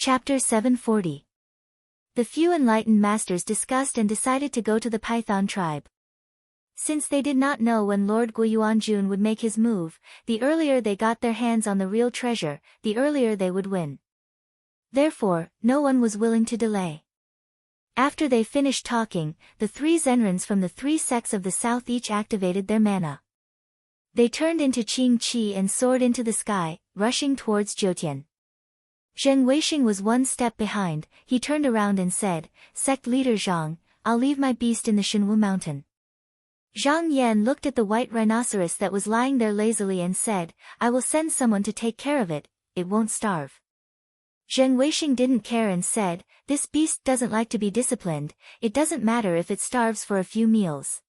Chapter 740. The few enlightened masters discussed and decided to go to the Python tribe. Since they did not know when Lord Guiyuanjun would make his move, the earlier they got their hands on the real treasure, the earlier they would win. Therefore, no one was willing to delay. After they finished talking, the three Zenrins from the three sects of the south each activated their mana. They turned into Qing Qi and soared into the sky, rushing towards Jiutian. Zheng Weixing was one step behind. He turned around and said, "Sect leader Zhang, I'll leave my beast in the Shenwu mountain." Zhang Yan looked at the white rhinoceros that was lying there lazily and said, "I will send someone to take care of it, it won't starve." Zheng Weixing didn't care and said, "This beast doesn't like to be disciplined, it doesn't matter if it starves for a few meals."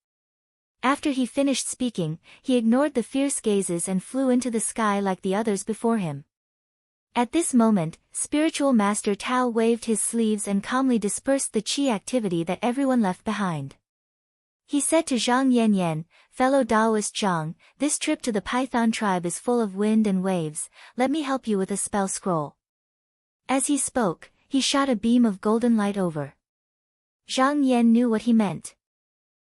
After he finished speaking, he ignored the fierce gazes and flew into the sky like the others before him. At this moment, spiritual master Tao waved his sleeves and calmly dispersed the qi activity that everyone left behind. He said to Zhang Yanyan, "Fellow Taoist Zhang, this trip to the Python tribe is full of wind and waves, let me help you with a spell scroll." As he spoke, he shot a beam of golden light over. Zhang Yan knew what he meant.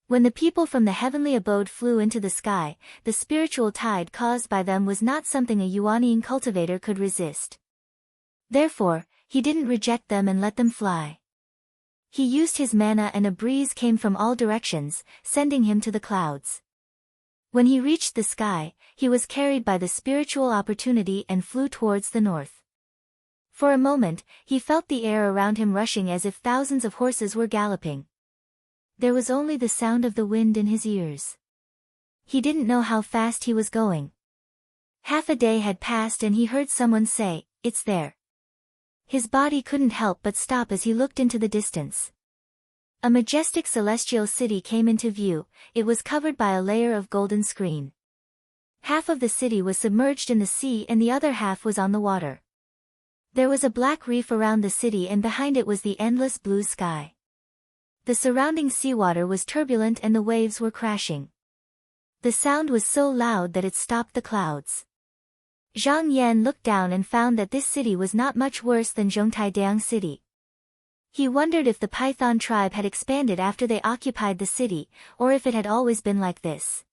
When the people from the heavenly abode flew into the sky, the spiritual tide caused by them was not something a Yuanian cultivator could resist. Therefore, he didn't reject them and let them fly. He used his mana and a breeze came from all directions, sending him to the clouds. When he reached the sky, he was carried by the spiritual opportunity and flew towards the north. For a moment, he felt the air around him rushing as if thousands of horses were galloping. There was only the sound of the wind in his ears. He didn't know how fast he was going. Half a day had passed and he heard someone say, "It's there." His body couldn't help but stop as he looked into the distance. A majestic celestial city came into view. It was covered by a layer of golden screen. Half of the city was submerged in the sea and the other half was on the water. There was a black reef around the city and behind it was the endless blue sky. The surrounding seawater was turbulent and the waves were crashing. The sound was so loud that it stopped the clouds. Zhang Yan looked down and found that this city was not much worse than Zhongtaidiang city. He wondered if the Python tribe had expanded after they occupied the city, or if it had always been like this.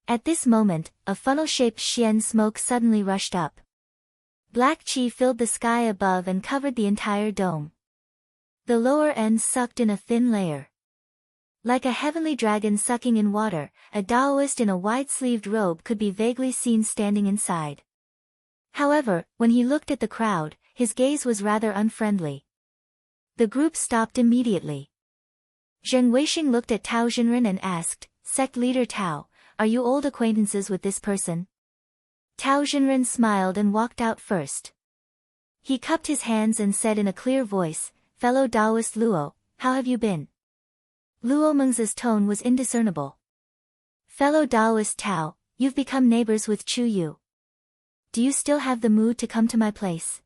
At this moment, a funnel-shaped xian smoke suddenly rushed up. Black qi filled the sky above and covered the entire dome. The lower end sucked in a thin layer. Like a heavenly dragon sucking in water, a Taoist in a wide-sleeved robe could be vaguely seen standing inside. However, when he looked at the crowd, his gaze was rather unfriendly. The group stopped immediately. Zheng Weixing looked at Tao Zhenren and asked, "Sect leader Tao, are you old acquaintances with this person?" Tao Zhenren smiled and walked out first. He cupped his hands and said in a clear voice, "Fellow Taoist Luo, how have you been?" Luo Mengzi's tone was indiscernible. "Fellow Taoist Tao, you've become neighbors with Chu Yu. Do you still have the mood to come to my place?"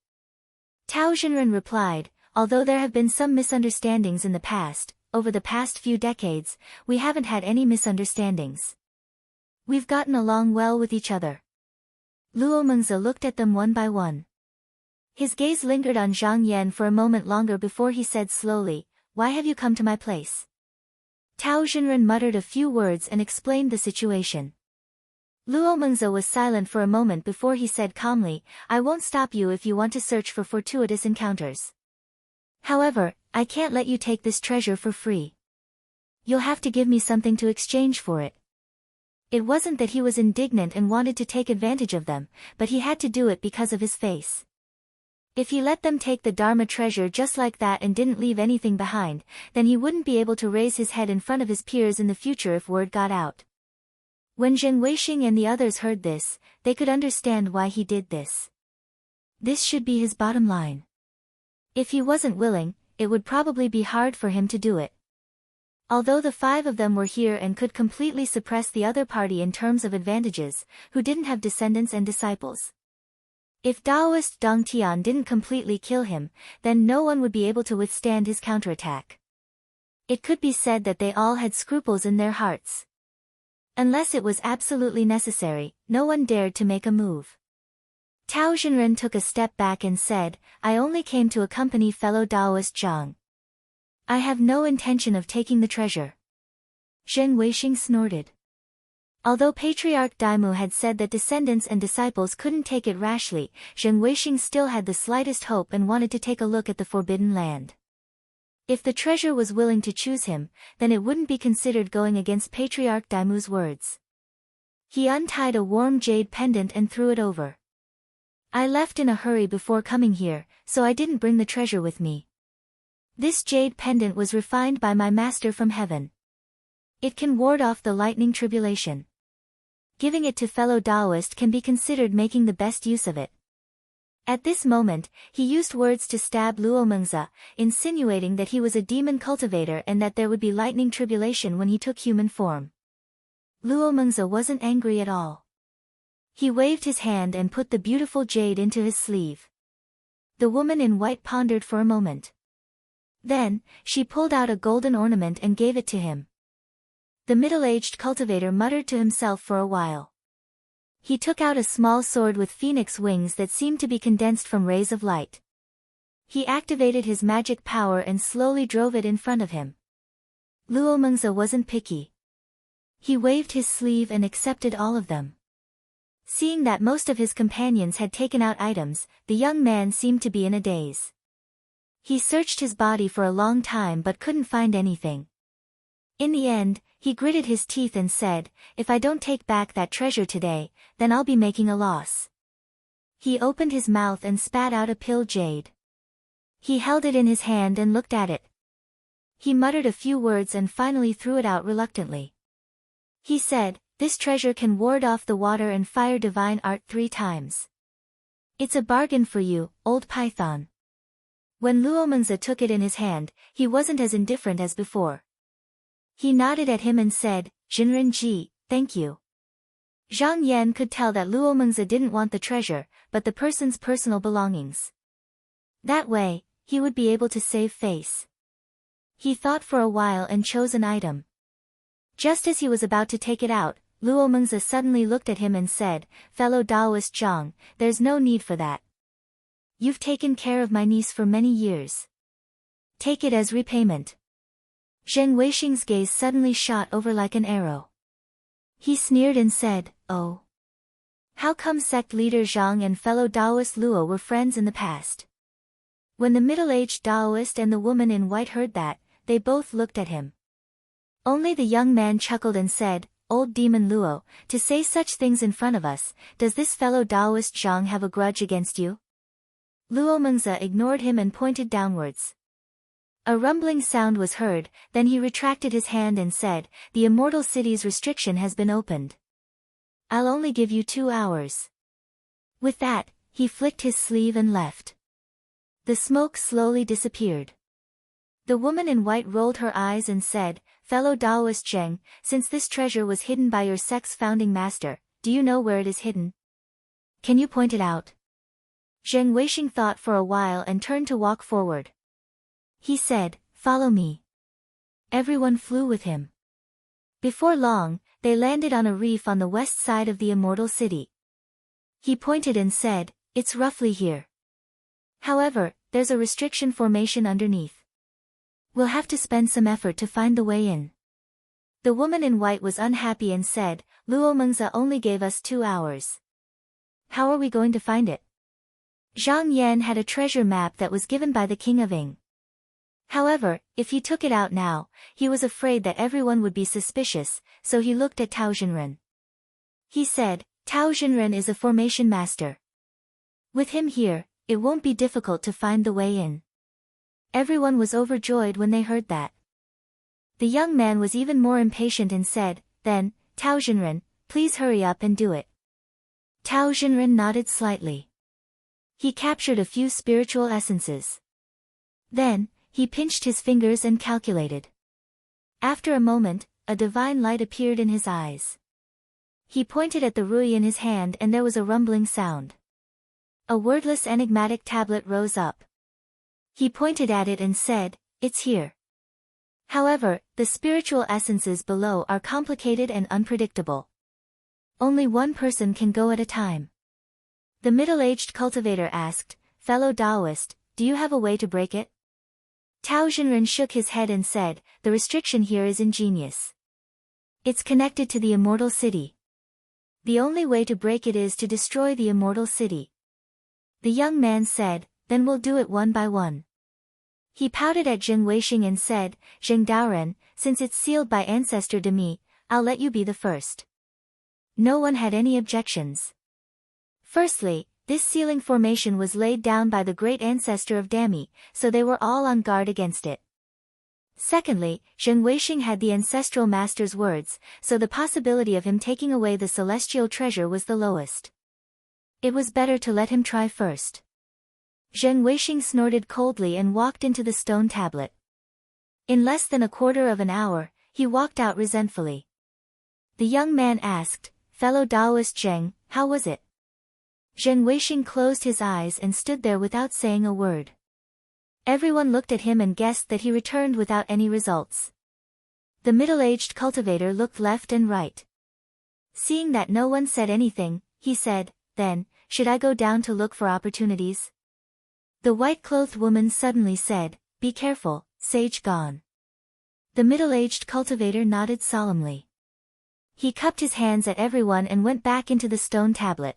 Tao Zhenren replied, "Although there have been some misunderstandings in the past, over the past few decades, we haven't had any misunderstandings. We've gotten along well with each other." Luo Mengzi looked at them one by one. His gaze lingered on Zhang Yan for a moment longer before he said slowly, "Why have you come to my place?" Tao Zhenren muttered a few words and explained the situation. Luo Mengzi was silent for a moment before he said calmly, "I won't stop you if you want to search for fortuitous encounters. However, I can't let you take this treasure for free. You'll have to give me something to exchange for it." It wasn't that he was indignant and wanted to take advantage of them, but he had to do it because of his face. If he let them take the Dharma treasure just like that and didn't leave anything behind, then he wouldn't be able to raise his head in front of his peers in the future if word got out. When Zheng Weixing and the others heard this, they could understand why he did this. This should be his bottom line. If he wasn't willing, it would probably be hard for him to do it. Although the five of them were here and could completely suppress the other party in terms of advantages, who didn't have descendants and disciples. If Taoist Dong Tian didn't completely kill him, then no one would be able to withstand his counterattack. It could be said that they all had scruples in their hearts. Unless it was absolutely necessary, no one dared to make a move. Tao Xinren took a step back and said, I only came to accompany fellow Taoist Zhang. I have no intention of taking the treasure. Zheng Weixing snorted. Although Patriarch Daimu had said that descendants and disciples couldn't take it rashly, Zheng Weixing still had the slightest hope and wanted to take a look at the Forbidden Land. If the treasure was willing to choose him, then it wouldn't be considered going against Patriarch Daimu's words. He untied a warm jade pendant and threw it over. I left in a hurry before coming here, so I didn't bring the treasure with me. This jade pendant was refined by my master from heaven. It can ward off the lightning tribulation. Giving it to fellow Taoist can be considered making the best use of it. At this moment, he used words to stab Luo Mengzi, insinuating that he was a demon cultivator and that there would be lightning tribulation when he took human form. Luo Mengzi wasn't angry at all. He waved his hand and put the beautiful jade into his sleeve. The woman in white pondered for a moment. Then, she pulled out a golden ornament and gave it to him. The middle-aged cultivator muttered to himself for a while. He took out a small sword with phoenix wings that seemed to be condensed from rays of light. He activated his magic power and slowly drove it in front of him. Luo Mengzi wasn't picky. He waved his sleeve and accepted all of them. Seeing that most of his companions had taken out items, the young man seemed to be in a daze. He searched his body for a long time but couldn't find anything. In the end, he gritted his teeth and said, if I don't take back that treasure today, then I'll be making a loss. He opened his mouth and spat out a pill jade. He held it in his hand and looked at it. He muttered a few words and finally threw it out reluctantly. He said, this treasure can ward off the water and fire divine art 3 times. It's a bargain for you, old python. When Luo Mengzi took it in his hand, he wasn't as indifferent as before. He nodded at him and said, Jinren Ji, thank you. Zhang Yan could tell that Luo Mengzi didn't want the treasure, but the person's personal belongings. That way, he would be able to save face. He thought for a while and chose an item. Just as he was about to take it out, Luo Mengzi suddenly looked at him and said, fellow Taoist Zhang, there's no need for that. You've taken care of my niece for many years. Take it as repayment. Zheng Weixing's gaze suddenly shot over like an arrow. He sneered and said, oh. How come sect leader Zhang and fellow Taoist Luo were friends in the past? When the middle-aged Taoist and the woman in white heard that, they both looked at him. Only the young man chuckled and said, old demon Luo, to say such things in front of us, does this fellow Taoist Zhang have a grudge against you? Luo Mengzi ignored him and pointed downwards. A rumbling sound was heard, then he retracted his hand and said, the immortal city's restriction has been opened. I'll only give you 2 hours. With that, he flicked his sleeve and left. The smoke slowly disappeared. The woman in white rolled her eyes and said, fellow Taoist Zheng, since this treasure was hidden by your sect's founding master, do you know where it is hidden? Can you point it out? Zheng Weixing thought for a while and turned to walk forward. He said, follow me. Everyone flew with him. Before long, they landed on a reef on the west side of the immortal city. He pointed and said, it's roughly here. However, there's a restriction formation underneath. We'll have to spend some effort to find the way in. The woman in white was unhappy and said, Luo Mengzi only gave us 2 hours. How are we going to find it? Zhang Yan had a treasure map that was given by the king of Ying. However, if he took it out now, he was afraid that everyone would be suspicious, so he looked at Tao Xinren. He said, Tao Xinren is a formation master. With him here, it won't be difficult to find the way in. Everyone was overjoyed when they heard that. The young man was even more impatient and said, then, Tao Xinren, please hurry up and do it. Tao Xinren nodded slightly. He captured a few spiritual essences. Then, he pinched his fingers and calculated. After a moment, a divine light appeared in his eyes. He pointed at the rui in his hand and there was a rumbling sound. A wordless enigmatic tablet rose up. He pointed at it and said, it's here. However, the spiritual essences below are complicated and unpredictable. Only one person can go at a time. The middle-aged cultivator asked, "Fellow Taoist, do you have a way to break it?" Tao Xinren shook his head and said, "The restriction here is ingenious. It's connected to the immortal city. The only way to break it is to destroy the immortal city." The young man said, "Then we'll do it one by one." He pouted at Zheng Weixing and said, "Zheng Daoren, since it's sealed by Ancestor Demi, I'll let you be the first." No one had any objections. Firstly, this sealing formation was laid down by the great ancestor of Dami, so they were all on guard against it. Secondly, Zheng Weixing had the ancestral master's words, so the possibility of him taking away the celestial treasure was the lowest. It was better to let him try first. Zheng Weixing snorted coldly and walked into the stone tablet. In less than a quarter of an hour, he walked out resentfully. The young man asked, "Fellow Taoist Zheng, how was it?" Zheng Weixing closed his eyes and stood there without saying a word. Everyone looked at him and guessed that he returned without any results. The middle-aged cultivator looked left and right. Seeing that no one said anything, he said, "Then, should I go down to look for opportunities?" The white-clothed woman suddenly said, "Be careful, sage gone." The middle-aged cultivator nodded solemnly. He cupped his hands at everyone and went back into the stone tablet.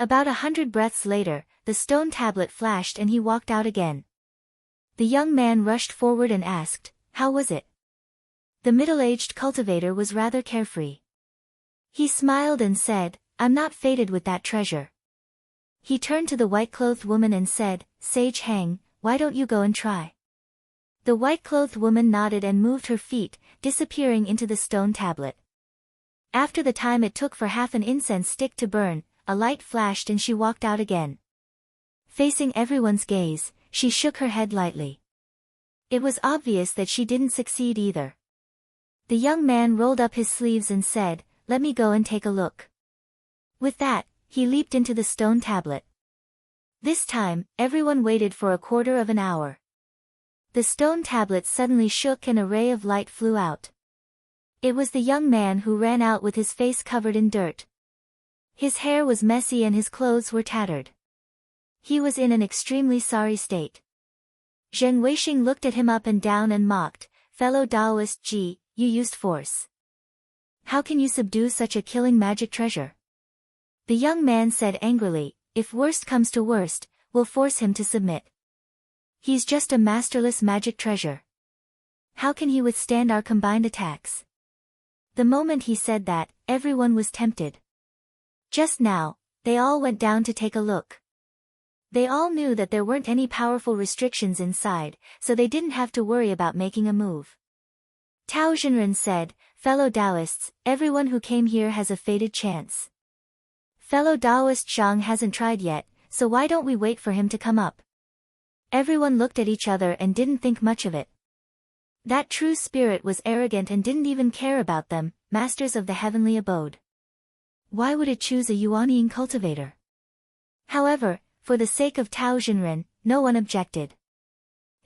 About 100 breaths later, the stone tablet flashed and he walked out again. The young man rushed forward and asked, "How was it?" The middle-aged cultivator was rather carefree. He smiled and said, "I'm not fated with that treasure." He turned to the white-clothed woman and said, "Sage Hang, why don't you go and try?" The white-clothed woman nodded and moved her feet, disappearing into the stone tablet. After the time it took for half an incense stick to burn, a light flashed and she walked out again. Facing everyone's gaze, she shook her head lightly. It was obvious that she didn't succeed either. The young man rolled up his sleeves and said, "Let me go and take a look." With that, he leaped into the stone tablet. This time, everyone waited for a quarter of an hour. The stone tablet suddenly shook and a ray of light flew out. It was the young man who ran out with his face covered in dirt. His hair was messy and his clothes were tattered. He was in an extremely sorry state. Zheng Weixing looked at him up and down and mocked, "Fellow Taoist Ji, you used force. How can you subdue such a killing magic treasure?" The young man said angrily, "If worst comes to worst, we'll force him to submit. He's just a masterless magic treasure. How can he withstand our combined attacks?" The moment he said that, everyone was tempted. Just now, they all went down to take a look. They all knew that there weren't any powerful restrictions inside, so they didn't have to worry about making a move. Tao Xinren said, "Fellow Taoists, everyone who came here has a fated chance. Fellow Taoist Zhang hasn't tried yet, so why don't we wait for him to come up?" Everyone looked at each other and didn't think much of it. That true spirit was arrogant and didn't even care about them, masters of the heavenly abode. Why would it choose a Yuanian cultivator? However, for the sake of Tao Xinren, no one objected.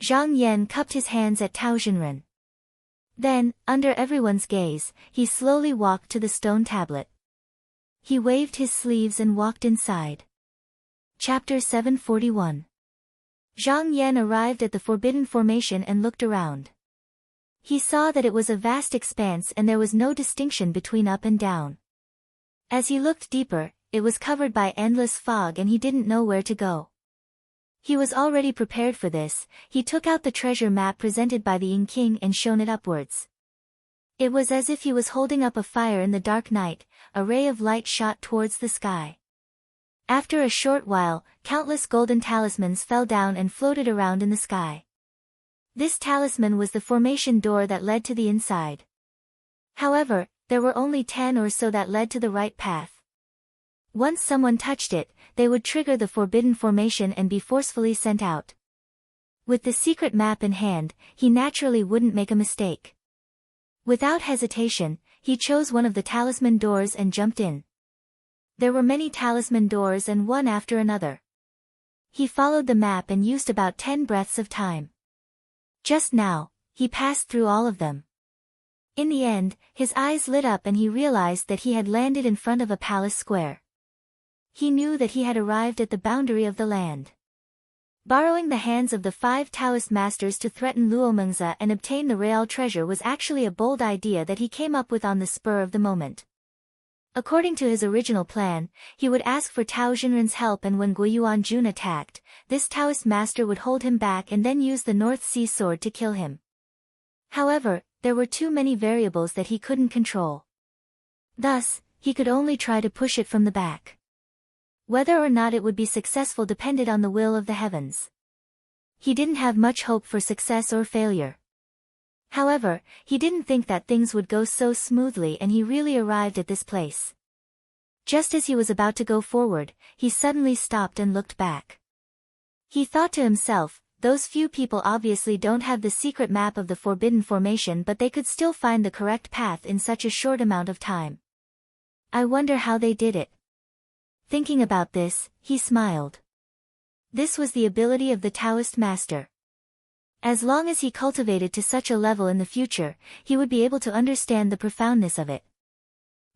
Zhang Yan cupped his hands at Tao Xinren. Then, under everyone's gaze, he slowly walked to the stone tablet. He waved his sleeves and walked inside. Chapter 741. Zhang Yan arrived at the forbidden formation and looked around. He saw that it was a vast expanse and there was no distinction between up and down. As he looked deeper, it was covered by endless fog and he didn't know where to go. He was already prepared for this. He took out the treasure map presented by the Yin King and shone it upwards. It was as if he was holding up a fire in the dark night, a ray of light shot towards the sky. After a short while, countless golden talismans fell down and floated around in the sky. This talisman was the formation door that led to the inside. However, there were only 10 or so that led to the right path. Once someone touched it, they would trigger the forbidden formation and be forcefully sent out. With the secret map in hand, he naturally wouldn't make a mistake. Without hesitation, he chose one of the talisman doors and jumped in. There were many talisman doors and one after another. He followed the map and used about 10 breaths of time. Just now, he passed through all of them. In the end, his eyes lit up and he realized that he had landed in front of a palace square. He knew that he had arrived at the boundary of the land. Borrowing the hands of the 5 Taoist masters to threaten Luomengza and obtain the real treasure was actually a bold idea that he came up with on the spur of the moment. According to his original plan, he would ask for Tao Xinren's help, and when Guiyuan attacked, this Taoist master would hold him back and then use the North Sea sword to kill him. However, there were too many variables that he couldn't control. Thus, he could only try to push it from the back. Whether or not it would be successful depended on the will of the heavens. He didn't have much hope for success or failure. However, he didn't think that things would go so smoothly, and he really arrived at this place. Just as he was about to go forward, he suddenly stopped and looked back. He thought to himself, those few people obviously don't have the secret map of the Forbidden Formation, but they could still find the correct path in such a short amount of time. I wonder how they did it. Thinking about this, he smiled. This was the ability of the Taoist master. As long as he cultivated to such a level in the future, he would be able to understand the profoundness of it.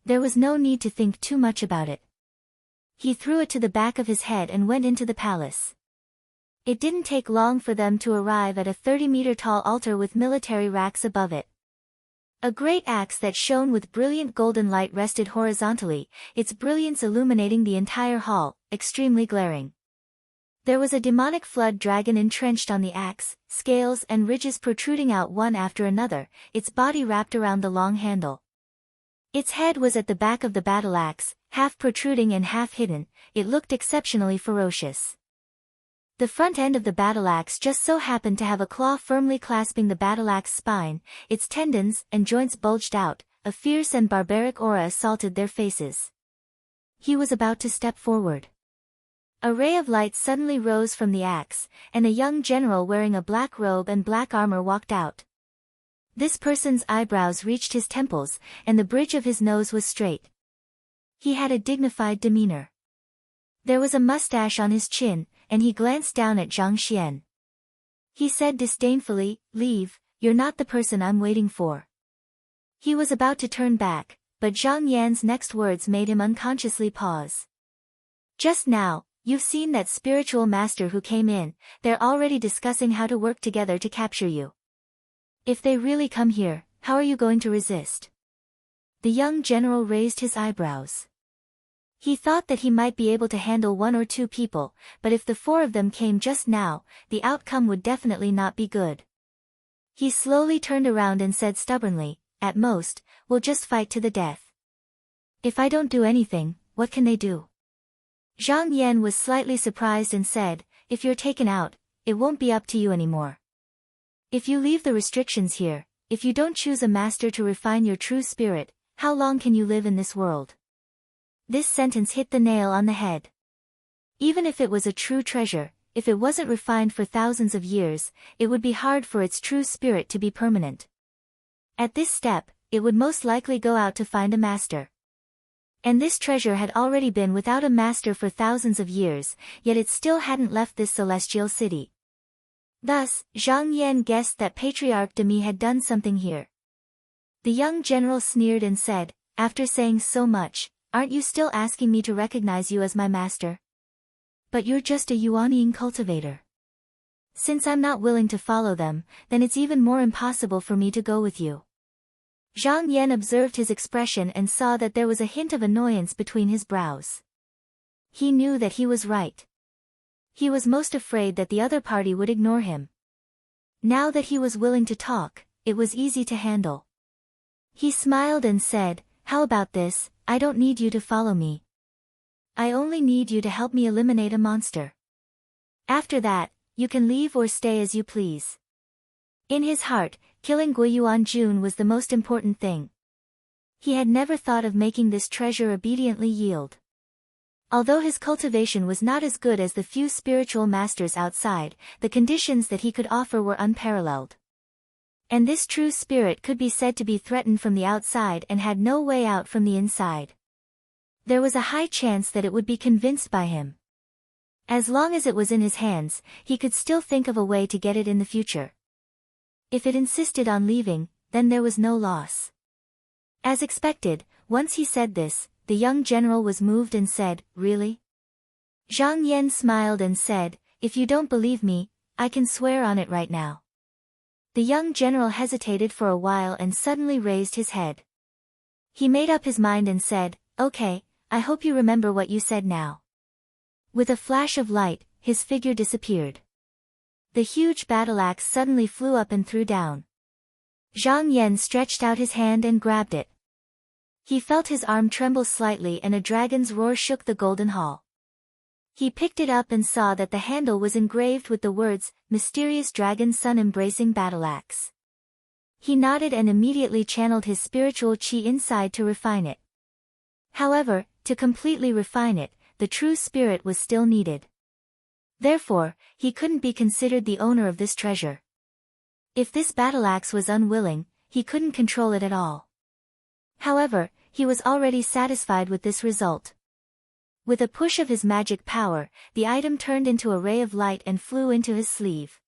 There was no need to think too much about it. He threw it to the back of his head and went into the palace. It didn't take long for them to arrive at a 30-meter-tall altar with military racks above it. A great axe that shone with brilliant golden light rested horizontally, its brilliance illuminating the entire hall, extremely glaring. There was a demonic flood dragon entrenched on the axe, scales and ridges protruding out one after another, its body wrapped around the long handle. Its head was at the back of the battle axe, half protruding and half hidden. It looked exceptionally ferocious. The front end of the battle axe just so happened to have a claw firmly clasping the battle axe spine, its tendons and joints bulged out, a fierce and barbaric aura assaulted their faces. He was about to step forward. A ray of light suddenly rose from the axe, and a young general wearing a black robe and black armor walked out. This person's eyebrows reached his temples, and the bridge of his nose was straight. He had a dignified demeanor. There was a mustache on his chin, and he glanced down at Zhang Xian. He said disdainfully, "Leave, you're not the person I'm waiting for." He was about to turn back, but Zhang Yan's next words made him unconsciously pause. "Just now, you've seen that spiritual master who came in, they're already discussing how to work together to capture you. If they really come here, how are you going to resist?" The young general raised his eyebrows. He thought that he might be able to handle 1 or 2 people, but if the 4 of them came just now, the outcome would definitely not be good. He slowly turned around and said stubbornly, "At most, we'll just fight to the death. If I don't do anything, what can they do?" Zhang Yan was slightly surprised and said, "If you're taken out, it won't be up to you anymore. If you leave the restrictions here, if you don't choose a master to refine your true spirit, how long can you live in this world?" This sentence hit the nail on the head. Even if it was a true treasure, if it wasn't refined for thousands of years, it would be hard for its true spirit to be permanent. At this step, it would most likely go out to find a master. And this treasure had already been without a master for thousands of years, yet it still hadn't left this celestial city. Thus, Zhang Yan guessed that Patriarch Demi had done something here. The young general sneered and said, "After saying so much, aren't you still asking me to recognize you as my master? But you're just a Yuanying cultivator. Since I'm not willing to follow them, then it's even more impossible for me to go with you." Zhang Yan observed his expression and saw that there was a hint of annoyance between his brows. He knew that he was right. He was most afraid that the other party would ignore him. Now that he was willing to talk, it was easy to handle. He smiled and said, "How about this? I don't need you to follow me. I only need you to help me eliminate a monster. After that, you can leave or stay as you please." In his heart, killing Guiyuan was the most important thing. He had never thought of making this treasure obediently yield. Although his cultivation was not as good as the few spiritual masters outside, the conditions that he could offer were unparalleled. And this true spirit could be said to be threatened from the outside and had no way out from the inside. There was a high chance that it would be convinced by him. As long as it was in his hands, he could still think of a way to get it in the future. If it insisted on leaving, then there was no loss. As expected, once he said this, the young general was moved and said, "Really? Zhang Yan smiled and said, "If you don't believe me, I can swear on it right now." The young general hesitated for a while and suddenly raised his head. He made up his mind and said, "Okay, I hope you remember what you said now." With a flash of light, his figure disappeared. The huge battle axe suddenly flew up and threw down. Zhang Yan stretched out his hand and grabbed it. He felt his arm tremble slightly and a dragon's roar shook the golden hall. He picked it up and saw that the handle was engraved with the words, "Mysterious Dragon Sun Embracing Battle Axe." He nodded and immediately channeled his spiritual chi inside to refine it. However, to completely refine it, the true spirit was still needed. Therefore, he couldn't be considered the owner of this treasure. If this battle axe was unwilling, he couldn't control it at all. However, he was already satisfied with this result. With a push of his magic power, the item turned into a ray of light and flew into his sleeve.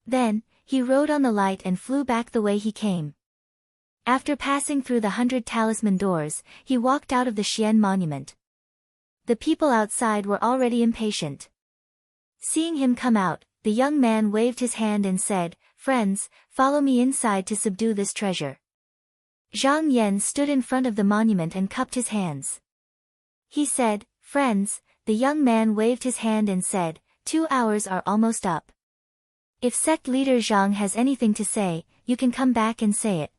Then, he rode on the light and flew back the way he came. After passing through the 100 talisman doors, he walked out of the Xian monument. The people outside were already impatient. Seeing him come out, the young man waved his hand and said, "Friends, follow me inside to subdue this treasure." Zhang Yan stood in front of the monument and cupped his hands. He said, "Friends," the young man waved his hand and said, 2 hours are almost up. If sect leader Zhang has anything to say, you can come back and say it.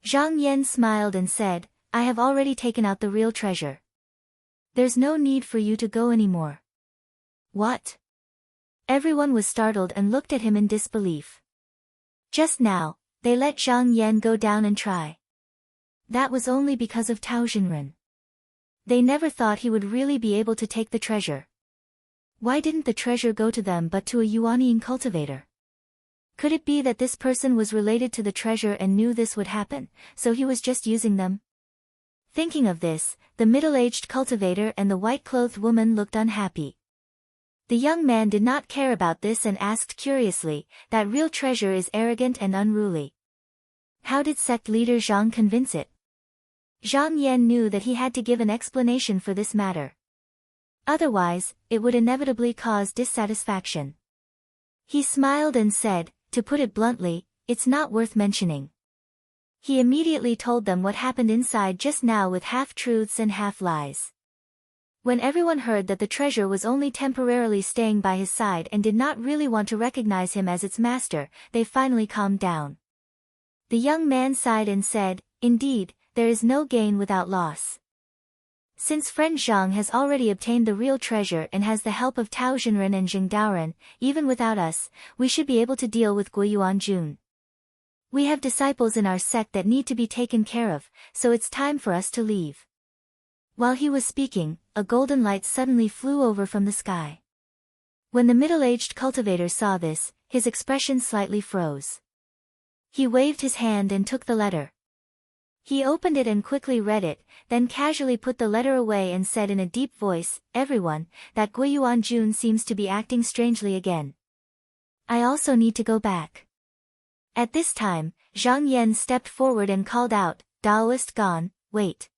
Zhang Yan smiled and said, "I have already taken out the real treasure. There's no need for you to go anymore." "What?" Everyone was startled and looked at him in disbelief. Just now, they let Zhang Yan go down and try. That was only because of Tao Xinren. They never thought he would really be able to take the treasure. Why didn't the treasure go to them but to a Yuanian cultivator? Could it be that this person was related to the treasure and knew this would happen, so he was just using them? Thinking of this, the middle-aged cultivator and the white-clothed woman looked unhappy. The young man did not care about this and asked curiously, "That real treasure is arrogant and unruly. How did sect leader Zhang convince it?" Zhang Yan knew that he had to give an explanation for this matter. Otherwise, it would inevitably cause dissatisfaction. He smiled and said, "To put it bluntly, it's not worth mentioning." He immediately told them what happened inside just now with half-truths and half-lies. When everyone heard that the treasure was only temporarily staying by his side and did not really want to recognize him as its master, they finally calmed down. The young man sighed and said, "Indeed, there is no gain without loss. Since friend Zhang has already obtained the real treasure and has the help of Tao Xinren and Jing Daoren, even without us, we should be able to deal with Guiyuan Jun. We have disciples in our sect that need to be taken care of, so it's time for us to leave." While he was speaking, a golden light suddenly flew over from the sky. When the middle-aged cultivator saw this, his expression slightly froze. He waved his hand and took the letter. He opened it and quickly read it, then casually put the letter away and said in a deep voice, "Everyone, that Guiyuan Jun seems to be acting strangely again. I also need to go back." At this time, Zhang Yan stepped forward and called out, "Daoist gone, wait."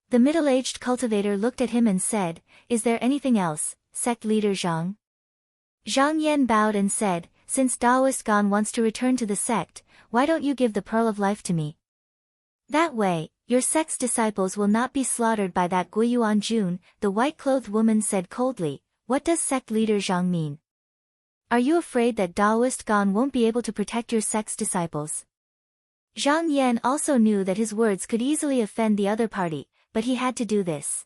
The middle-aged cultivator looked at him and said, "Is there anything else, sect leader Zhang?" Zhang Yan bowed and said, "Since Daoist gone wants to return to the sect, why don't you give the Pearl of Life to me? That way, your sect's disciples will not be slaughtered by that Guiyuan Jun." The white-clothed woman said coldly, "What does sect leader Zhang mean? Are you afraid that Daoist Gan won't be able to protect your sect's disciples?" Zhang Yan also knew that his words could easily offend the other party, but he had to do this.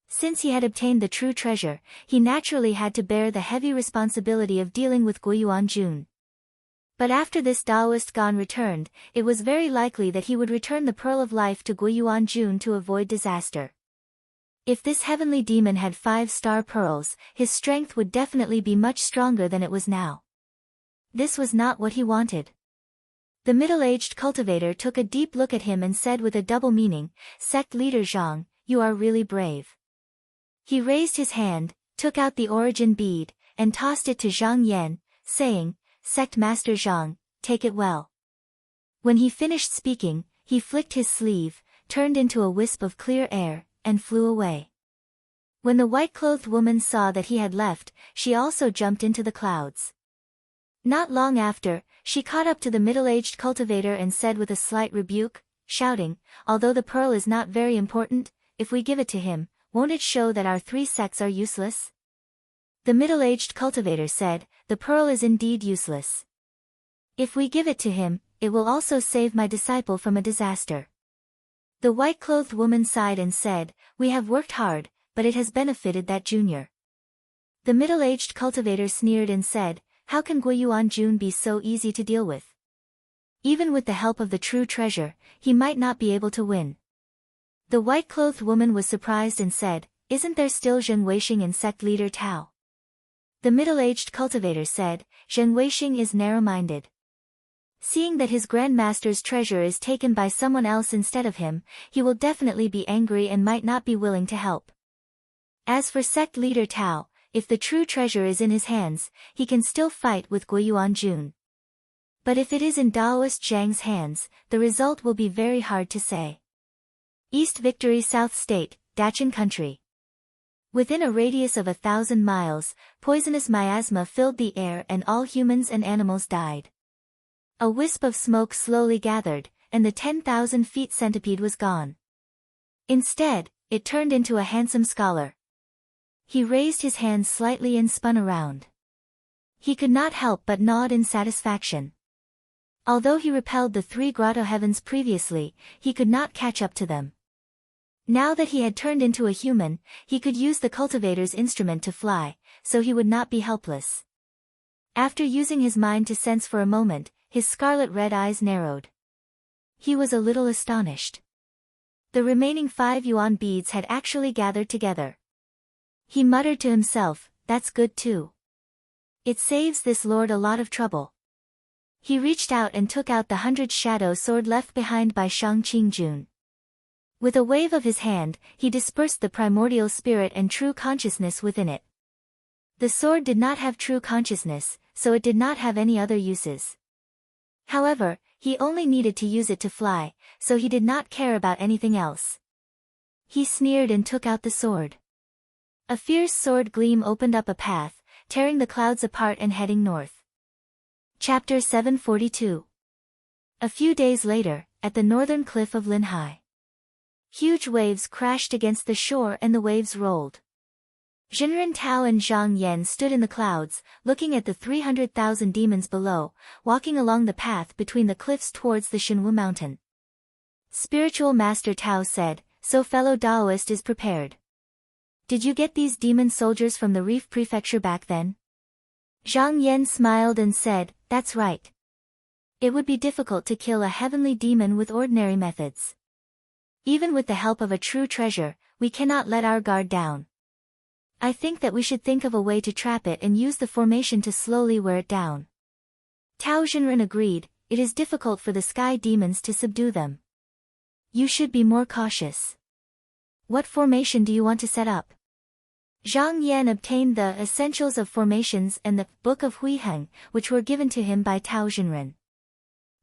Since he had obtained the true treasure, he naturally had to bear the heavy responsibility of dealing with Guiyuan Jun. But after this Daoist Gan returned, it was very likely that he would return the Pearl of Life to Guiyuan Jun to avoid disaster. If this heavenly demon had 5-star pearls, his strength would definitely be much stronger than it was now. This was not what he wanted. The middle-aged cultivator took a deep look at him and said with a double meaning, "Sect leader Zhang, you are really brave." He raised his hand, took out the origin bead, and tossed it to Zhang Yan, saying, "Sect Master Zhang, take it well." When he finished speaking, he flicked his sleeve, turned into a wisp of clear air, and flew away. When the white-clothed woman saw that he had left, she also jumped into the clouds. Not long after, she caught up to the middle-aged cultivator and said with a slight rebuke, shouting, "Although the pearl is not very important, if we give it to him, won't it show that our 3 sects are useless?" The middle-aged cultivator said, "The pearl is indeed useless. If we give it to him, it will also save my disciple from a disaster." The white-clothed woman sighed and said, "We have worked hard, but it has benefited that junior." The middle-aged cultivator sneered and said, "How can Guiyuan Jun be so easy to deal with? Even with the help of the true treasure, he might not be able to win." The white-clothed woman was surprised and said, "Isn't there still Zhen Weixing and sect leader Tao?" The middle-aged cultivator said, "Zhen Weixing is narrow-minded. Seeing that his grandmaster's treasure is taken by someone else instead of him, he will definitely be angry and might not be willing to help. As for sect leader Tao, if the true treasure is in his hands, he can still fight with Guiyuan Jun. But if it is in Daoist Zhang's hands, the result will be very hard to say." East Victory South State, Dachin Country. Within a radius of 1,000 miles, poisonous miasma filled the air and all humans and animals died. A wisp of smoke slowly gathered, and the 10,000 feet centipede was gone. Instead, it turned into a handsome scholar. He raised his hands slightly and spun around. He could not help but nod in satisfaction. Although he repelled the 3 grotto heavens previously, he could not catch up to them. Now that he had turned into a human, he could use the cultivator's instrument to fly, so he would not be helpless. After using his mind to sense for a moment, his scarlet-red eyes narrowed. He was a little astonished. The remaining 5 yuan beads had actually gathered together. He muttered to himself, "That's good too. It saves this lord a lot of trouble." He reached out and took out the 100 shadow sword left behind by Shang Qingjun. With a wave of his hand, he dispersed the primordial spirit and true consciousness within it. The sword did not have true consciousness, so it did not have any other uses. However, he only needed to use it to fly, so he did not care about anything else. He sneered and took out the sword. A fierce sword gleam opened up a path, tearing the clouds apart and heading north. Chapter 742. A few days later, at the northern cliff of Linhai. Huge waves crashed against the shore and the waves rolled. Jinren Tao and Zhang Yan stood in the clouds, looking at the 300,000 demons below, walking along the path between the cliffs towards the Shenwu mountain. Spiritual Master Tao said, "So fellow Daoist is prepared. Did you get these demon soldiers from the Reef Prefecture back then?" Zhang Yan smiled and said, "That's right. It would be difficult to kill a heavenly demon with ordinary methods. Even with the help of a true treasure, we cannot let our guard down. I think that we should think of a way to trap it and use the formation to slowly wear it down." Tao Jinren agreed, "It is difficult for the sky demons to subdue them. You should be more cautious. What formation do you want to set up?" Zhang Yan obtained the Essentials of Formations and the Book of Huiheng, which were given to him by Tao Jinren.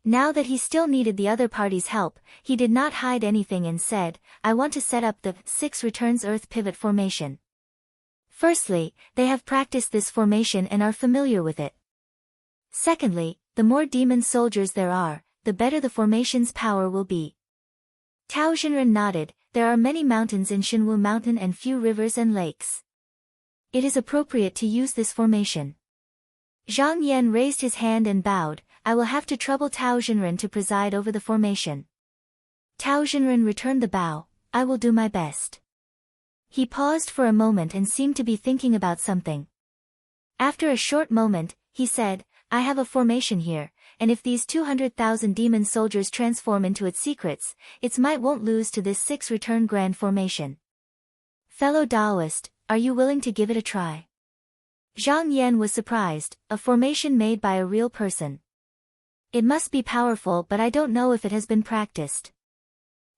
Now that he still needed the other party's help, he did not hide anything and said, "I want to set up the 6 returns Earth pivot formation." Firstly, they have practiced this formation and are familiar with it. Secondly, the more demon soldiers there are, the better the formation's power will be. Tao Jinren nodded, "There are many mountains in Shenwu Mountain and few rivers and lakes. It is appropriate to use this formation." Zhang Yan raised his hand and bowed, "I will have to trouble Tao Jinren to preside over the formation." Tao Jinren returned the bow, "I will do my best." He paused for a moment and seemed to be thinking about something. After a short moment, he said, "I have a formation here, and if these 200,000 demon soldiers transform into its secrets, its might won't lose to this 6 return grand formation. Fellow Daoist, are you willing to give it a try?" Zhang Yan was surprised, "A formation made by a real person. It must be powerful, but I don't know if it has been practiced.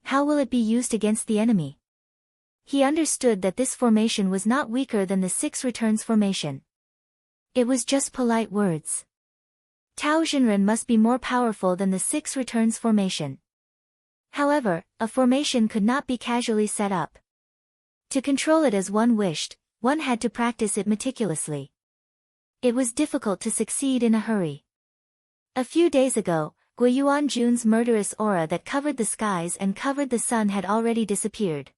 How will it be used against the enemy?" He understood that this formation was not weaker than the 6 returns formation. It was just polite words. Tao Jinren must be more powerful than the 6 returns formation. However, a formation could not be casually set up. To control it as one wished, one had to practice it meticulously. It was difficult to succeed in a hurry. A few days ago, Guiyuan-jun's murderous aura that covered the skies and covered the sun had already disappeared.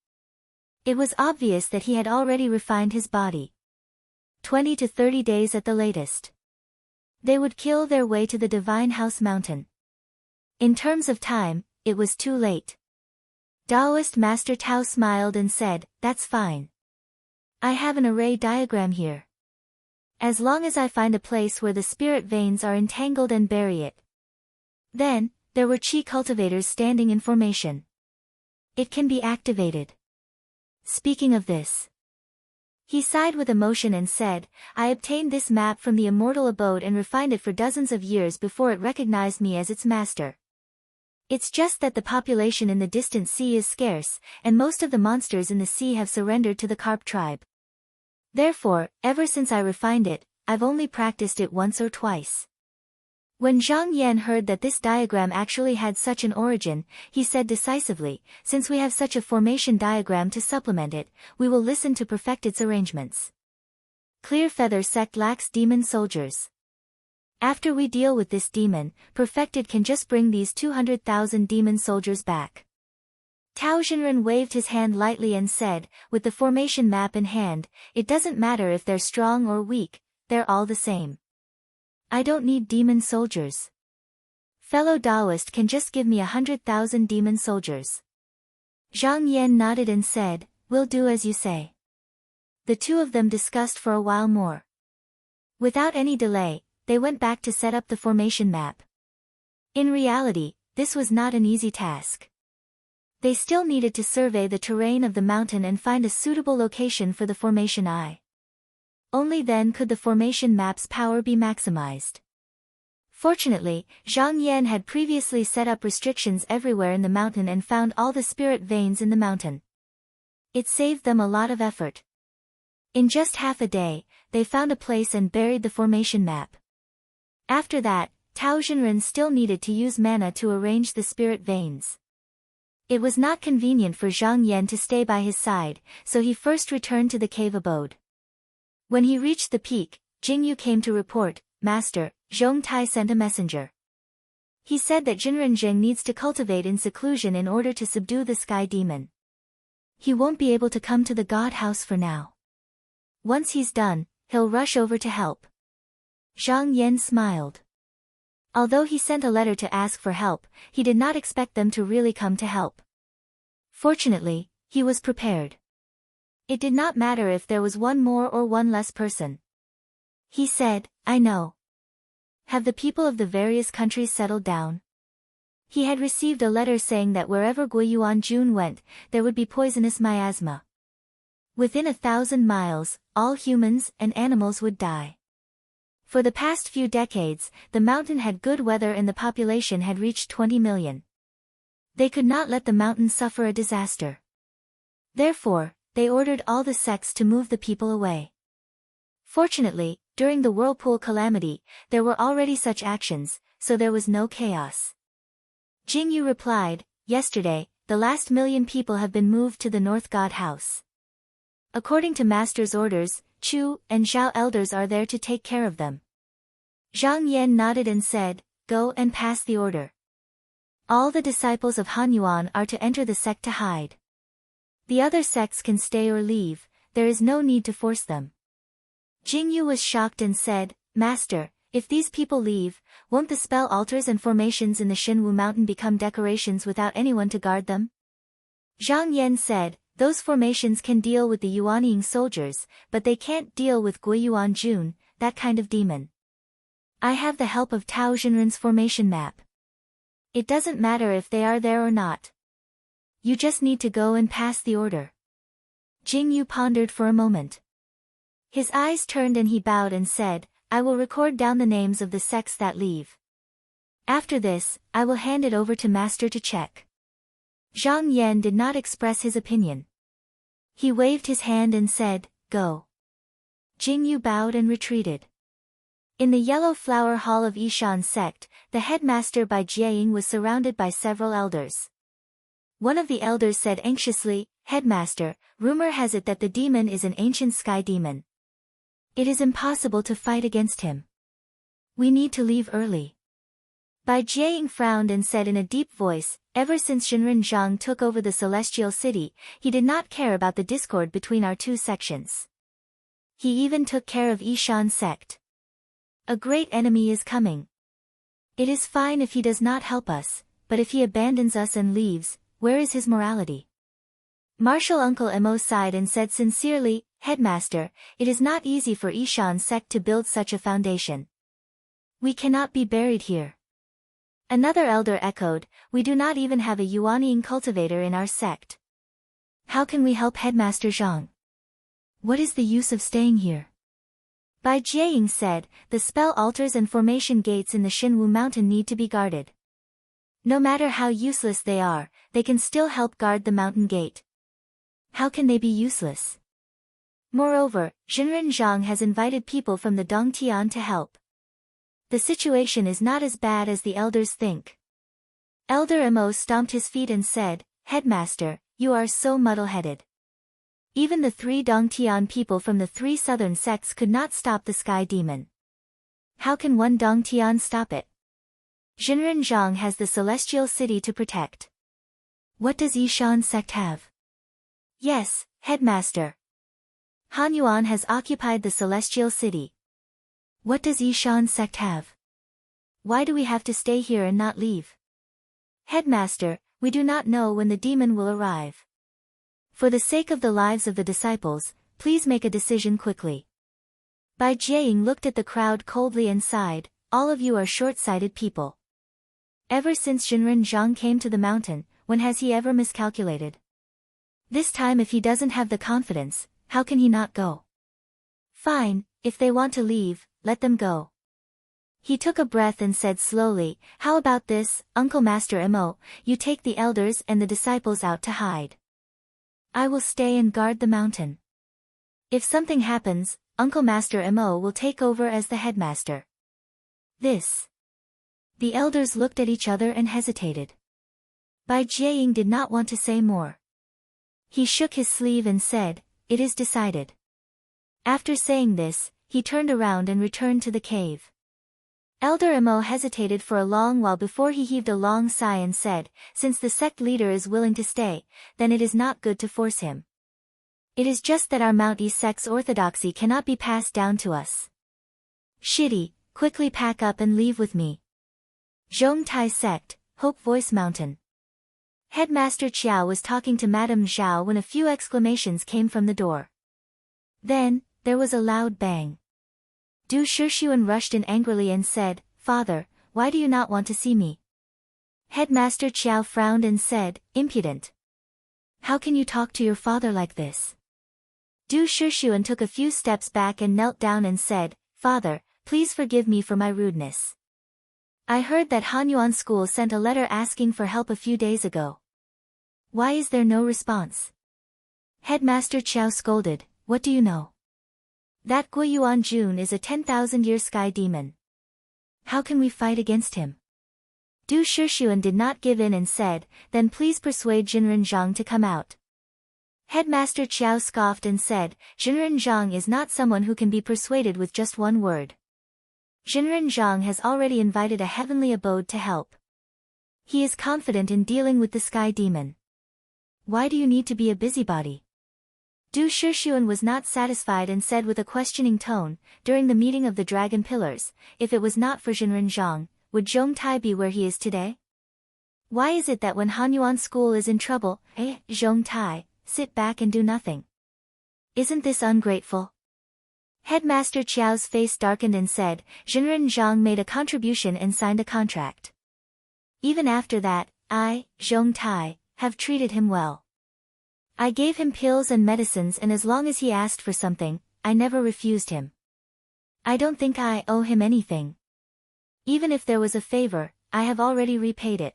It was obvious that he had already refined his body. 20 to 30 days at the latest. They would kill their way to the Divine House Mountain. In terms of time, it was too late. Taoist Master Tao smiled and said, "That's fine. I have an array diagram here. As long as I find a place where the spirit veins are entangled and bury it." Then, there were chi cultivators standing in formation. It can be activated. Speaking of this, he sighed with emotion and said, "I obtained this map from the immortal abode and refined it for dozens of years before it recognized me as its master. It's just that the population in the distant sea is scarce, and most of the monsters in the sea have surrendered to the carp tribe. Therefore, ever since I refined it, I've only practiced it once or twice." When Zhang Yan heard that this diagram actually had such an origin, he said decisively, "Since we have such a formation diagram to supplement it, we will listen to perfect its arrangements. Clear Feather sect lacks demon soldiers. After we deal with this demon, Perfected can just bring these 200,000 demon soldiers back." Tao Xinren waved his hand lightly and said, "With the formation map in hand, it doesn't matter if they're strong or weak, they're all the same. I don't need demon soldiers. Fellow Taoist can just give me 100,000 demon soldiers." Zhang Yan nodded and said, "We'll do as you say." The two of them discussed for a while more. Without any delay, they went back to set up the formation map. In reality, this was not an easy task. They still needed to survey the terrain of the mountain and find a suitable location for the formation eye. Only then could the formation map's power be maximized. Fortunately, Zhang Yan had previously set up restrictions everywhere in the mountain and found all the spirit veins in the mountain. It saved them a lot of effort. In just half a day, they found a place and buried the formation map. After that, Tao Xinren still needed to use mana to arrange the spirit veins. It was not convenient for Zhang Yan to stay by his side, so he first returned to the cave abode. When he reached the peak, Jingyu came to report, "Master, Zhong Tai sent a messenger. He said that Jinren Zheng needs to cultivate in seclusion in order to subdue the sky demon. He won't be able to come to the god house for now. Once he's done, he'll rush over to help." Zhang Yan smiled. Although he sent a letter to ask for help, he did not expect them to really come to help. Fortunately, he was prepared. It did not matter if there was one more or one less person. He said, "I know. Have the people of the various countries settled down?" He had received a letter saying that wherever Guiyuan-jun went, there would be poisonous miasma. Within 1,000 miles, all humans and animals would die. For the past few decades, the mountain had good weather and the population had reached 20 million. They could not let the mountain suffer a disaster. Therefore, they ordered all the sects to move the people away. Fortunately, during the whirlpool calamity, there were already such actions, so there was no chaos. Jingyu replied, "Yesterday, the last 1,000,000 people have been moved to the North God House. According to Master's orders, Chu and Zhao elders are there to take care of them." Zhang Yan nodded and said, "Go and pass the order. All the disciples of Han Yuan are to enter the sect to hide. The other sects can stay or leave, there is no need to force them." Jingyu was shocked and said, "Master, if these people leave, won't the spell altars and formations in the Shenwu mountain become decorations without anyone to guard them?" Zhang Yan said, "Those formations can deal with the Yuanying soldiers, but they can't deal with Guiyuan-jun, that kind of demon. I have the help of Tao Xinren's formation map. It doesn't matter if they are there or not. You just need to go and pass the order." Jingyu pondered for a moment. His eyes turned and he bowed and said, "I will record down the names of the sects that leave. After this, I will hand it over to Master to check." Zhang Yan did not express his opinion. He waved his hand and said, "Go." Jingyu bowed and retreated. In the Yellow Flower Hall of Yishan sect, the headmaster by Jiaying was surrounded by several elders. One of the elders said anxiously, Headmaster, rumor has it that the demon is an ancient sky demon. It is impossible to fight against him. We need to leave early. Bai Jiaying frowned and said in a deep voice, ever since Zhenren Zhang took over the celestial city, he did not care about the discord between our two sections. He even took care of Yishan sect. A great enemy is coming. It is fine if he does not help us, but if he abandons us and leaves, where is his morality? Martial Uncle Mo sighed and said sincerely, Headmaster, it is not easy for Yishan sect to build such a foundation. We cannot be buried here. Another elder echoed, we do not even have a Yuanying cultivator in our sect. How can we help Headmaster Zhang? What is the use of staying here? Bai Jiaying said, the spell altars and formation gates in the Xinwu mountain need to be guarded. No matter how useless they are, they can still help guard the mountain gate. How can they be useless? Moreover, Zhenren Zhang has invited people from the Dongtian to help. The situation is not as bad as the elders think. Elder Mo stomped his feet and said, Headmaster, you are so muddle-headed. Even the 3 Dongtian people from the 3 southern sects could not stop the sky demon. How can one Dongtian stop it? Zhenren Zhang has the celestial city to protect. What does Yishan sect have? Yes, Headmaster. Han Yuan has occupied the celestial city. What does Yishan sect have? Why do we have to stay here and not leave? Headmaster, we do not know when the demon will arrive. For the sake of the lives of the disciples, please make a decision quickly. Bai Jiaying looked at the crowd coldly and sighed, all of you are short-sighted people. Ever since Zhenren Zhang came to the mountain, when has he ever miscalculated? This time if he doesn't have the confidence, how can he not go? Fine, if they want to leave, let them go. He took a breath and said slowly, how about this, Uncle Master Mo, you take the elders and the disciples out to hide. I will stay and guard the mountain. If something happens, Uncle Master Mo will take over as the headmaster. This. The elders looked at each other and hesitated. Bai Jiaying did not want to say more. He shook his sleeve and said, it is decided. After saying this, he turned around and returned to the cave. Elder Mo hesitated for a long while before he heaved a long sigh and said, since the sect leader is willing to stay, then it is not good to force him. It is just that our Mount East sect's orthodoxy cannot be passed down to us. Shitty, quickly pack up and leave with me. Zhong Tai sect, Hope Voice Mountain. Headmaster Qiao was talking to Madame Zhao when a few exclamations came from the door. Then, there was a loud bang. Du Shixuan rushed in angrily and said, Father, why do you not want to see me? Headmaster Qiao frowned and said, impudent. How can you talk to your father like this? Du Shixuan took a few steps back and knelt down and said, Father, please forgive me for my rudeness. I heard that Hanyuan School sent a letter asking for help a few days ago. Why is there no response? Headmaster Qiao scolded, what do you know? That Guiyuan Jun is a 10,000-year sky demon. How can we fight against him? Du Shixuan did not give in and said, then please persuade Zhenren Zhang to come out. Headmaster Qiao scoffed and said, Zhenren Zhang is not someone who can be persuaded with just one word. Zhenren Zhang has already invited a heavenly abode to help. He is confident in dealing with the sky demon. Why do you need to be a busybody? Du Shixuan was not satisfied and said with a questioning tone, during the meeting of the Dragon Pillars, if it was not for Zhenren Zhang, would Zhong Tai be where he is today? Why is it that when Hanyuan School is in trouble, Zhong Tai, sit back and do nothing? Isn't this ungrateful? Headmaster Qiao's face darkened and said, Zhenren Zhang made a contribution and signed a contract. Even after that, I, Zhong Tai, have treated him well. I gave him pills and medicines, and as long as he asked for something, I never refused him. I don't think I owe him anything. Even if there was a favor, I have already repaid it.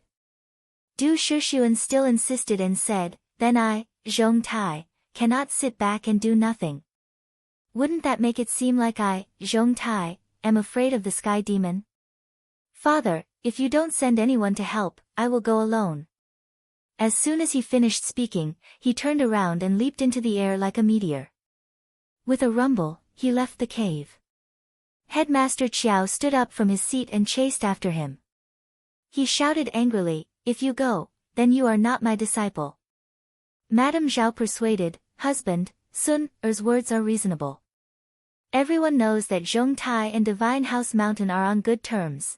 Du Shixuan still insisted and said, then I, Zhong Tai, cannot sit back and do nothing. Wouldn't that make it seem like I, Zhong Tai, am afraid of the sky demon? Father, if you don't send anyone to help, I will go alone. As soon as he finished speaking, he turned around and leaped into the air like a meteor. With a rumble, he left the cave. Headmaster Qiao stood up from his seat and chased after him. He shouted angrily, "If you go, then you are not my disciple." Madame Zhao persuaded, "Husband, Sun Er's words are reasonable. Everyone knows that Zhong Tai and Divine House Mountain are on good terms.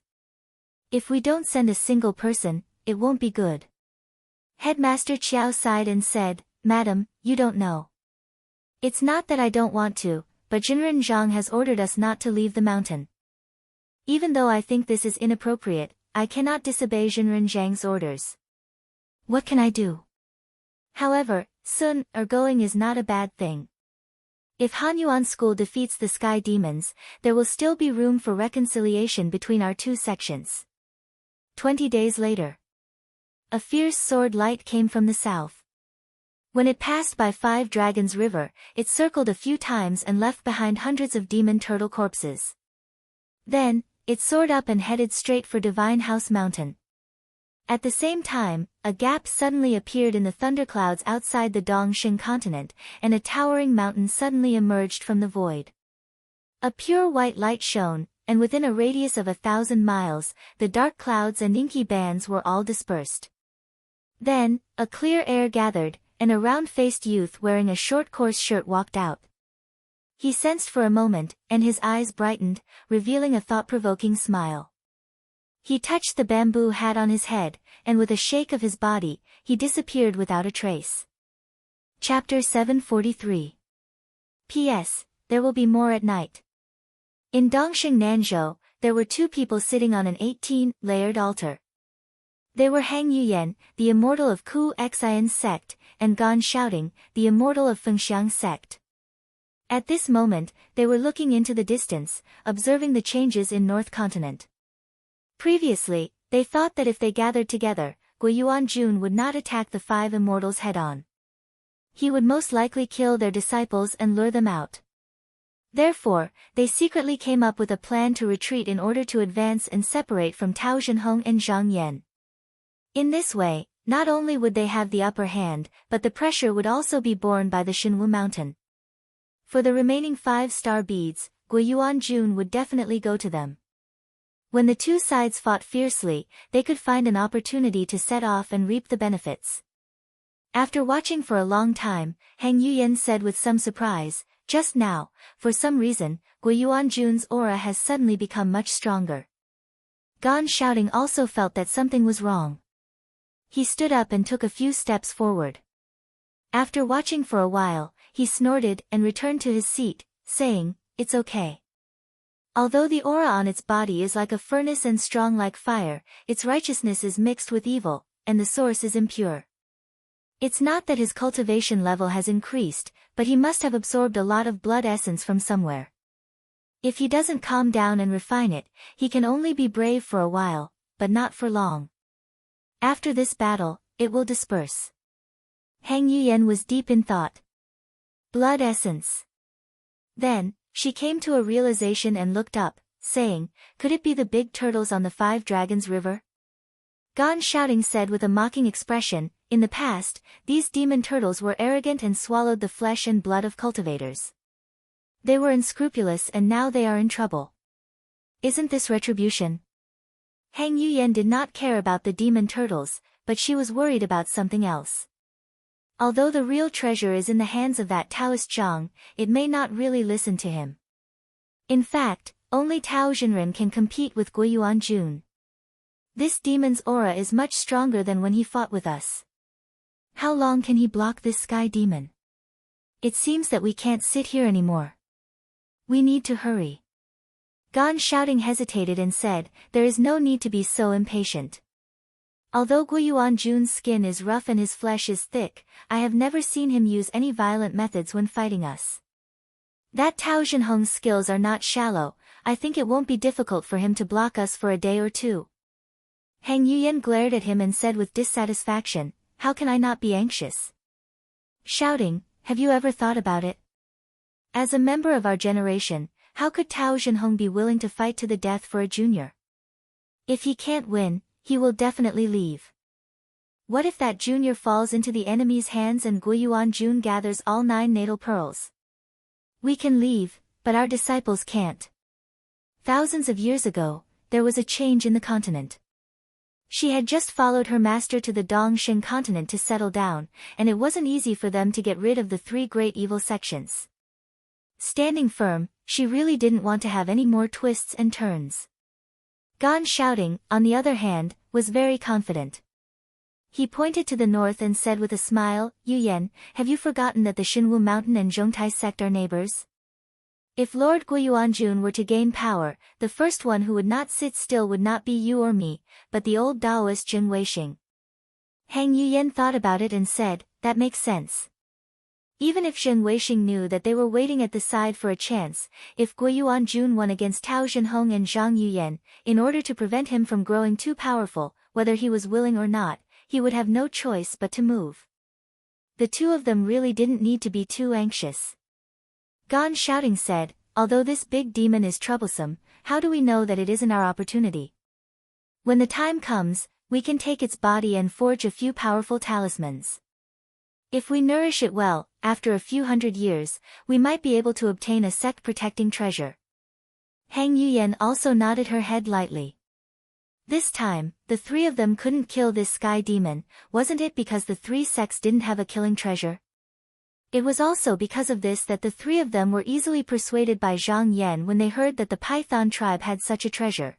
If we don't send a single person, it won't be good." Headmaster Qiao sighed and said, "Madam, you don't know. It's not that I don't want to, but Jinren Zhang has ordered us not to leave the mountain. Even though I think this is inappropriate, I cannot disobey Jinren Zhang's orders. What can I do? However, Sun Er going is not a bad thing. If Hanyuan School defeats the Sky Demons, there will still be room for reconciliation between our two sections." 20 days later. A fierce sword light came from the south. When it passed by 5 Dragons River, it circled a few times and left behind hundreds of demon turtle corpses. Then, it soared up and headed straight for Divine House Mountain. At the same time, a gap suddenly appeared in the thunderclouds outside the Dongxing continent, and a towering mountain suddenly emerged from the void. A pure white light shone, and within a radius of 1,000 miles, the dark clouds and inky bands were all dispersed. Then, a clear air gathered, and a round-faced youth wearing a short coarse shirt walked out. He sensed for a moment, and his eyes brightened, revealing a thought-provoking smile. He touched the bamboo hat on his head, and with a shake of his body, he disappeared without a trace. Chapter 743. P.S. There will be more at night. In Dongxing Nanzhou, there were 2 people sitting on an 18-layered altar. They were Hang Yuyan, the immortal of Ku Xian's sect, and Gan Shouting, the immortal of Fengxiang's sect. At this moment, they were looking into the distance, observing the changes in North Continent. Previously, they thought that if they gathered together, Guiyuan Jun would not attack the 5 immortals head-on. He would most likely kill their disciples and lure them out. Therefore, they secretly came up with a plan to retreat in order to advance and separate from Tao Zhenhong and Zhang Yan. In this way, not only would they have the upper hand, but the pressure would also be borne by the Shenwu Mountain. For the remaining 5-star beads, Guiyuan Jun would definitely go to them. When the 2 sides fought fiercely, they could find an opportunity to set off and reap the benefits. After watching for a long time, Hang Yuyan said with some surprise, "Just now, for some reason, Guiyuan Jun's aura has suddenly become much stronger." Gan Shouting also felt that something was wrong. He stood up and took a few steps forward. After watching for a while, he snorted and returned to his seat, saying, "It's okay. Although the aura on its body is like a furnace and strong like fire, its righteousness is mixed with evil, and the source is impure. It's not that his cultivation level has increased, but he must have absorbed a lot of blood essence from somewhere. If he doesn't calm down and refine it, he can only be brave for a while, but not for long. After this battle, it will disperse." Hang Yuyan was deep in thought. Blood essence. Then, she came to a realization and looked up, saying, "Could it be the big turtles on the 5 Dragons River?" Gan Shouting said with a mocking expression, "In the past, these demon turtles were arrogant and swallowed the flesh and blood of cultivators. They were unscrupulous and now they are in trouble. Isn't this retribution?" Hang Yuyan did not care about the demon turtles, but she was worried about something else. Although the real treasure is in the hands of that Taoist Zhang, it may not really listen to him. In fact, only Tao Zhenren can compete with Guiyuan Jun. This demon's aura is much stronger than when he fought with us. How long can he block this sky demon? It seems that we can't sit here anymore. We need to hurry. Gan Shouting hesitated and said, "There is no need to be so impatient. Although Guiyuan Jun's skin is rough and his flesh is thick, I have never seen him use any violent methods when fighting us. That Tao Zhenhong's skills are not shallow, I think it won't be difficult for him to block us for a day or 2. Hang Yuyan glared at him and said with dissatisfaction, "How can I not be anxious?" Shouting, "Have you ever thought about it? As a member of our generation, how could Tao Zhenhong be willing to fight to the death for a junior? If he can't win, he will definitely leave. What if that junior falls into the enemy's hands and Guiyuan Jun gathers all 9 natal pearls? We can leave, but our disciples can't. Thousands of years ago, there was a change in the continent. She had just followed her master to the Dongshin continent to settle down, and it wasn't easy for them to get rid of the 3 great evil sections. Standing firm, she really didn't want to have any more twists and turns. Gan Shouting, on the other hand, was very confident. He pointed to the north and said with a smile, Yu Yan, have you forgotten that the Shinwu Mountain and Zhongtai sect are neighbors? If Lord Guiyuanjun were to gain power, the first one who would not sit still would not be you or me, but the old Taoist Jin Weixing. Hang Yuyan thought about it and said, that makes sense. Even if Jin Weixing knew that they were waiting at the side for a chance, if Guiyuanjun won against Tao Zhenhong and Zhang Yuyan, in order to prevent him from growing too powerful, whether he was willing or not, he would have no choice but to move. The two of them really didn't need to be too anxious. Gan Shouting said, although this big demon is troublesome, how do we know that it isn't our opportunity? When the time comes, we can take its body and forge a few powerful talismans. If we nourish it well, after a few hundred years, we might be able to obtain a sect-protecting treasure. Hang Yuyan also nodded her head lightly. This time, the 3 of them couldn't kill this sky demon, wasn't it because the 3 sects didn't have a killing treasure? It was also because of this that the 3 of them were easily persuaded by Zhang Yan when they heard that the Python tribe had such a treasure.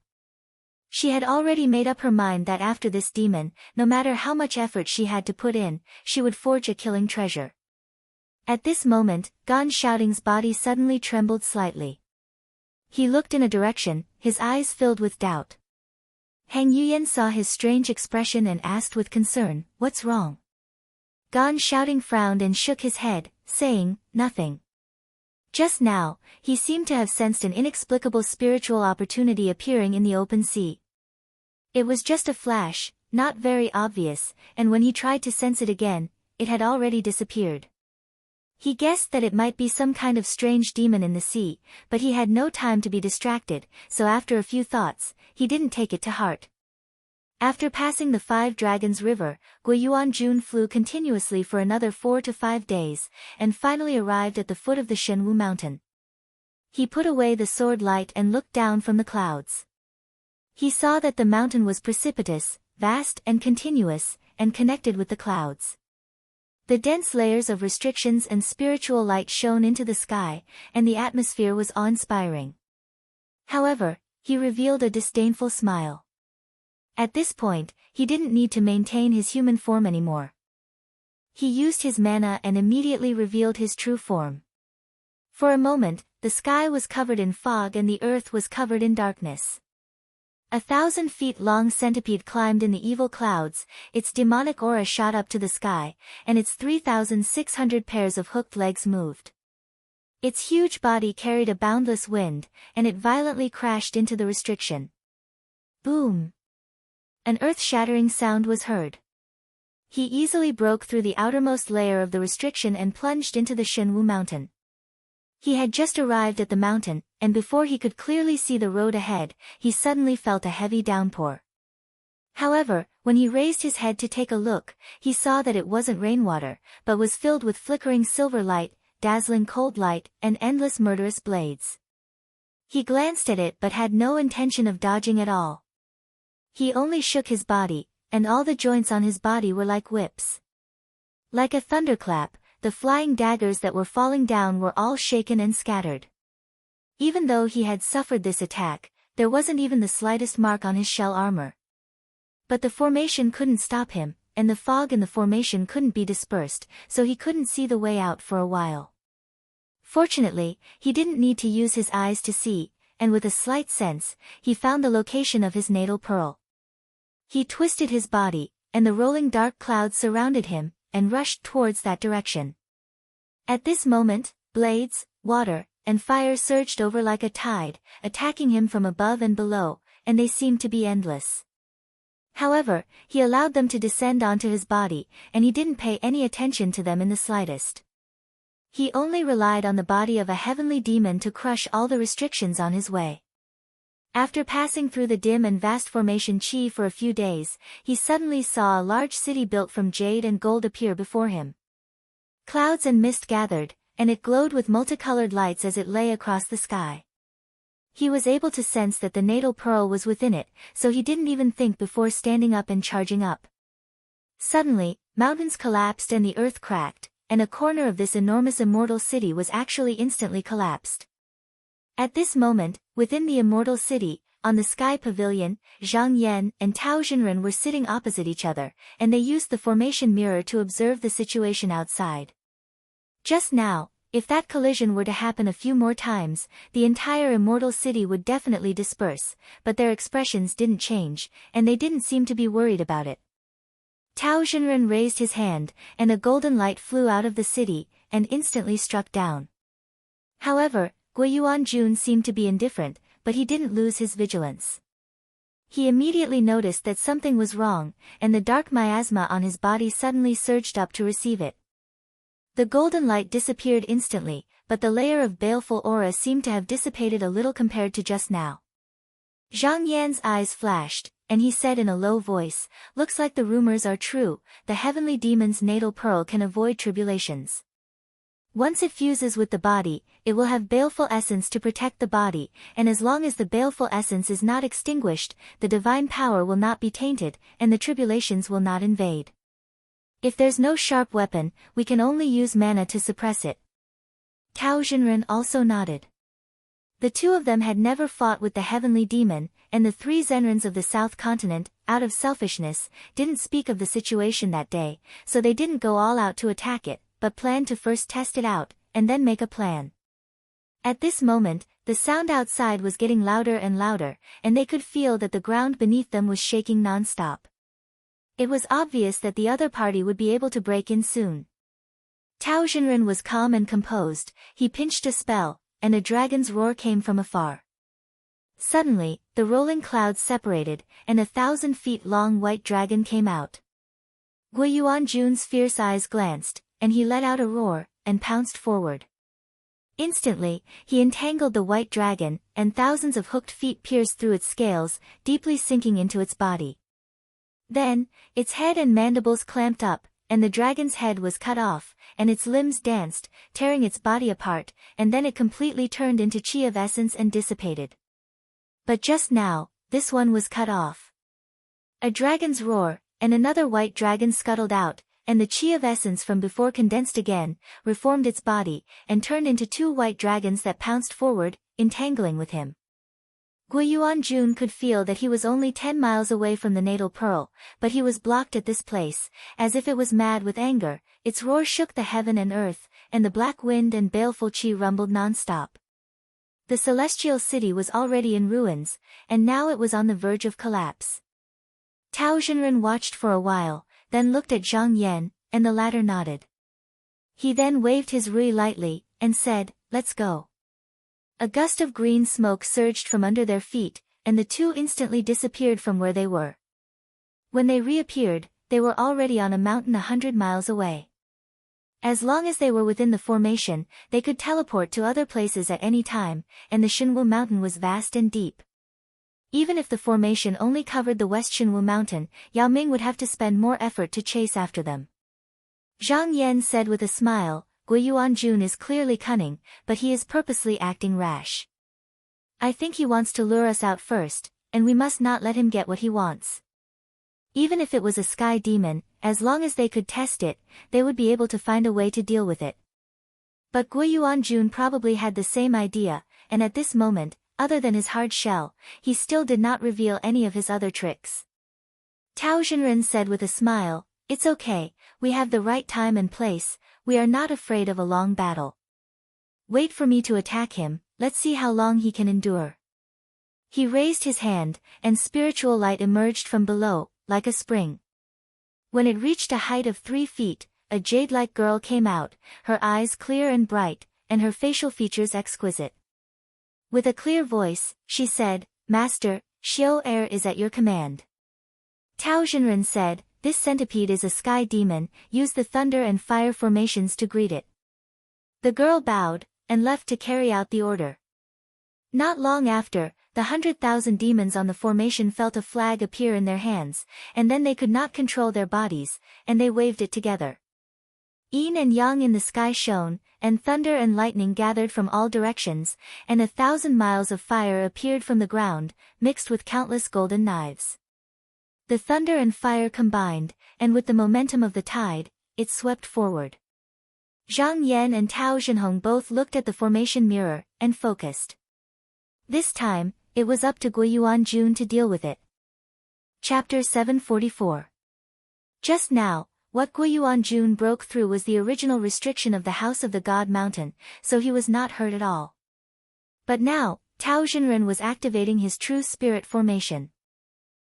She had already made up her mind that after this demon, no matter how much effort she had to put in, she would forge a killing treasure. At this moment, Gan Shouting's body suddenly trembled slightly. He looked in a direction, his eyes filled with doubt. Hang Yuyan saw his strange expression and asked with concern, what's wrong? Gan Shouting frowned and shook his head, saying, nothing. Just now, he seemed to have sensed an inexplicable spiritual opportunity appearing in the open sea. It was just a flash, not very obvious, and when he tried to sense it again, it had already disappeared. He guessed that it might be some kind of strange demon in the sea, but he had no time to be distracted, so after a few thoughts, he didn't take it to heart. After passing the 5 Dragons River, Guiyuanjun flew continuously for another 4 to 5 days, and finally arrived at the foot of the Shenwu Mountain. He put away the sword light and looked down from the clouds. He saw that the mountain was precipitous, vast and continuous, and connected with the clouds. The dense layers of restrictions and spiritual light shone into the sky, and the atmosphere was awe-inspiring. However, he revealed a disdainful smile. At this point, he didn't need to maintain his human form anymore. He used his mana and immediately revealed his true form. For a moment, the sky was covered in fog and the earth was covered in darkness. 1,000 feet long centipede climbed in the evil clouds, its demonic aura shot up to the sky, and its 3,600 pairs of hooked legs moved. Its huge body carried a boundless wind, and it violently crashed into the restriction. Boom! An earth-shattering sound was heard. He easily broke through the outermost layer of the restriction and plunged into the Shenwu Mountain. He had just arrived at the mountain, and before he could clearly see the road ahead, he suddenly felt a heavy downpour. However, when he raised his head to take a look, he saw that it wasn't rainwater, but was filled with flickering silver light, dazzling cold light, and endless murderous blades. He glanced at it but had no intention of dodging at all. He only shook his body, and all the joints on his body were like whips. Like a thunderclap, the flying daggers that were falling down were all shaken and scattered. Even though he had suffered this attack, there wasn't even the slightest mark on his shell armor. But the formation couldn't stop him, and the fog in the formation couldn't be dispersed, so he couldn't see the way out for a while. Fortunately, he didn't need to use his eyes to see, and with a slight sense, he found the location of his natal pearl. He twisted his body, and the rolling dark clouds surrounded him, and rushed towards that direction. At this moment, blades, water, and fire surged over like a tide, attacking him from above and below, and they seemed to be endless. However, he allowed them to descend onto his body, and he didn't pay any attention to them in the slightest. He only relied on the body of a heavenly demon to crush all the restrictions on his way. After passing through the dim and vast formation Qi for a few days, he suddenly saw a large city built from jade and gold appear before him. Clouds and mist gathered, and it glowed with multicolored lights as it lay across the sky. He was able to sense that the natal pearl was within it, so he didn't even think before standing up and charging up. Suddenly, mountains collapsed and the earth cracked, and a corner of this enormous immortal city was actually instantly collapsed. At this moment, within the immortal city, on the sky pavilion, Zhang Yan and Tao Xinren were sitting opposite each other, and they used the formation mirror to observe the situation outside. Just now, if that collision were to happen a few more times, the entire immortal city would definitely disperse, but their expressions didn't change, and they didn't seem to be worried about it. Tao Xinren raised his hand, and a golden light flew out of the city, and instantly struck down. However, Guiyuan seemed to be indifferent, but he didn't lose his vigilance. He immediately noticed that something was wrong, and the dark miasma on his body suddenly surged up to receive it. The golden light disappeared instantly, but the layer of baleful aura seemed to have dissipated a little compared to just now. Zhang Yan's eyes flashed, and he said in a low voice, "Looks like the rumors are true, the heavenly demon's natal pearl can avoid tribulations. Once it fuses with the body, it will have baleful essence to protect the body, and as long as the baleful essence is not extinguished, the divine power will not be tainted, and the tribulations will not invade. If there's no sharp weapon, we can only use mana to suppress it." Tao Xinren also nodded. The two of them had never fought with the heavenly demon, and the three Zenrens of the South Continent, out of selfishness, didn't speak of the situation that day, so they didn't go all out to attack it, but planned to first test it out, and then make a plan. At this moment, the sound outside was getting louder and louder, and they could feel that the ground beneath them was shaking non-stop. It was obvious that the other party would be able to break in soon. Tao Xinren was calm and composed, he pinched a spell, and a dragon's roar came from afar. Suddenly, the rolling clouds separated, and 1,000 feet long white dragon came out. Guiyuan's fierce eyes glanced, and he let out a roar, and pounced forward. Instantly, he entangled the white dragon, and thousands of hooked feet pierced through its scales, deeply sinking into its body. Then, its head and mandibles clamped up, and the dragon's head was cut off, and its limbs danced, tearing its body apart, and then it completely turned into chi of essence and dissipated. But just now, this one was cut off. A dragon's roar, and another white dragon scuttled out, and the chi of essence from before condensed again, reformed its body, and turned into two white dragons that pounced forward, entangling with him. Guiyuan could feel that he was only 10 miles away from the natal pearl, but he was blocked at this place, as if it was mad with anger. Its roar shook the heaven and earth, and the black wind and baleful chi rumbled non-stop. The celestial city was already in ruins, and now it was on the verge of collapse. Tao Xinren watched for a while, then looked at Zhang Yan, and the latter nodded. He then waved his rui lightly, and said, "Let's go." A gust of green smoke surged from under their feet, and the two instantly disappeared from where they were. When they reappeared, they were already on a mountain 100 miles away. As long as they were within the formation, they could teleport to other places at any time, and the Shinwu mountain was vast and deep. Even if the formation only covered the West Shinwu mountain, Yao Ming would have to spend more effort to chase after them. Zhang Yan said with a smile, "Guiyuan is clearly cunning, but he is purposely acting rash. I think he wants to lure us out first, and we must not let him get what he wants." Even if it was a sky demon, as long as they could test it, they would be able to find a way to deal with it. But Guiyuan probably had the same idea, and at this moment, other than his hard shell, he still did not reveal any of his other tricks. Tao Xinren said with a smile, "It's okay, we have the right time and place, we are not afraid of a long battle. Wait for me to attack him, let's see how long he can endure." He raised his hand, and spiritual light emerged from below, like a spring. When it reached a height of 3 feet, a jade-like girl came out, her eyes clear and bright, and her facial features exquisite. With a clear voice, she said, "Master, Xiao Air is at your command." Tao Xinren said, "This centipede is a sky demon, use the thunder and fire formations to greet it." The girl bowed, and left to carry out the order. Not long after, the 100,000 demons on the formation felt a flag appear in their hands, and then they could not control their bodies, and they waved it together. Yin and yang in the sky shone, and thunder and lightning gathered from all directions, and 1,000 miles of fire appeared from the ground, mixed with countless golden knives. The thunder and fire combined, and with the momentum of the tide, it swept forward. Zhang Yan and Tao Zhenhong both looked at the formation mirror, and focused. This time, it was up to Guiyuan Jun to deal with it. Chapter 744. Just now, what Guiyuan Jun broke through was the original restriction of the House of the God Mountain, so he was not hurt at all. But now, Tao Zhenren was activating his true spirit formation.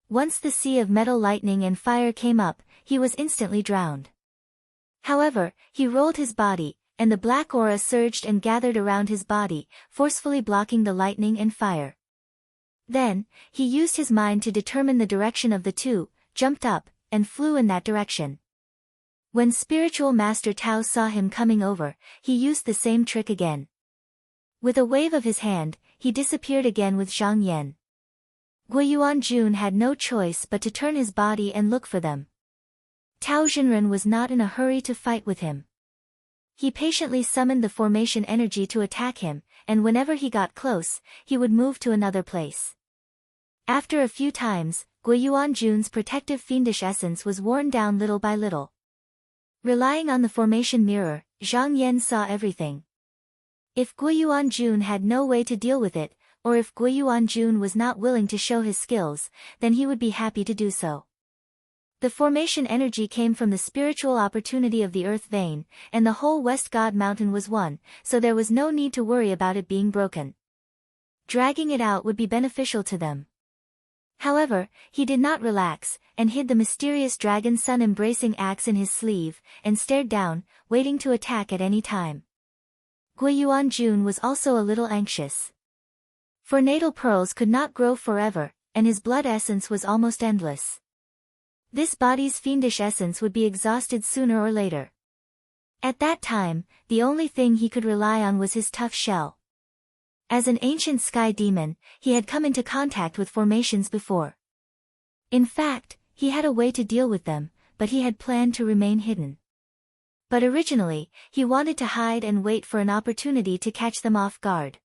Once the sea of metal lightning and fire came up, he was instantly drowned. However, he rolled his body, and the black aura surged and gathered around his body, forcefully blocking the lightning and fire. Then, he used his mind to determine the direction of the two, jumped up, and flew in that direction. When spiritual master Tao saw him coming over, he used the same trick again. With a wave of his hand, he disappeared again with Zhang Yan. Guiyuan Jun had no choice but to turn his body and look for them. Tao Zhenren was not in a hurry to fight with him. He patiently summoned the formation energy to attack him, and whenever he got close, he would move to another place. After a few times, Guiyuan Jun's protective fiendish essence was worn down little by little. Relying on the formation mirror, Zhang Yan saw everything. If Guiyuan Jun had no way to deal with it, or if Guiyuan Jun was not willing to show his skills, then he would be happy to do so. The formation energy came from the spiritual opportunity of the earth vein, and the whole West God Mountain was one, so there was no need to worry about it being broken. Dragging it out would be beneficial to them. However, he did not relax, and hid the mysterious dragon sun embracing axe in his sleeve, and stared down, waiting to attack at any time. Guiyuan Jun was also a little anxious. For natal pearls could not grow forever, and his blood essence was almost endless. This body's fiendish essence would be exhausted sooner or later. At that time, the only thing he could rely on was his tough shell. As an ancient sky demon, he had come into contact with formations before. In fact, he had a way to deal with them, but he had planned to remain hidden. But originally, he wanted to hide and wait for an opportunity to catch them off guard.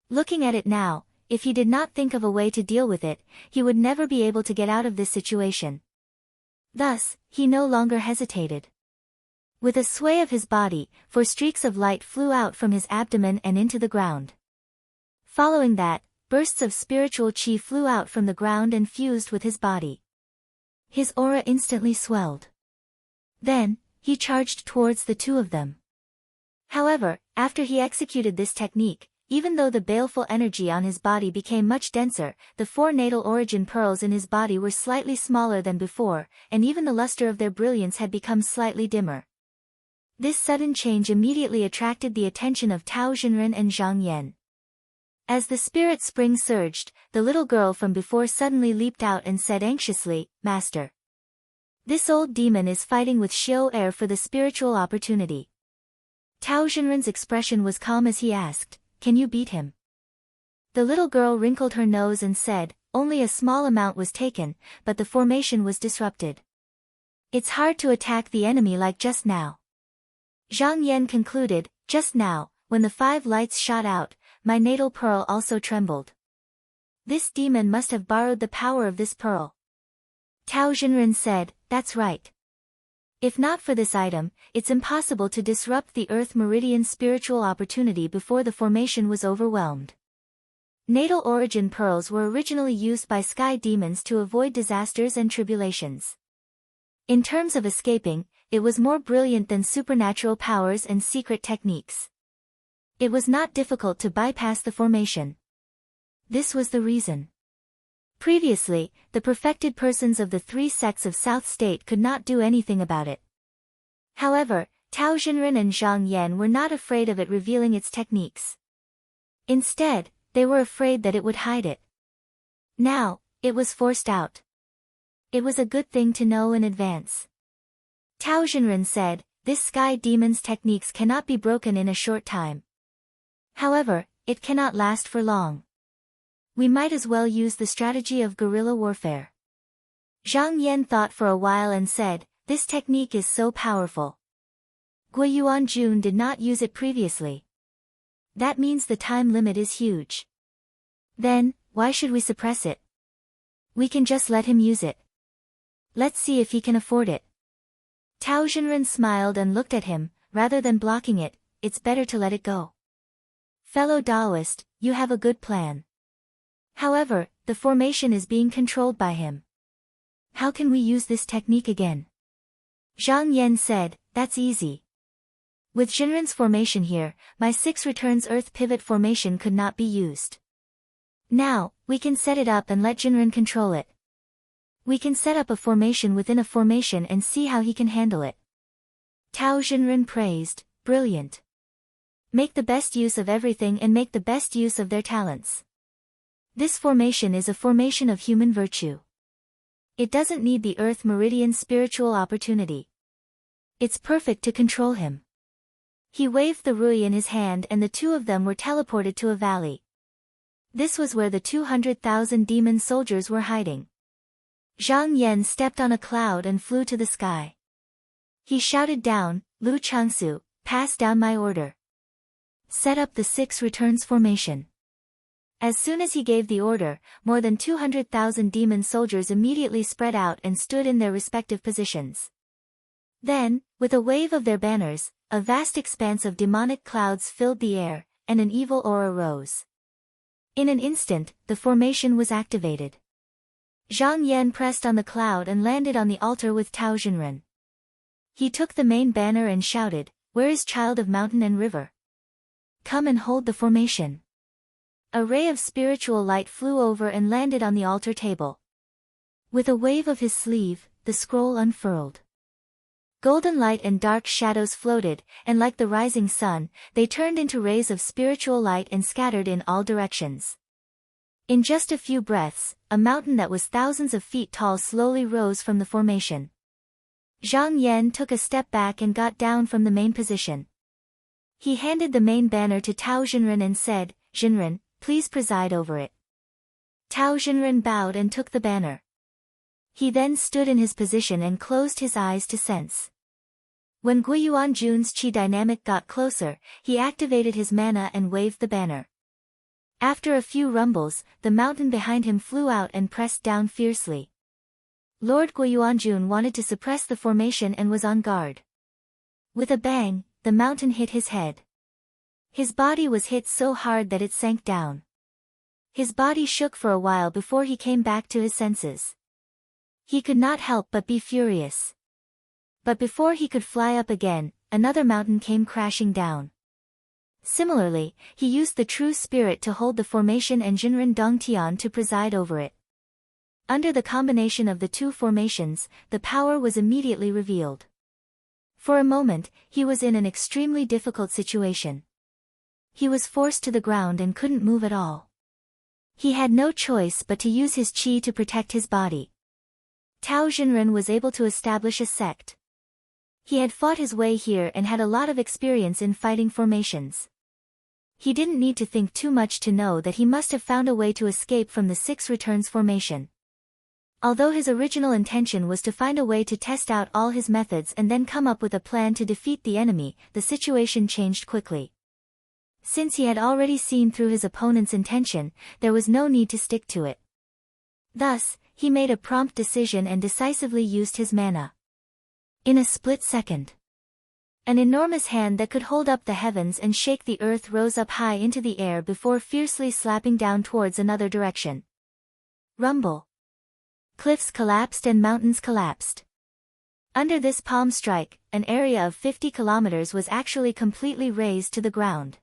Looking at it now, if he did not think of a way to deal with it, he would never be able to get out of this situation. Thus, he no longer hesitated. With a sway of his body, 4 streaks of light flew out from his abdomen and into the ground. Following that, bursts of spiritual chi flew out from the ground and fused with his body. His aura instantly swelled. Then, he charged towards the two of them. However, after he executed this technique, even though the baleful energy on his body became much denser, the 4 natal origin pearls in his body were slightly smaller than before, and even the luster of their brilliance had become slightly dimmer. This sudden change immediately attracted the attention of Tao Zhenren and Zhang Yan. As the spirit spring surged, the little girl from before suddenly leaped out and said anxiously, "Master. This old demon is fighting with Xiao Air for the spiritual opportunity." Tao Zhenren's expression was calm as he asked, "Can you beat him?" The little girl wrinkled her nose and said, "Only a small amount was taken, but the formation was disrupted. It's hard to attack the enemy like just now." Zhang Yan concluded, "Just now, when the 5 lights shot out, my natal pearl also trembled. This demon must have borrowed the power of this pearl." Tao Zhenren said, "That's right. If not for this item, it's impossible to disrupt the Earth Meridian spiritual opportunity before the formation was overwhelmed." Natal origin pearls were originally used by sky demons to avoid disasters and tribulations. In terms of escaping, it was more brilliant than supernatural powers and secret techniques. It was not difficult to bypass the formation. This was the reason. Previously, the perfected persons of the 3 sects of South State could not do anything about it. However, Tao Zhenren and Zhang Yan were not afraid of it revealing its techniques. Instead, they were afraid that it would hide it. Now, it was forced out. It was a good thing to know in advance. Tao Zhenren said, "This sky demon's techniques cannot be broken in a short time. However, it cannot last for long. We might as well use the strategy of guerrilla warfare. Zhang Yan thought for a while and said, this technique is so powerful. Guiyuan did not use it previously. That means the time limit is huge. Then, why should we suppress it? We can just let him use it. Let's see if he can afford it. Tao Xinren smiled and looked at him, rather than blocking it, it's better to let it go. Fellow Taoist, you have a good plan. However, the formation is being controlled by him. How can we use this technique again? Zhang Yan said, that's easy. With Xinren's formation here, my 6 returns Earth pivot formation could not be used. Now, we can set it up and let Xinren control it. We can set up a formation within a formation and see how he can handle it. Tao Xinren praised, brilliant. Make the best use of everything and make the best use of their talents. This formation is a formation of human virtue. It doesn't need the Earth Meridian spiritual opportunity. It's perfect to control him. He waved the rui in his hand and the two of them were teleported to a valley. This was where the 200,000 demon soldiers were hiding. Zhang Yan stepped on a cloud and flew to the sky. He shouted down, Lu Changsu, pass down my order. Set up the 6 returns formation. As soon as he gave the order, more than 200,000 demon soldiers immediately spread out and stood in their respective positions. Then, with a wave of their banners, a vast expanse of demonic clouds filled the air, and an evil aura rose. In an instant, the formation was activated. Zhang Yan pressed on the cloud and landed on the altar with Tao Xinren. He took the main banner and shouted, where is Child of Mountain and River? Come and hold the formation. A ray of spiritual light flew over and landed on the altar table. With a wave of his sleeve, the scroll unfurled. Golden light and dark shadows floated, and like the rising sun, they turned into rays of spiritual light and scattered in all directions. In just a few breaths, a mountain that was thousands of feet tall slowly rose from the formation. Zhang Yan took a step back and got down from the main position. He handed the main banner to Tao Xinren and said, Xinren, please preside over it. Tao Xinren bowed and took the banner. He then stood in his position and closed his eyes to sense. When Guiyuanjun's chi dynamic got closer, he activated his mana and waved the banner. After a few rumbles, the mountain behind him flew out and pressed down fiercely. Lord Guiyuanjun wanted to suppress the formation and was on guard. With a bang, the mountain hit his head. His body was hit so hard that it sank down. His body shook for a while before he came back to his senses. He could not help but be furious. But before he could fly up again, another mountain came crashing down. Similarly, he used the true spirit to hold the formation and Xinren Dongtian to preside over it. Under the combination of the two formations, the power was immediately revealed. For a moment, he was in an extremely difficult situation. He was forced to the ground and couldn't move at all. He had no choice but to use his chi to protect his body. Tao Xinren was able to establish a sect. He had fought his way here and had a lot of experience in fighting formations. He didn't need to think too much to know that he must have found a way to escape from the 6 returns formation. Although his original intention was to find a way to test out all his methods and then come up with a plan to defeat the enemy, the situation changed quickly. Since he had already seen through his opponent's intention, there was no need to stick to it. Thus, he made a prompt decision and decisively used his mana. In a split second, an enormous hand that could hold up the heavens and shake the earth rose up high into the air before fiercely slapping down towards another direction. Rumble. Cliffs collapsed and mountains collapsed. Under this palm strike, an area of 50 kilometers was actually completely razed to the ground.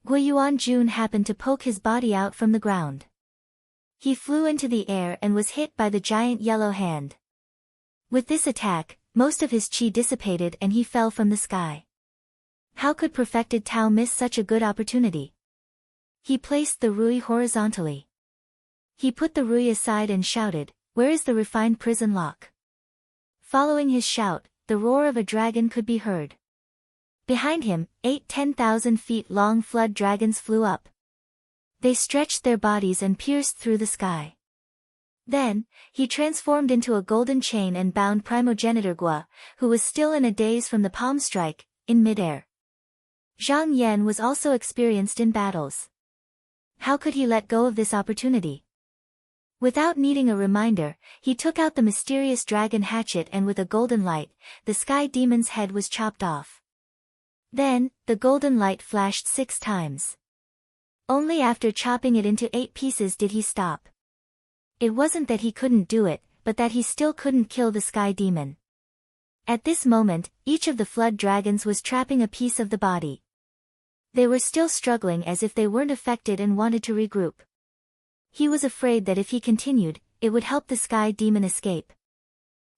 Guiyuanjun happened to poke his body out from the ground. He flew into the air and was hit by the giant yellow hand. With this attack, most of his chi dissipated and he fell from the sky. How could perfected Tao miss such a good opportunity? He placed the rui horizontally. He put the rui aside and shouted, where is the refined prison lock? Following his shout, the roar of a dragon could be heard. Behind him, 8 10,000 feet long flood dragons flew up. They stretched their bodies and pierced through the sky. Then, he transformed into a golden chain and bound primogenitor Gua, who was still in a daze from the palm strike, in midair. Zhang Yan was also experienced in battles. How could he let go of this opportunity? Without needing a reminder, he took out the mysterious dragon hatchet and with a golden light, the sky demon's head was chopped off. Then, the golden light flashed 6 times. Only after chopping it into 8 pieces did he stop. It wasn't that he couldn't do it, but that he still couldn't kill the sky demon. At this moment, each of the flood dragons was trapping a piece of the body. They were still struggling as if they weren't affected and wanted to regroup. He was afraid that if he continued, it would help the sky demon escape.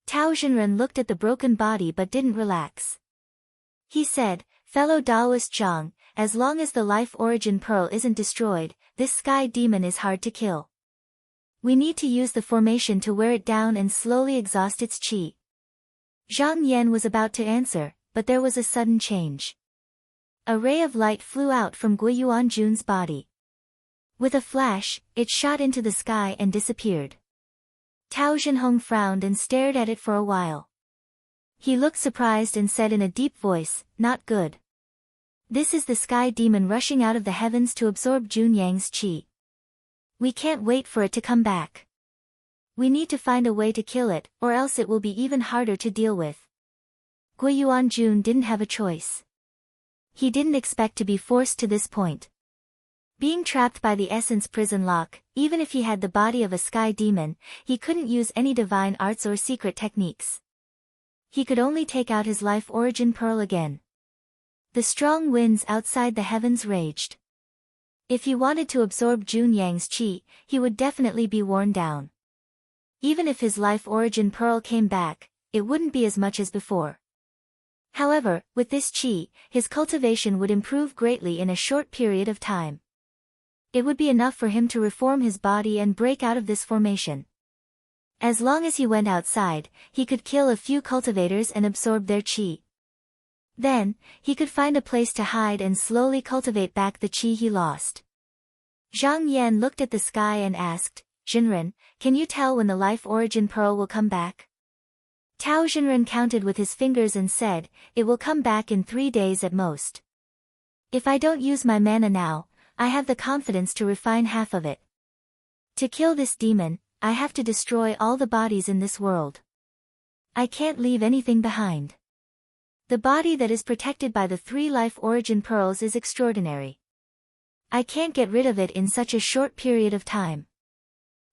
Tao Xinren looked at the broken body but didn't relax. He said, "Fellow Daoist Zhang, as long as the life origin pearl isn't destroyed, this sky demon is hard to kill. We need to use the formation to wear it down and slowly exhaust its qi." Zhang Yan was about to answer, but there was a sudden change. A ray of light flew out from Gui Yuanjun's body. With a flash, it shot into the sky and disappeared. Tao Xinhong frowned and stared at it for a while. He looked surprised and said in a deep voice, "Not good. This is the sky demon rushing out of the heavens to absorb Jun Yang's qi. We can't wait for it to come back. We need to find a way to kill it, or else it will be even harder to deal with." Gui Yuanjun didn't have a choice. He didn't expect to be forced to this point. Being trapped by the essence prison lock, even if he had the body of a sky demon, he couldn't use any divine arts or secret techniques. He could only take out his life origin pearl again. The strong winds outside the heavens raged. If he wanted to absorb Jun Yang's qi, he would definitely be worn down. Even if his life origin pearl came back, it wouldn't be as much as before. However, with this qi, his cultivation would improve greatly in a short period of time. It would be enough for him to reform his body and break out of this formation. As long as he went outside, he could kill a few cultivators and absorb their qi. Then, he could find a place to hide and slowly cultivate back the qi he lost. Zhang Yan looked at the sky and asked, "Xinren, can you tell when the life origin pearl will come back?" Tao Xinren counted with his fingers and said, "It will come back in 3 days at most. If I don't use my mana now, I have the confidence to refine half of it. To kill this demon, I have to destroy all the bodies in this world. I can't leave anything behind. The body that is protected by the 3 life origin pearls is extraordinary. I can't get rid of it in such a short period of time."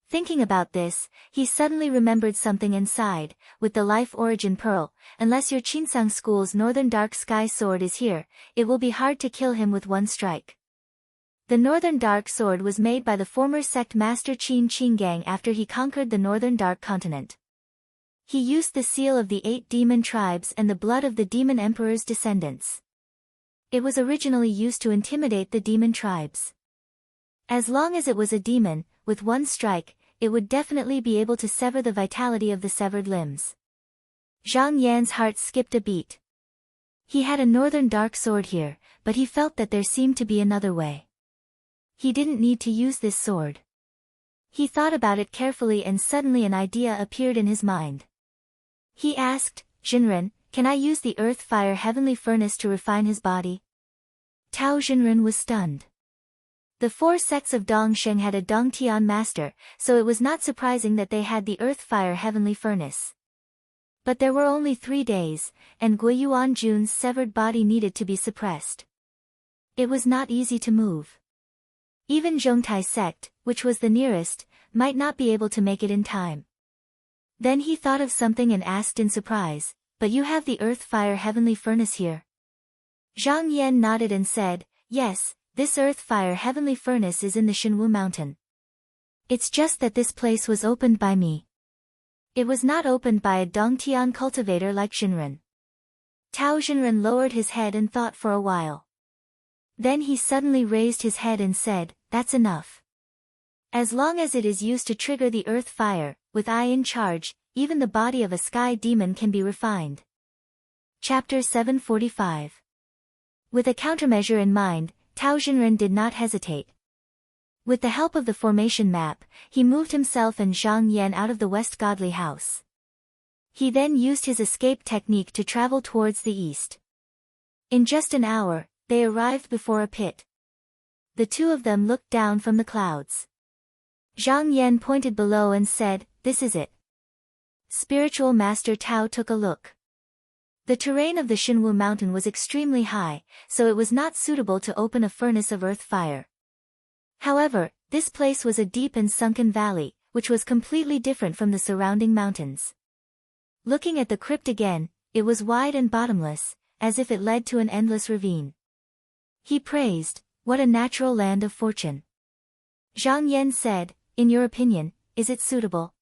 Thinking about this, he suddenly remembered something and sighed, "With the life origin pearl, unless your Qinsang school's northern dark sky sword is here, it will be hard to kill him with one strike." The northern dark sword was made by the former sect master Qin Qingang after he conquered the northern dark continent. He used the seal of the 8 demon tribes and the blood of the demon emperor's descendants. It was originally used to intimidate the demon tribes. As long as it was a demon, with one strike, it would definitely be able to sever the vitality of the severed limbs. Zhang Yan's heart skipped a beat. He had a northern dark sword here, but he felt that there seemed to be another way. He didn't need to use this sword. He thought about it carefully and suddenly an idea appeared in his mind. He asked, "Xinren, can I use the earth-fire heavenly furnace to refine his body?" Tao Xinren was stunned. The 4 sects of Dongsheng had a Dongtian master, so it was not surprising that they had the earth-fire heavenly furnace. But there were only 3 days, and Gui Yuanjun's severed body needed to be suppressed. It was not easy to move. Even Zhongtai sect, which was the nearest, might not be able to make it in time. Then he thought of something and asked in surprise, "But you have the earth-fire heavenly furnace here?" Zhang Yan nodded and said, "Yes, this earth-fire heavenly furnace is in the Shenwu mountain. It's just that this place was opened by me. It was not opened by a Dongtian cultivator like Xinren." Tao Xinren lowered his head and thought for a while. Then he suddenly raised his head and said, "That's enough. As long as it is used to trigger the earth fire, with I in charge, even the body of a sky demon can be refined." Chapter 745. With a countermeasure in mind, Tao Xinren did not hesitate. With the help of the formation map, he moved himself and Zhang Yan out of the West Godly house. He then used his escape technique to travel towards the east. In just an hour, they arrived before a pit. The two of them looked down from the clouds. Zhang Yan pointed below and said, "This is it." Spiritual Master Tao took a look. The terrain of the Xinwu mountain was extremely high, so it was not suitable to open a furnace of earth fire. However, this place was a deep and sunken valley, which was completely different from the surrounding mountains. Looking at the crypt again, it was wide and bottomless, as if it led to an endless ravine. He praised, "What a natural land of fortune." Zhang Yan said, "In your opinion, is it suitable?"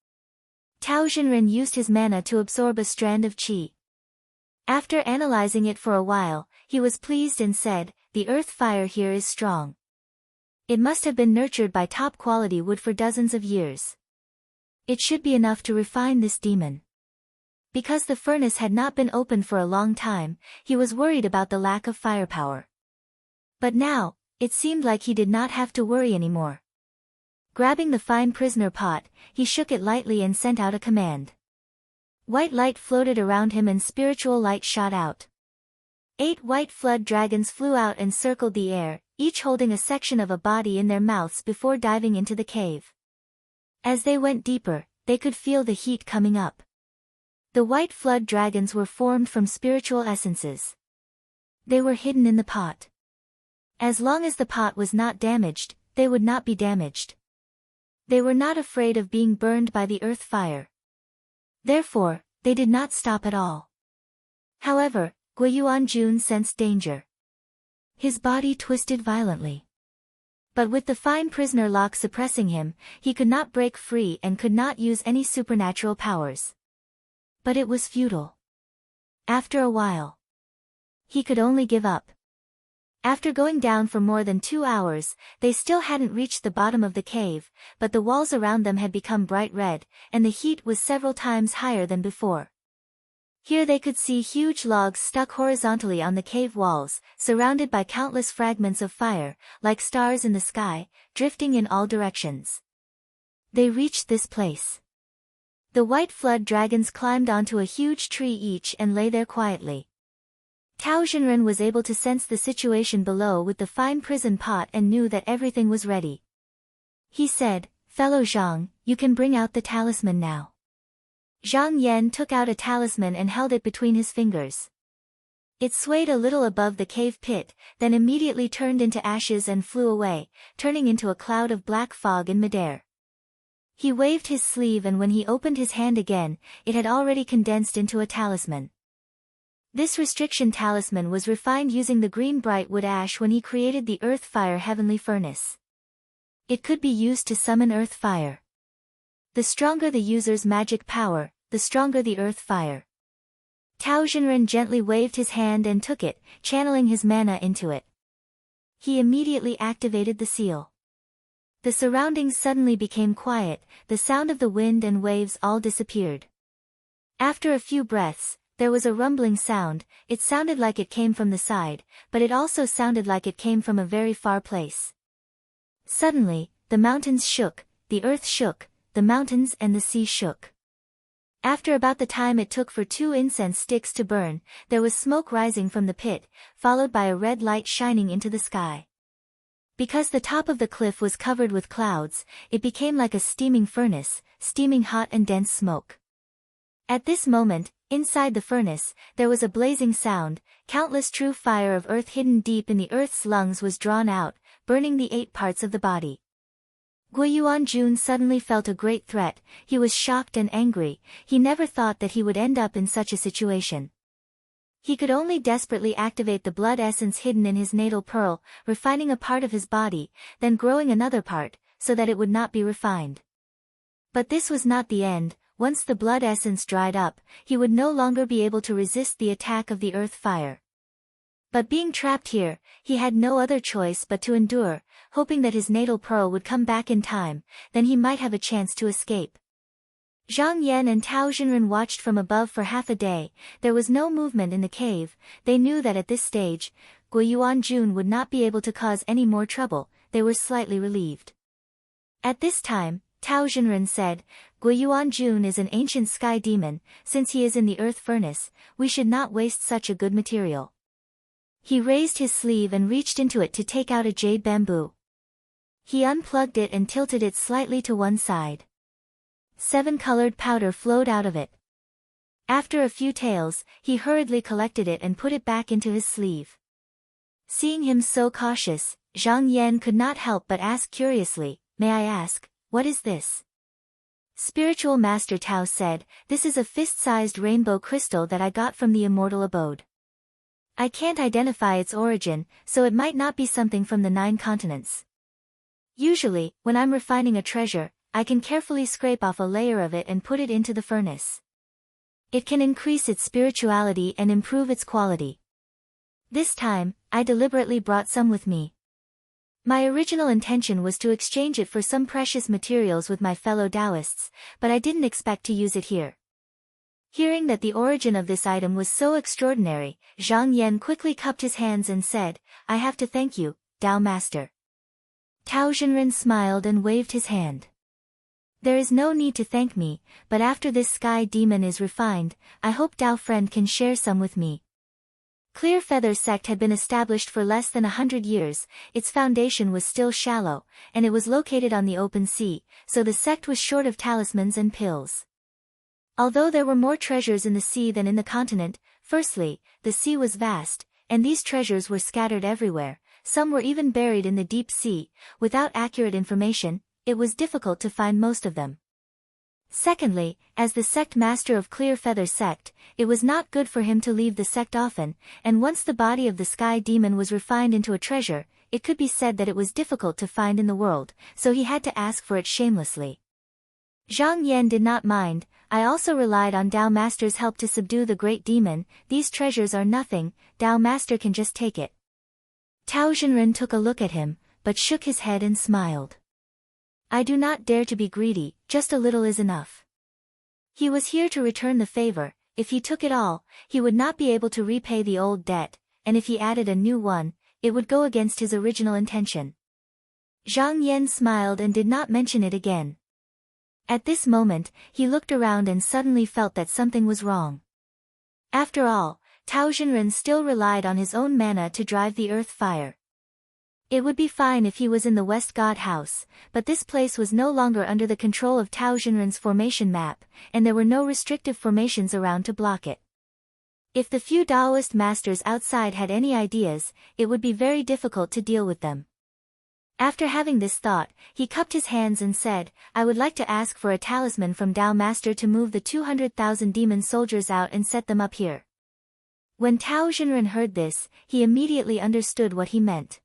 Tao Xinren used his mana to absorb a strand of qi. After analyzing it for a while, he was pleased and said, "The earth fire here is strong. It must have been nurtured by top-quality wood for dozens of years. It should be enough to refine this demon." Because the furnace had not been opened for a long time, he was worried about the lack of firepower. But now, it seemed like he did not have to worry anymore. Grabbing the fine prisoner pot, he shook it lightly and sent out a command. White light floated around him and spiritual light shot out. 8 white flood dragons flew out and circled the air, each holding a section of a body in their mouths before diving into the cave. As they went deeper, they could feel the heat coming up. The white flood dragons were formed from spiritual essences. They were hidden in the pot. As long as the pot was not damaged, they would not be damaged. They were not afraid of being burned by the earth fire. Therefore, they did not stop at all. However, Guiyuanjun sensed danger. His body twisted violently. But with the fine prisoner lock suppressing him, he could not break free and could not use any supernatural powers. But it was futile. After a while, he could only give up. After going down for more than 2 hours, they still hadn't reached the bottom of the cave, but the walls around them had become bright red, and the heat was several times higher than before. Here they could see huge logs stuck horizontally on the cave walls, surrounded by countless fragments of fire, like stars in the sky, drifting in all directions. They reached this place. The white flood dragons climbed onto a huge tree each and lay there quietly. Tao Xinren was able to sense the situation below with the fine prison pot and knew that everything was ready. He said, "Fellow Zhang, you can bring out the talisman now." Zhang Yan took out a talisman and held it between his fingers. It swayed a little above the cave pit, then immediately turned into ashes and flew away, turning into a cloud of black fog in midair. He waved his sleeve and when he opened his hand again, it had already condensed into a talisman. This restriction talisman was refined using the green bright wood ash when he created the earth fire heavenly furnace. It could be used to summon earth fire. The stronger the user's magic power, the stronger the earth fire. Tao Xinren gently waved his hand and took it, channeling his mana into it. He immediately activated the seal. The surroundings suddenly became quiet, the sound of the wind and waves all disappeared. After a few breaths, there was a rumbling sound. It sounded like it came from the side, but it also sounded like it came from a very far place. Suddenly, the mountains shook, the earth shook, the mountains and the sea shook. After about the time it took for 2 incense sticks to burn, there was smoke rising from the pit, followed by a red light shining into the sky. Because the top of the cliff was covered with clouds, it became like a steaming furnace, steaming hot and dense smoke. At this moment, inside the furnace, there was a blazing sound. Countless true fire of earth hidden deep in the earth's lungs was drawn out, burning the 8 parts of the body. Guiyuanjun suddenly felt a great threat. He was shocked and angry. He never thought that he would end up in such a situation. He could only desperately activate the blood essence hidden in his natal pearl, refining a part of his body, then growing another part, so that it would not be refined. But this was not the end. Once the blood essence dried up, he would no longer be able to resist the attack of the earth fire. But being trapped here, he had no other choice but to endure, hoping that his natal pearl would come back in time, then he might have a chance to escape. Zhang Yan and Tao Xinren watched from above for half a day. There was no movement in the cave. They knew that at this stage, Guiyuanjun would not be able to cause any more trouble. They were slightly relieved. At this time, Tao Jinren said, Guiyuan is an ancient sky demon, since he is in the earth furnace, we should not waste such a good material. He raised his sleeve and reached into it to take out a jade bamboo. He unplugged it and tilted it slightly to one side. 7-colored powder flowed out of it. After a few tails, he hurriedly collected it and put it back into his sleeve. Seeing him so cautious, Zhang Yan could not help but ask curiously, "May I ask, what is this?" Spiritual Master Tao said, "This is a fist-sized rainbow crystal that I got from the immortal abode. I can't identify its origin, so it might not be something from the 9 continents. Usually, when I'm refining a treasure, I can carefully scrape off a layer of it and put it into the furnace. It can increase its spirituality and improve its quality. This time, I deliberately brought some with me. My original intention was to exchange it for some precious materials with my fellow Taoists, but I didn't expect to use it here." Hearing that the origin of this item was so extraordinary, Zhang Yan quickly cupped his hands and said, "I have to thank you, Tao Master." Tao Jinren smiled and waved his hand. "There is no need to thank me, but after this sky demon is refined, I hope Tao friend can share some with me." Clear Feather sect had been established for less than 100 years, its foundation was still shallow, and it was located on the open sea, so the sect was short of talismans and pills. Although there were more treasures in the sea than in the continent, firstly, the sea was vast, and these treasures were scattered everywhere, some were even buried in the deep sea. Without accurate information, it was difficult to find most of them. Secondly, as the sect master of Clear Feather sect, it was not good for him to leave the sect often, and once the body of the sky demon was refined into a treasure, it could be said that it was difficult to find in the world, so he had to ask for it shamelessly. Zhang Yan did not mind. "I also relied on Tao Master's help to subdue the great demon. These treasures are nothing, Tao Master can just take it." Tao Jinren took a look at him, but shook his head and smiled. "I do not dare to be greedy, just a little is enough." He was here to return the favor. If he took it all, he would not be able to repay the old debt, and if he added a new one, it would go against his original intention. Zhang Yan smiled and did not mention it again. At this moment, he looked around and suddenly felt that something was wrong. After all, Tao Jinren still relied on his own mana to drive the earth fire. It would be fine if he was in the West God House, but this place was no longer under the control of Tao Jinren's formation map, and there were no restrictive formations around to block it. If the few Taoist masters outside had any ideas, it would be very difficult to deal with them. After having this thought, he cupped his hands and said, "I would like to ask for a talisman from Tao Master to move the 200,000 demon soldiers out and set them up here." When Tao Jinren heard this, he immediately understood what he meant.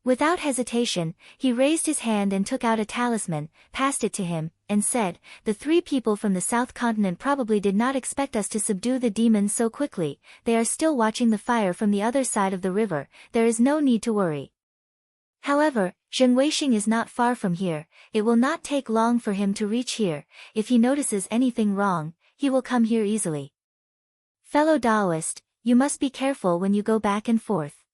Without hesitation, he raised his hand and took out a talisman, passed it to him, and said, "The 3 people from the South Continent probably did not expect us to subdue the demons so quickly. They are still watching the fire from the other side of the river. There is no need to worry. However, Zheng Weixing is not far from here. It will not take long for him to reach here. If he notices anything wrong, he will come here easily. Fellow Taoist, you must be careful when you go back and forth."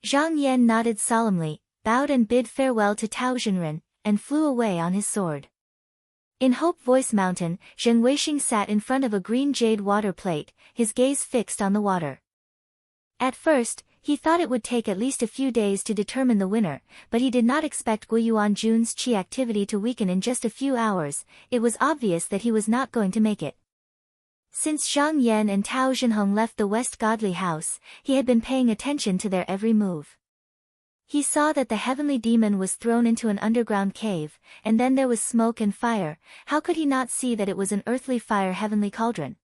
Zhang Yan nodded solemnly, bowed and bid farewell to Tao Jinren, and flew away on his sword. In Hope Voice Mountain, Zheng Weixing sat in front of a green jade water plate, his gaze fixed on the water. At first, he thought it would take at least a few days to determine the winner, but he did not expect Guiyuanjun's qi activity to weaken in just a few hours. It was obvious that he was not going to make it. Since Zhang Yan and Tao Jinhong left the West Godly House, he had been paying attention to their every move. He saw that the heavenly demon was thrown into an underground cave, and then there was smoke and fire. How could he not see that it was an earthly fire heavenly cauldron?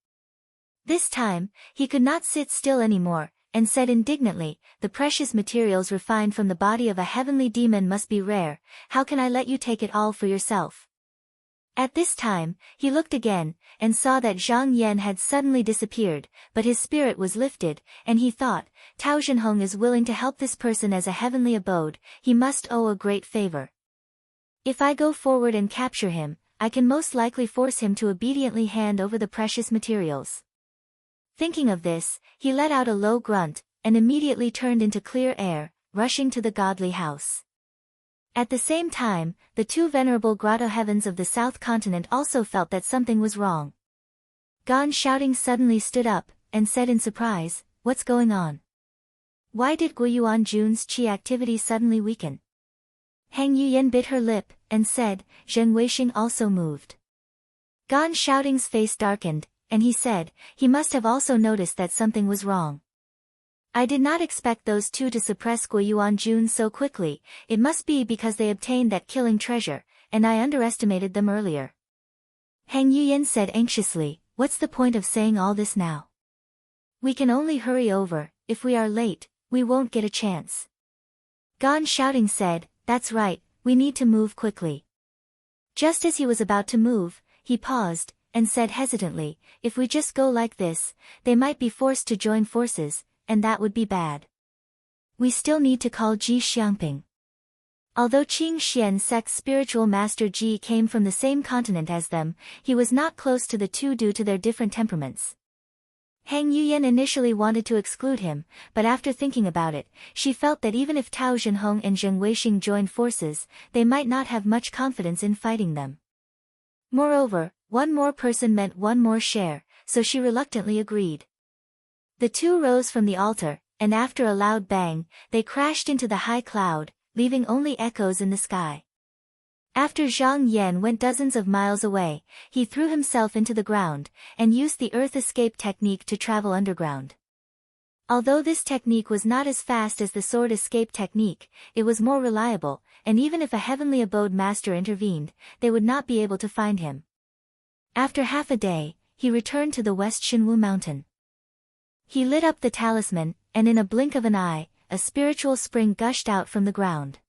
This time, he could not sit still anymore, and said indignantly, "The precious materials refined from the body of a heavenly demon must be rare. How can I let you take it all for yourself?" At this time, he looked again, and saw that Zhang Yan had suddenly disappeared, but his spirit was lifted, and he thought, Tao Jinhong is willing to help this person as a heavenly abode, he must owe a great favor. If I go forward and capture him, I can most likely force him to obediently hand over the precious materials. Thinking of this, he let out a low grunt, and immediately turned into clear air, rushing to the godly house. At the same time, the two venerable grotto heavens of the south continent also felt that something was wrong. Gan shouting suddenly stood up, and said in surprise, "What's going on? Why did Guiyuan Jun's qi activity suddenly weaken?" Hang Yuyan bit her lip, and said, "Zheng Weixing also moved." Gan shouting's face darkened, and he said, he must have also noticed that something was wrong. "I did not expect those two to suppress Guiyuan Jun so quickly. It must be because they obtained that killing treasure, and I underestimated them earlier." Hang Yuyan said anxiously, "What's the point of saying all this now? We can only hurry over. If we are late, we won't get a chance." Gan shouting said, "That's right, we need to move quickly." Just as he was about to move, he paused, and said hesitantly, "If we just go like this, they might be forced to join forces, and that would be bad. We still need to call Ji Xiangping." Although Qing Xian sect's spiritual master Ji came from the same continent as them, he was not close to the two due to their different temperaments. Hang Yuyan initially wanted to exclude him, but after thinking about it, she felt that even if Tao Zhenhong and Zheng Weixing joined forces, they might not have much confidence in fighting them. Moreover, one more person meant one more share, so she reluctantly agreed. The two rose from the altar, and after a loud bang, they crashed into the high cloud, leaving only echoes in the sky. After Zhang Yan went dozens of miles away, he threw himself into the ground, and used the earth escape technique to travel underground. Although this technique was not as fast as the sword escape technique, it was more reliable, and even if a heavenly abode master intervened, they would not be able to find him. After half a day, he returned to the West Shinwu mountain. He lit up the talisman, and in a blink of an eye, a spiritual spring gushed out from the ground.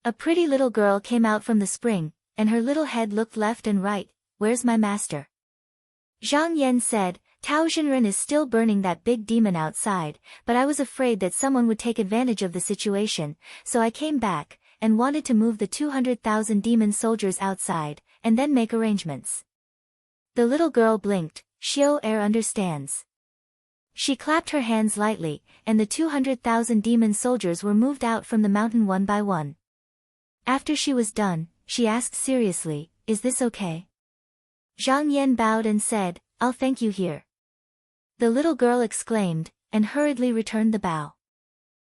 A pretty little girl came out from the spring, and her little head looked left and right. "Where's my master?" Zhang Yan said, "Tao Zhenren is still burning that big demon outside, but I was afraid that someone would take advantage of the situation, so I came back, and wanted to move the 200,000 demon soldiers outside, and then make arrangements." The little girl blinked. Xiao Er understands. She clapped her hands lightly, and the 200,000 demon soldiers were moved out from the mountain one by one. After she was done, she asked seriously, "Is this okay?" Zhang Yan bowed and said, "I'll thank you here." The little girl exclaimed, and hurriedly returned the bow.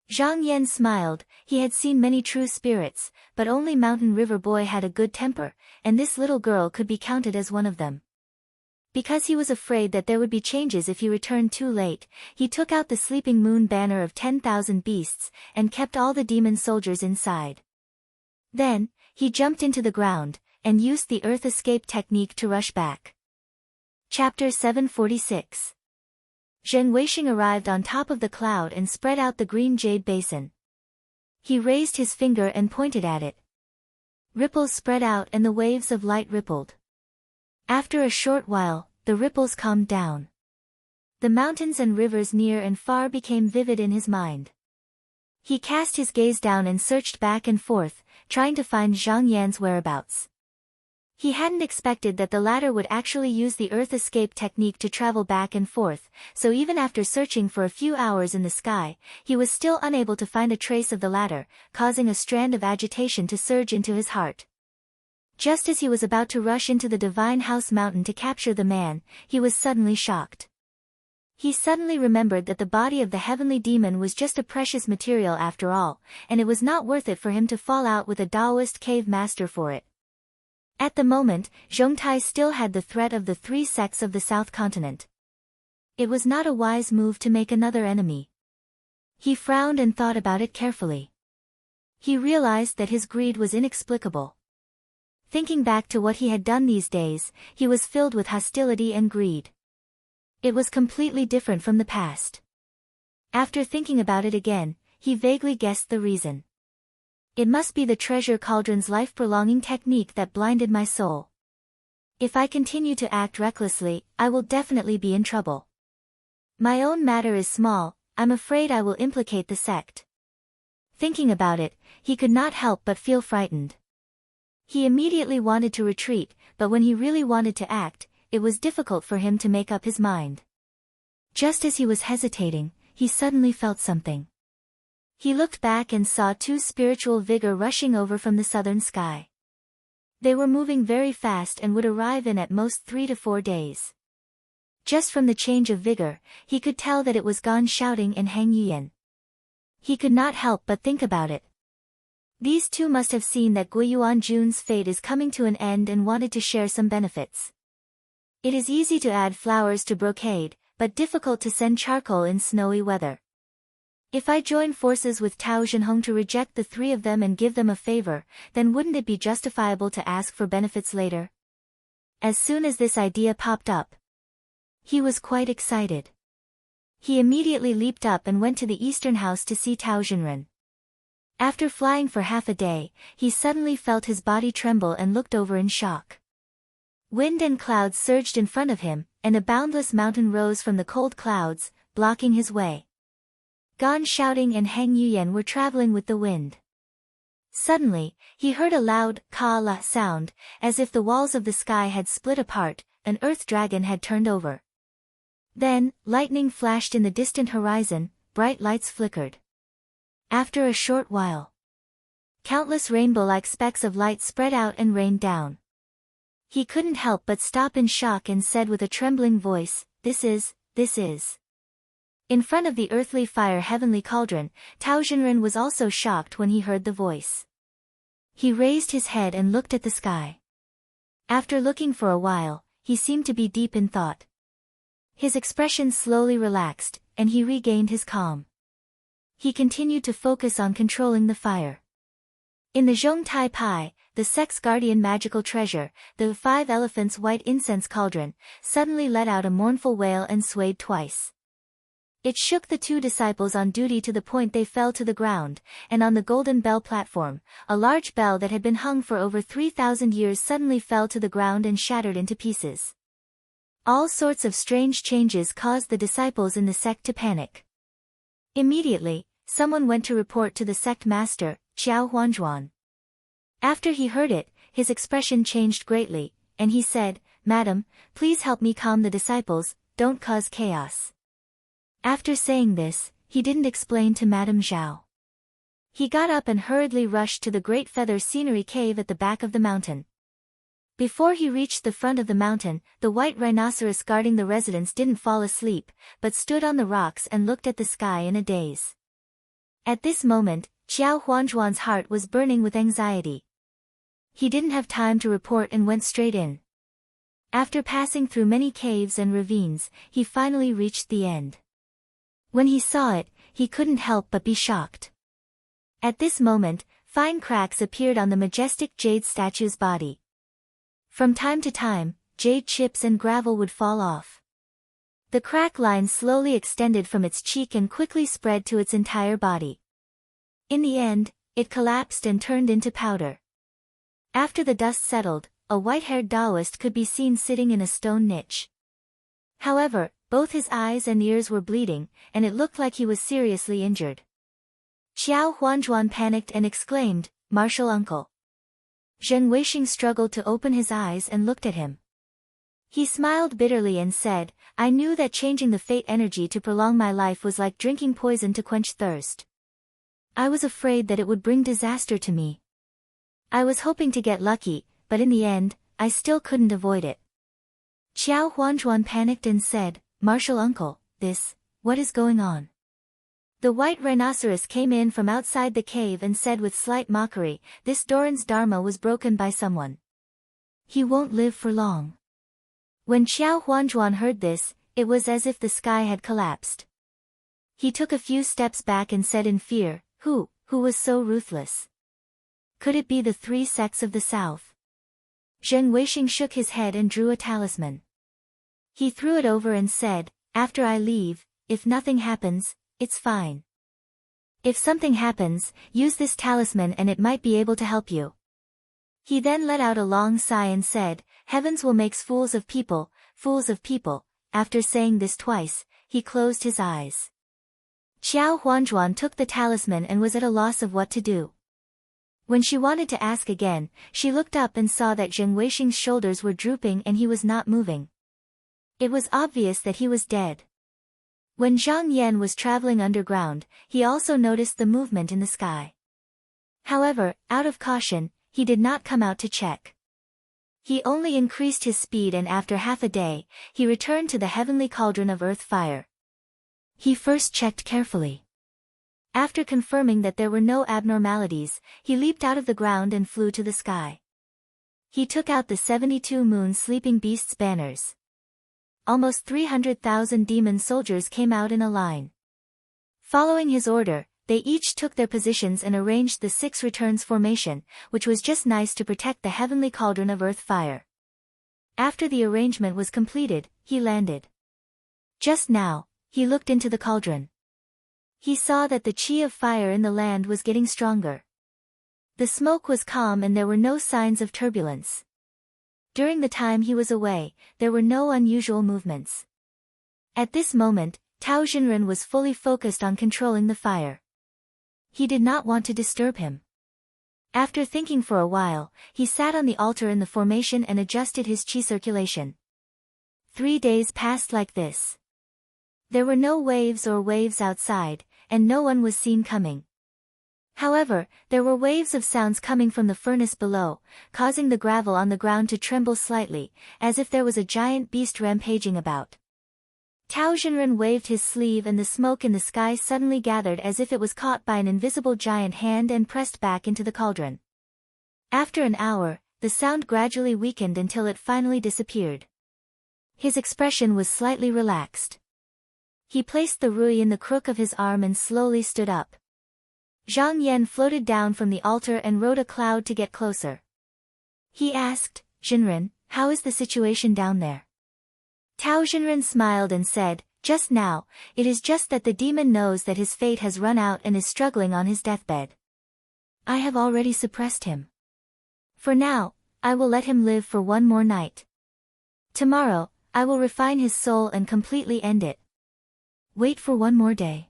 Zhang Yan smiled. He had seen many true spirits, but only Mountain River Boy had a good temper, and this little girl could be counted as one of them. Because he was afraid that there would be changes if he returned too late, he took out the sleeping moon banner of 10,000 beasts, and kept all the demon soldiers inside. Then, he jumped into the ground, and used the earth escape technique to rush back. Chapter 746. Zheng Weixing arrived on top of the cloud and spread out the green jade basin. He raised his finger and pointed at it. Ripples spread out and the waves of light rippled. After a short while, the ripples calmed down. The mountains and rivers near and far became vivid in his mind. He cast his gaze down and searched back and forth, trying to find Zhang Yan's whereabouts. He hadn't expected that the latter would actually use the earth escape technique to travel back and forth, so even after searching for a few hours in the sky, he was still unable to find a trace of the latter, causing a strand of agitation to surge into his heart. Just as he was about to rush into the Divine House Mountain to capture the man, he was suddenly shocked. He suddenly remembered that the body of the heavenly demon was just a precious material after all, and it was not worth it for him to fall out with a Taoist cave master for it. At the moment, Zhongtai still had the threat of the three sects of the South Continent. It was not a wise move to make another enemy. He frowned and thought about it carefully. He realized that his greed was inexplicable. Thinking back to what he had done these days, he was filled with hostility and greed. It was completely different from the past. After thinking about it again, he vaguely guessed the reason. It must be the treasure cauldron's life-prolonging technique that blinded my soul. If I continue to act recklessly, I will definitely be in trouble. My own matter is small, I'm afraid I will implicate the sect. Thinking about it, he could not help but feel frightened. He immediately wanted to retreat, but when he really wanted to act, it was difficult for him to make up his mind. Just as he was hesitating, he suddenly felt something. He looked back and saw two spiritual vigor rushing over from the southern sky. They were moving very fast and would arrive in at most 3 to 4 days. Just from the change of vigor, he could tell that it was Gan shouting and Hang Yuyan. He could not help but think about it. These two must have seen that Guiyuan Jun's fate is coming to an end and wanted to share some benefits. It is easy to add flowers to brocade, but difficult to send charcoal in snowy weather. If I join forces with Tao Zhenhong to reject the three of them and give them a favor, then wouldn't it be justifiable to ask for benefits later? As soon as this idea popped up, he was quite excited. He immediately leaped up and went to the eastern house to see Tao Zhenren. After flying for half a day, he suddenly felt his body tremble and looked over in shock. Wind and clouds surged in front of him, and a boundless mountain rose from the cold clouds, blocking his way. Gan shouting and Hang Yuyan were traveling with the wind. Suddenly, he heard a loud ka-la sound, as if the walls of the sky had split apart, an earth dragon had turned over. Then, lightning flashed in the distant horizon, bright lights flickered. After a short while, countless rainbow-like specks of light spread out and rained down. He couldn't help but stop in shock and said with a trembling voice, This is. In front of the earthly fire heavenly cauldron, Tao Zhenren was also shocked when he heard the voice. He raised his head and looked at the sky. After looking for a while, he seemed to be deep in thought. His expression slowly relaxed, and he regained his calm. He continued to focus on controlling the fire. In the Zhong Tai Pai, the sex guardian magical treasure, the 5 elephants white incense cauldron, suddenly let out a mournful wail and swayed twice. It shook the 2 disciples on duty to the point they fell to the ground, and on the golden bell platform, a large bell that had been hung for over 3,000 years suddenly fell to the ground and shattered into pieces. All sorts of strange changes caused the disciples in the sect to panic. Immediately, someone went to report to the sect master, Qiao Huanzhuan. After he heard it, his expression changed greatly, and he said, Madam, please help me calm the disciples, don't cause chaos. After saying this, he didn't explain to Madame Zhao. He got up and hurriedly rushed to the great feather scenery cave at the back of the mountain. Before he reached the front of the mountain, the white rhinoceros guarding the residence didn't fall asleep, but stood on the rocks and looked at the sky in a daze. At this moment, Qiao Huanzhuan's heart was burning with anxiety. He didn't have time to report and went straight in. After passing through many caves and ravines, he finally reached the end. When he saw it, he couldn't help but be shocked. At this moment, fine cracks appeared on the majestic jade statue's body. From time to time, jade chips and gravel would fall off. The crack line slowly extended from its cheek and quickly spread to its entire body. In the end, it collapsed and turned into powder. After the dust settled, a white-haired Taoist could be seen sitting in a stone niche. However, both his eyes and ears were bleeding, and it looked like he was seriously injured. Qiao Huanzhuan panicked and exclaimed, Martial uncle. Zheng Weixing struggled to open his eyes and looked at him. He smiled bitterly and said, I knew that changing the fate energy to prolong my life was like drinking poison to quench thirst. I was afraid that it would bring disaster to me. I was hoping to get lucky, but in the end, I still couldn't avoid it. Qiao Huanzhuan panicked and said, Martial uncle, what is going on? The white rhinoceros came in from outside the cave and said with slight mockery, this Doran's dharma was broken by someone. He won't live for long. When Qiao Huanzhuan heard this, it was as if the sky had collapsed. He took a few steps back and said in fear, Who was so ruthless? Could it be the 3 sects of the south? Zheng Weixing shook his head and drew a talisman. He threw it over and said, After I leave, if nothing happens, it's fine. If something happens, use this talisman and it might be able to help you. He then let out a long sigh and said, Heavens will make fools of people, fools of people. After saying this twice, he closed his eyes. Qiao Huanzhuan took the talisman and was at a loss of what to do. When she wanted to ask again, she looked up and saw that Zheng Weixing's shoulders were drooping and he was not moving. It was obvious that he was dead. When Zhang Yan was traveling underground, he also noticed the movement in the sky. However, out of caution, he did not come out to check. He only increased his speed, and after half a day, he returned to the heavenly cauldron of earth fire. He first checked carefully. After confirming that there were no abnormalities, he leaped out of the ground and flew to the sky. He took out the 72 moon sleeping beasts' banners. Almost 300,000 demon soldiers came out in a line. Following his order, they each took their positions and arranged the 6 returns formation, which was just nice to protect the heavenly cauldron of earth fire. After the arrangement was completed, he landed. Just now, he looked into the cauldron. He saw that the chi of fire in the land was getting stronger. The smoke was calm and there were no signs of turbulence. During the time he was away, there were no unusual movements. At this moment, Tao Xinren was fully focused on controlling the fire. He did not want to disturb him. After thinking for a while, he sat on the altar in the formation and adjusted his chi circulation. 3 days passed like this. There were no waves outside, and no one was seen coming. However, there were waves of sounds coming from the furnace below, causing the gravel on the ground to tremble slightly, as if there was a giant beast rampaging about. Tao Xinren waved his sleeve and the smoke in the sky suddenly gathered as if it was caught by an invisible giant hand and pressed back into the cauldron. After an hour, the sound gradually weakened until it finally disappeared. His expression was slightly relaxed. He placed the rui in the crook of his arm and slowly stood up. Zhang Yan floated down from the altar and rode a cloud to get closer. He asked, "Xinren, how is the situation down there?" Tao Xinren smiled and said, "Just now, it is just that the demon knows that his fate has run out and is struggling on his deathbed. I have already suppressed him. For now, I will let him live for one more night. Tomorrow, I will refine his soul and completely end it. Wait for one more day."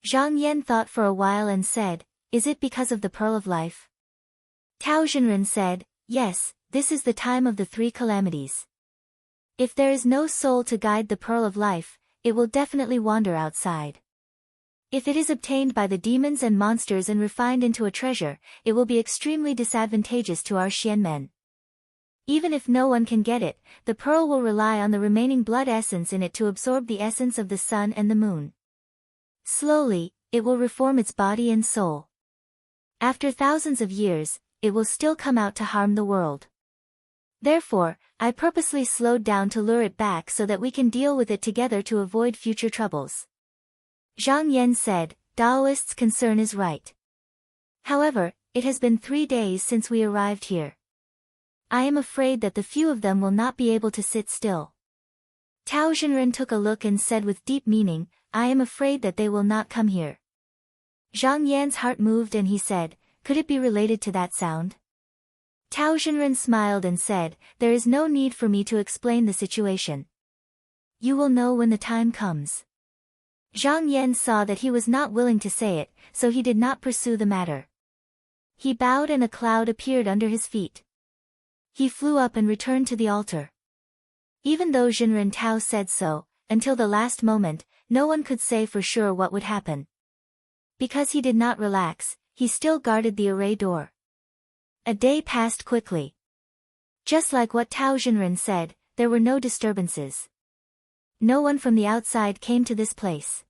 Zhang Yan thought for a while and said, "Is it because of the Pearl of Life?" Tao Xinren said, "Yes, this is the time of the 3 calamities. If there is no soul to guide the Pearl of Life, it will definitely wander outside. If it is obtained by the demons and monsters and refined into a treasure, it will be extremely disadvantageous to our Xianmen. Even if no one can get it, the pearl will rely on the remaining blood essence in it to absorb the essence of the sun and the moon. Slowly, it will reform its body and soul. After thousands of years, it will still come out to harm the world. Therefore, I purposely slowed down to lure it back so that we can deal with it together to avoid future troubles." Zhang Yan said, "Daoist's concern is right. However, it has been 3 days since we arrived here. I am afraid that the few of them will not be able to sit still." Tao Xinren took a look and said with deep meaning, "I am afraid that they will not come here." Zhang Yan's heart moved and he said, "Could it be related to that sound?" Tao Xinren smiled and said, "There is no need for me to explain the situation. You will know when the time comes." Zhang Yan saw that he was not willing to say it, so he did not pursue the matter. He bowed and a cloud appeared under his feet. He flew up and returned to the altar. Even though Xinren Tao said so, until the last moment, no one could say for sure what would happen. Because he did not relax, he still guarded the array door. A day passed quickly. Just like what Tao Xinren said, there were no disturbances. No one from the outside came to this place.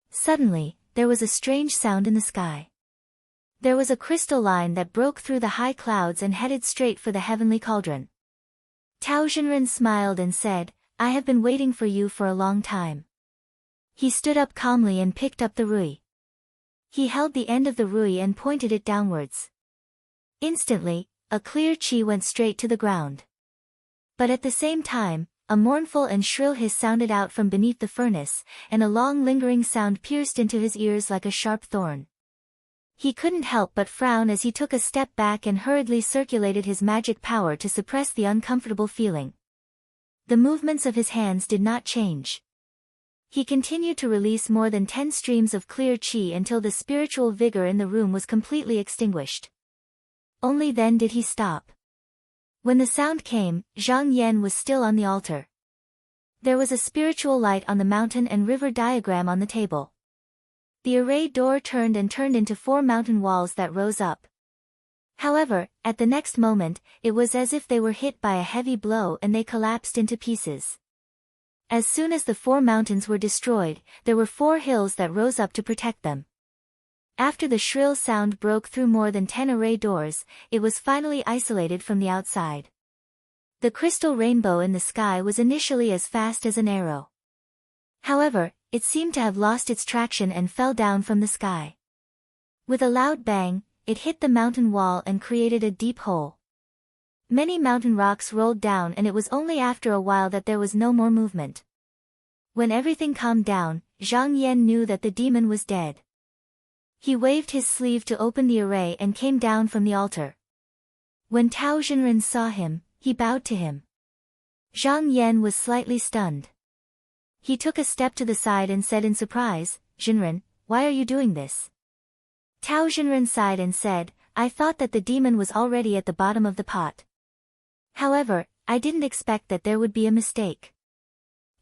Suddenly, there was a strange sound in the sky. There was a crystal line that broke through the high clouds and headed straight for the heavenly cauldron. Tao Xinren smiled and said, "I have been waiting for you for a long time." He stood up calmly and picked up the rui. He held the end of the rui and pointed it downwards. Instantly, a clear chi went straight to the ground. But at the same time, a mournful and shrill hiss sounded out from beneath the furnace, and a long lingering sound pierced into his ears like a sharp thorn. He couldn't help but frown as he took a step back and hurriedly circulated his magic power to suppress the uncomfortable feeling. The movements of his hands did not change. He continued to release more than 10 streams of clear chi until the spiritual vigor in the room was completely extinguished. Only then did he stop. When the sound came, Zhang Yan was still on the altar. There was a spiritual light on the mountain and river diagram on the table. The array door turned into 4 mountain walls that rose up. However, at the next moment, it was as if they were hit by a heavy blow and they collapsed into pieces. As soon as the 4 mountains were destroyed, there were 4 hills that rose up to protect them. After the shrill sound broke through more than 10 array doors, it was finally isolated from the outside. The crystal rainbow in the sky was initially as fast as an arrow. However, it seemed to have lost its traction and fell down from the sky. With a loud bang, it hit the mountain wall and created a deep hole. Many mountain rocks rolled down and it was only after a while that there was no more movement. When everything calmed down, Zhang Yan knew that the demon was dead. He waved his sleeve to open the array and came down from the altar. When Tao Xinren saw him, he bowed to him. Zhang Yan was slightly stunned. He took a step to the side and said in surprise, "Xinren, why are you doing this?" Tao Xinren sighed and said, "I thought that the demon was already at the bottom of the pot. However, I didn't expect that there would be a mistake.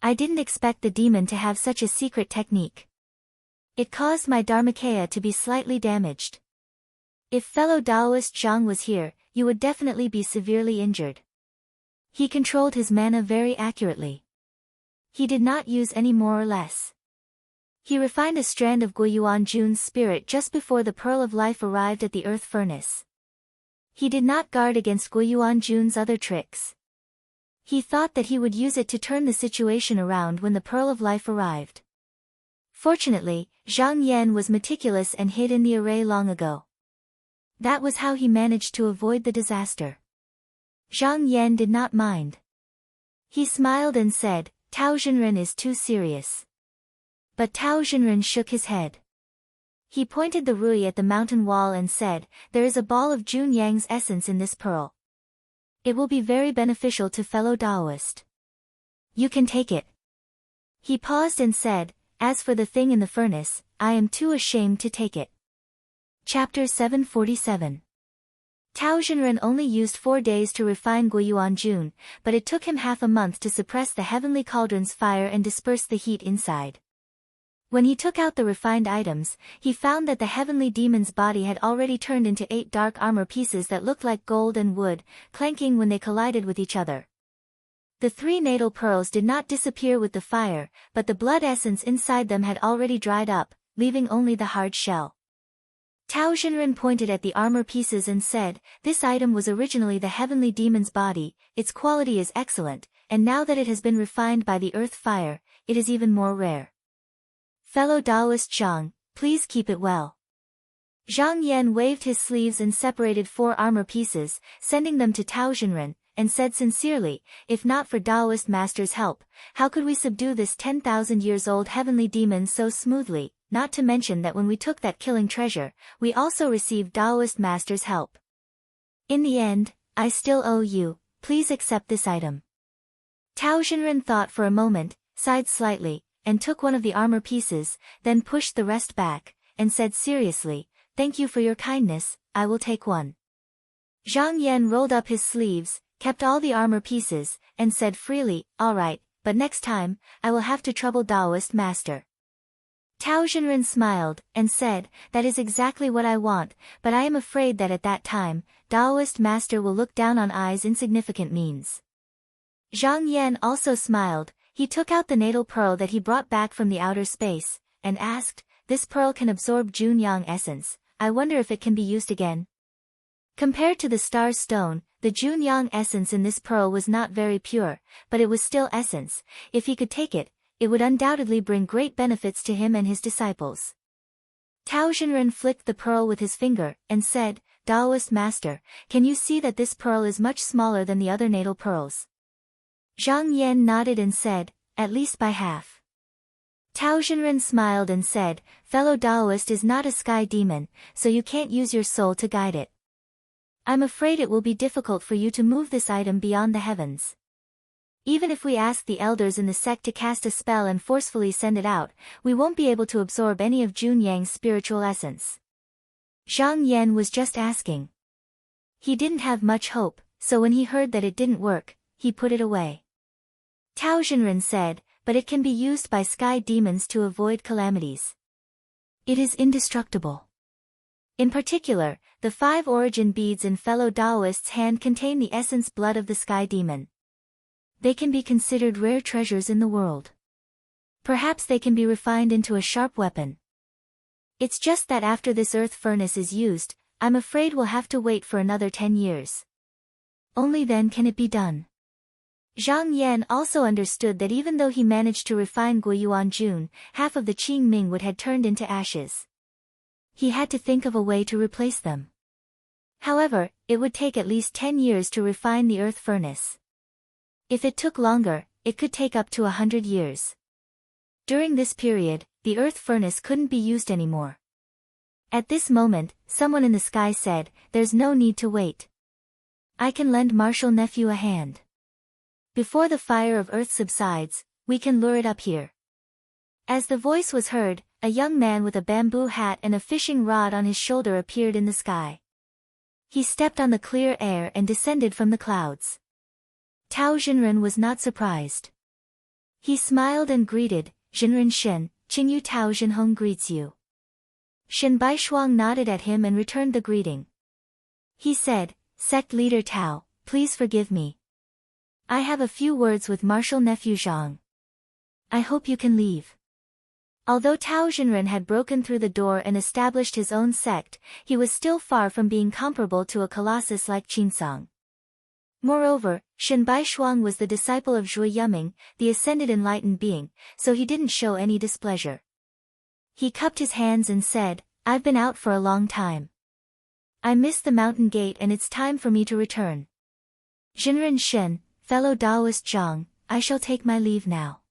I didn't expect the demon to have such a secret technique. It caused my Dharmakaya to be slightly damaged. If fellow Taoist Zhang was here, you would definitely be severely injured." He controlled his mana very accurately. He did not use any more or less. He refined a strand of Guiyuan Jun's spirit just before the Pearl of Life arrived at the earth furnace. He did not guard against Guiyuan Jun's other tricks. He thought that he would use it to turn the situation around when the Pearl of Life arrived. Fortunately, Zhang Yan was meticulous and hid in the array long ago. That was how he managed to avoid the disaster. Zhang Yan did not mind. He smiled and said, "Tao Xinren is too serious." But Tao Xinren shook his head. He pointed the rui at the mountain wall and said, "There is a ball of Jun Yang's essence in this pearl. It will be very beneficial to fellow Taoist. You can take it." He paused and said, "As for the thing in the furnace, I am too ashamed to take it." Chapter 747. Tao Xinren only used 4 days to refine Guiyuan Jun, but it took him half a month to suppress the heavenly cauldron's fire and disperse the heat inside. When he took out the refined items, he found that the heavenly demon's body had already turned into 8 dark armor pieces that looked like gold and wood, clanking when they collided with each other. The 3 natal pearls did not disappear with the fire, but the blood essence inside them had already dried up, leaving only the hard shell. Tao Xinren pointed at the armor pieces and said, "This item was originally the heavenly demon's body, its quality is excellent, and now that it has been refined by the earth fire, it is even more rare. Fellow Taoist Zhang, please keep it well." Zhang Yan waved his sleeves and separated 4 armor pieces, sending them to Tao Xinren, and said sincerely, "If not for Taoist Master's help, how could we subdue this 10,000 years old heavenly demon so smoothly, not to mention that when we took that killing treasure, we also received Taoist Master's help. In the end, I still owe you, please accept this item." Tao Xinren thought for a moment, sighed slightly, and took one of the armor pieces, then pushed the rest back, and said seriously, "Thank you for your kindness, I will take one." Zhang Yan rolled up his sleeves, kept all the armor pieces, and said freely, "All right, but next time, I will have to trouble Taoist Master." Tao Xinren smiled, and said, "That is exactly what I want, but I am afraid that at that time, Taoist Master will look down on I's insignificant means." Zhang Yan also smiled. He took out the natal pearl that he brought back from the outer space, and asked, "This pearl can absorb Jun Yang essence, I wonder if it can be used again?" Compared to the star stone, the Jun Yang essence in this pearl was not very pure, but it was still essence. If he could take it, it would undoubtedly bring great benefits to him and his disciples. Tao Xinren flicked the pearl with his finger, and said, "Taoist Master, can you see that this pearl is much smaller than the other natal pearls?" Zhang Yan nodded and said, "At least by half." Tao Xinren smiled and said, "Fellow Taoist is not a sky demon, so you can't use your soul to guide it. I'm afraid it will be difficult for you to move this item beyond the heavens. Even if we ask the elders in the sect to cast a spell and forcefully send it out, we won't be able to absorb any of Jun Yang's spiritual essence." Zhang Yan was just asking. He didn't have much hope, so when he heard that it didn't work, he put it away. Tao Xinren said, but it can be used by sky demons to avoid calamities. It is indestructible. In particular, the 5 origin beads in fellow Taoist's hand contain the essence blood of the sky demon. They can be considered rare treasures in the world. Perhaps they can be refined into a sharp weapon. It's just that after this earth furnace is used, I'm afraid we'll have to wait for another 10 years. Only then can it be done. Zhang Yan also understood that even though he managed to refine Guiyuan Jun, half of the Qing Ming would had turned into ashes. He had to think of a way to replace them. However, it would take at least 10 years to refine the earth furnace. If it took longer, it could take up to 100 years. During this period, the earth furnace couldn't be used anymore. At this moment, someone in the sky said, "There's no need to wait. I can lend Marshal Nephew a hand. Before the fire of earth subsides, we can lure it up here." As the voice was heard, a young man with a bamboo hat and a fishing rod on his shoulder appeared in the sky. He stepped on the clear air and descended from the clouds. Tao Xinren was not surprised. He smiled and greeted, "Xinren Shen, Qingyu Tao Xinhong greets you." Shen Baishuang nodded at him and returned the greeting. He said, "Sect leader Tao, please forgive me. I have a few words with Marshal Nephew Zhang. I hope you can leave." Although Tao Xinren had broken through the door and established his own sect, he was still far from being comparable to a colossus like Qinsong. Moreover, Shen Baishuang was the disciple of Zhui Yuming, the ascended enlightened being, so he didn't show any displeasure. He cupped his hands and said, "I've been out for a long time. I missed the mountain gate and it's time for me to return. Xinren Shen, fellow Taoist Zhang, I shall take my leave now."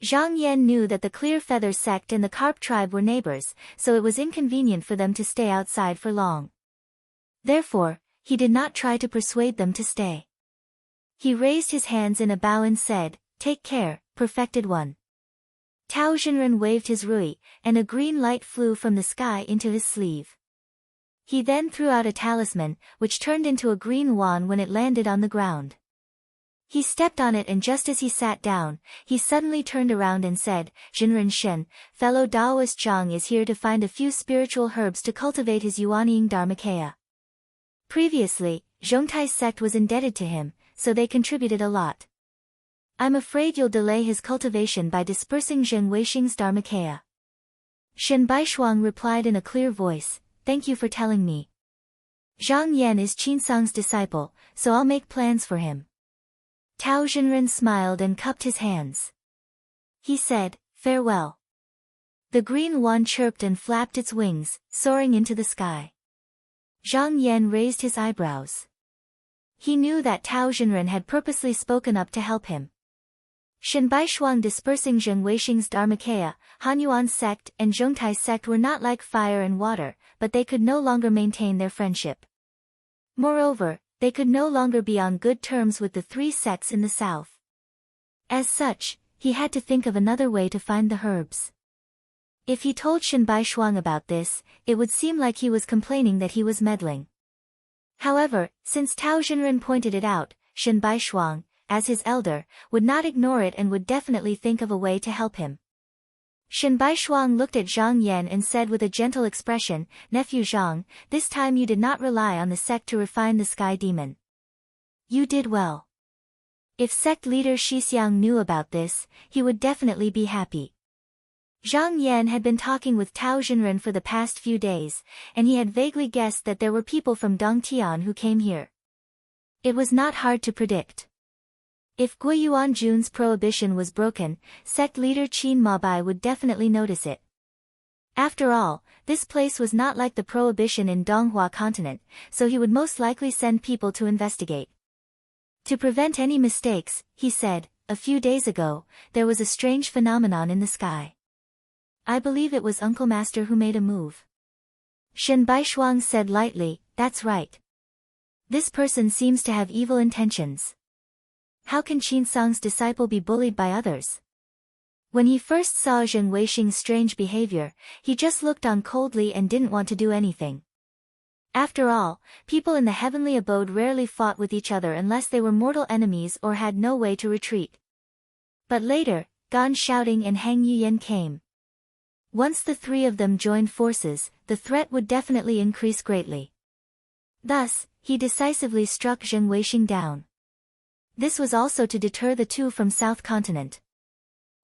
Zhang Yan knew that the Clear Feather sect and the Carp tribe were neighbors, so it was inconvenient for them to stay outside for long. Therefore, he did not try to persuade them to stay. He raised his hands in a bow and said, "Take care, perfected one." Tao Xinren waved his rui, and a green light flew from the sky into his sleeve. He then threw out a talisman, which turned into a green wand when it landed on the ground. He stepped on it and just as he sat down, he suddenly turned around and said, "Xinren Shen, fellow Taoist Zhang is here to find a few spiritual herbs to cultivate his Yuanying Dharmakaya." Previously, Zhongtai's sect was indebted to him, so they contributed a lot. "I'm afraid you'll delay his cultivation by dispersing Zheng Weixing's Dharmakaya." Shen Baishuang replied in a clear voice, "Thank you for telling me. Zhang Yan is Qinsong's disciple, so I'll make plans for him." Tao Xinren smiled and cupped his hands. He said, "Farewell." The green wand chirped and flapped its wings, soaring into the sky. Zhang Yan raised his eyebrows. He knew that Tao Xinren had purposely spoken up to help him. Shen Baishuang dispersing Zheng Weixing's Dharmakaya, Han Yuan's sect and Zhongtai's sect were not like fire and water, but they could no longer maintain their friendship. Moreover, they could no longer be on good terms with the 3 sects in the south. As such, he had to think of another way to find the herbs. If he told Shen Baishuang about this, it would seem like he was complaining that he was meddling. However, since Tao Xinren pointed it out, Shen Baishuang, as his elder, would not ignore it and would definitely think of a way to help him. Shen Baishuang looked at Zhang Yan and said with a gentle expression, "Nephew Zhang, this time you did not rely on the sect to refine the sky demon. You did well. If sect leader Shixiang knew about this, he would definitely be happy." Zhang Yan had been talking with Tao Xinren for the past few days, and he had vaguely guessed that there were people from Dongtian who came here. It was not hard to predict. If Guiyuan Jun's prohibition was broken, sect leader Qin Mabai would definitely notice it. After all, this place was not like the prohibition in Donghua continent, so he would most likely send people to investigate. To prevent any mistakes, he said, "A few days ago, there was a strange phenomenon in the sky. I believe it was Uncle Master who made a move." Shen Baishuang said lightly, "That's right. This person seems to have evil intentions. How can Qinsong's disciple be bullied by others?" When he first saw Zheng Weixing's strange behavior, he just looked on coldly and didn't want to do anything. After all, people in the heavenly abode rarely fought with each other unless they were mortal enemies or had no way to retreat. But later, Gan Shouting and Hang Yuyan came. Once the three of them joined forces, the threat would definitely increase greatly. Thus, he decisively struck Zheng Weixing down. This was also to deter the two from South Continent.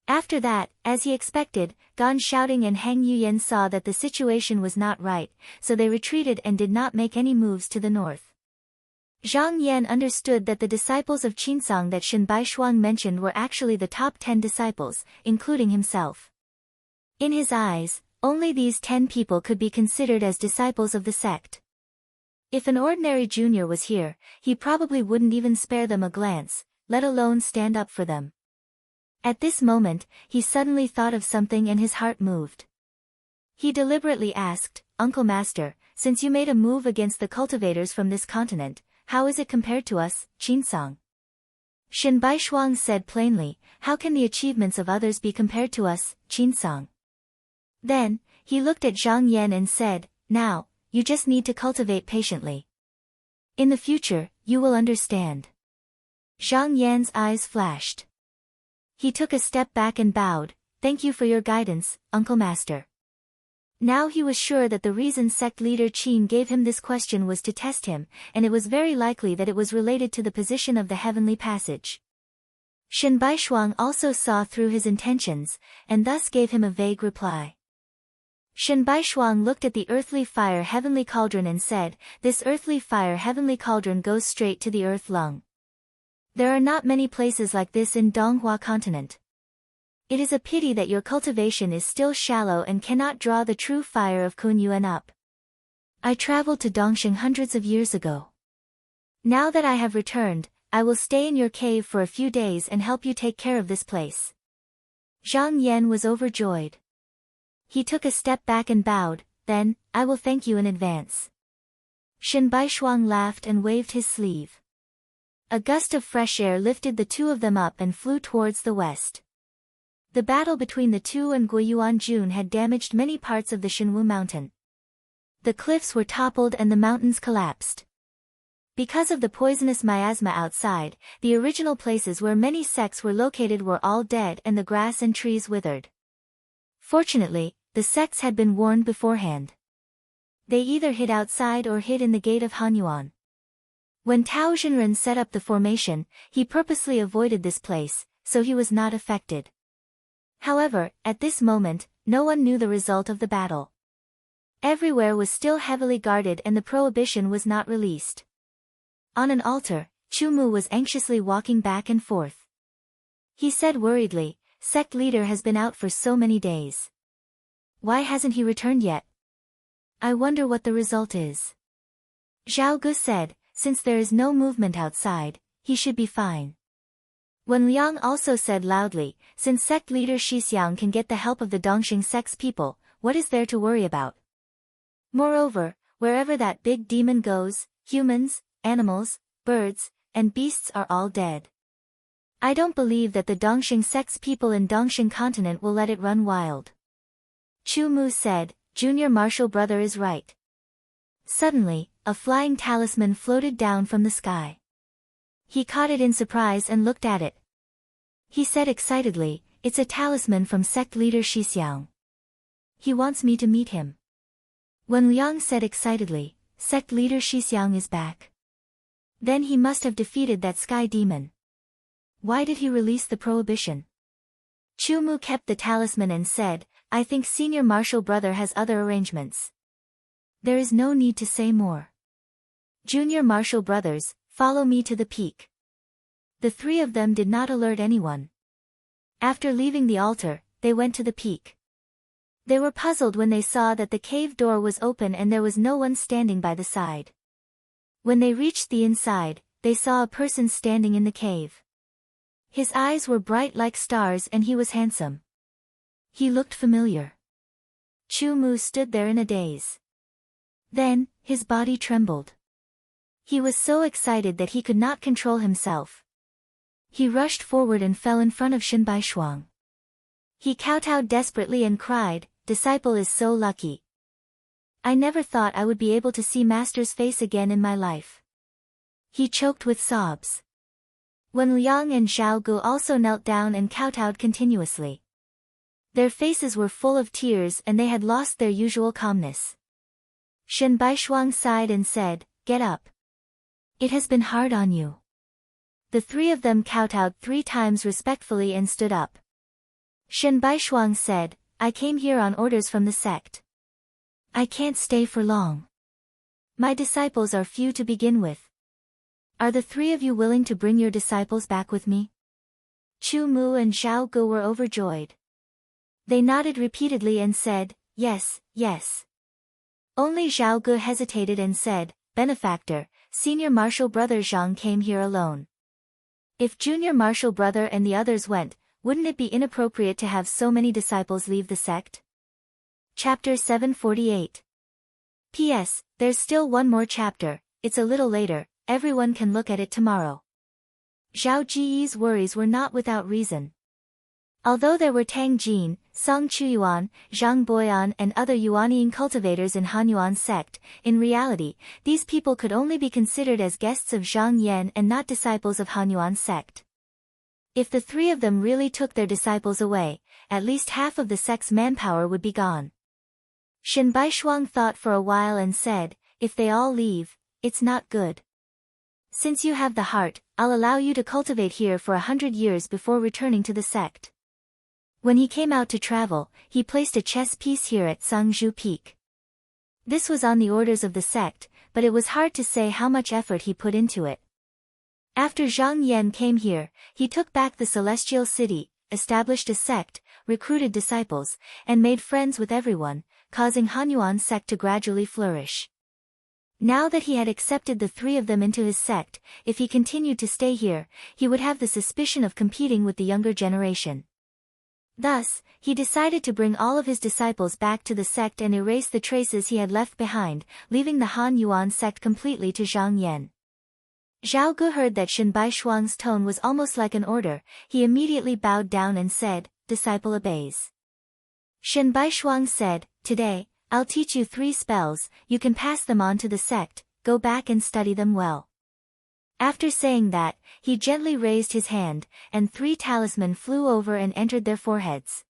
After that, as he expected, Gan Shouting and Hang Yuyan saw that the situation was not right, so they retreated and did not make any moves to the north. Zhang Yan understood that the disciples of Qinsong that Shen Baishuang mentioned were actually the top 10 disciples, including himself. In his eyes, only these 10 people could be considered as disciples of the sect. If an ordinary junior was here, he probably wouldn't even spare them a glance, let alone stand up for them. At this moment, he suddenly thought of something and his heart moved. He deliberately asked, "Uncle Master, since you made a move against the cultivators from this continent, how is it compared to us, Qinsong?" Shen Baishuang said plainly, "How can the achievements of others be compared to us, Qinsong?" Then, he looked at Zhang Yan and said, "Now, you just need to cultivate patiently. In the future, you will understand." Zhang Yan's eyes flashed. He took a step back and bowed, "Thank you for your guidance, Uncle Master." Now he was sure that the reason sect leader Qin gave him this question was to test him, and it was very likely that it was related to the position of the heavenly passage. Shen Baishuang also saw through his intentions, and thus gave him a vague reply. Shen Baishuang looked at the earthly fire heavenly cauldron and said, "This earthly fire heavenly cauldron goes straight to the earth lung. There are not many places like this in Donghua continent. It is a pity that your cultivation is still shallow and cannot draw the true fire of Kunyuan up. I traveled to Dongxing hundreds of years ago. Now that I have returned, I will stay in your cave for a few days and help you take care of this place." Zhang Yan was overjoyed. He took a step back and bowed, then, "I will thank you in advance." Shen Baishuang laughed and waved his sleeve. A gust of fresh air lifted the two of them up and flew towards the west. The battle between the two and Guiyuan had damaged many parts of the Shenwu mountain. The cliffs were toppled and the mountains collapsed. Because of the poisonous miasma outside, the original places where many sects were located were all dead and the grass and trees withered. Fortunately, the sects had been warned beforehand. They either hid outside or hid in the gate of Hanyuan. When Tao Xinren set up the formation, he purposely avoided this place, so he was not affected. However, at this moment, no one knew the result of the battle. Everywhere was still heavily guarded and the prohibition was not released. On an altar, Chu Mu was anxiously walking back and forth. He said worriedly, "Sect leader has been out for so many days. Why hasn't he returned yet? I wonder what the result is." Zhao Gu said, "Since there is no movement outside, he should be fine." Wen Liang also said loudly, "Since sect leader Shixiang can get the help of the Dongxing sect's people, what is there to worry about? Moreover, wherever that big demon goes, humans, animals, birds, and beasts are all dead. I don't believe that the Dongxing sect's people in Dongxing continent will let it run wild." Chu Mu said, "Junior martial brother is right." Suddenly, a flying talisman floated down from the sky. He caught it in surprise and looked at it. He said excitedly, "It's a talisman from sect leader Shixiang. He wants me to meet him." Wen Liang said excitedly, "Sect leader Shixiang is back. Then he must have defeated that sky demon. Why did he release the prohibition?" Chu Mu kept the talisman and said, "I think senior martial brother has other arrangements. There is no need to say more. Junior martial brothers, follow me to the peak." The three of them did not alert anyone. After leaving the altar, they went to the peak. They were puzzled when they saw that the cave door was open and there was no one standing by the side. When they reached the inside, they saw a person standing in the cave. His eyes were bright like stars and he was handsome. He looked familiar. Chu Mu stood there in a daze. Then, his body trembled. He was so excited that he could not control himself. He rushed forward and fell in front of Shen Baishuang. He kowtowed desperately and cried, "Disciple is so lucky. I never thought I would be able to see Master's face again in my life." He choked with sobs. When Liang and Zhao Gu also knelt down and kowtowed continuously. Their faces were full of tears and they had lost their usual calmness. Shen Baishuang sighed and said, "Get up. It has been hard on you." The three of them kowtowed 3 times respectfully and stood up. Shen Baishuang said, "I came here on orders from the sect. I can't stay for long. My disciples are few to begin with. Are the 3 of you willing to bring your disciples back with me?" Chu Mu and Zhao Gu were overjoyed. They nodded repeatedly and said, "Yes, yes." Only Zhao Gu hesitated and said, "Benefactor, senior marshal brother Zhang came here alone. If junior marshal brother and the others went, wouldn't it be inappropriate to have so many disciples leave the sect?" Chapter 748. P.S. There's still one more chapter, it's a little later, everyone can look at it tomorrow. Zhao Jiyi's worries were not without reason. Although there were Tang Jin, Song Chuyuan, Zhang Boyan and other Yuanying cultivators in Hanyuan sect, in reality, these people could only be considered as guests of Zhang Yan and not disciples of Hanyuan sect. If the 3 of them really took their disciples away, at least half of the sect's manpower would be gone. Shen Baishuang thought for a while and said, "If they all leave, it's not good. Since you have the heart, I'll allow you to cultivate here for 100 years before returning to the sect." When he came out to travel, he placed a chess piece here at Sangzhu Peak. This was on the orders of the sect, but it was hard to say how much effort he put into it. After Zhang Yan came here, he took back the celestial city, established a sect, recruited disciples, and made friends with everyone, causing Hanyuan sect to gradually flourish. Now that he had accepted the 3 of them into his sect, if he continued to stay here, he would have the suspicion of competing with the younger generation. Thus, he decided to bring all of his disciples back to the sect and erase the traces he had left behind, leaving the Han Yuan sect completely to Zhang Yan. Zhao Gu heard that Shen Baishuang's tone was almost like an order, he immediately bowed down and said, "Disciple obeys." Shen Baishuang said, "Today, I'll teach you 3 spells, you can pass them on to the sect, go back and study them well." After saying that, he gently raised his hand, and 3 talisman flew over and entered their foreheads.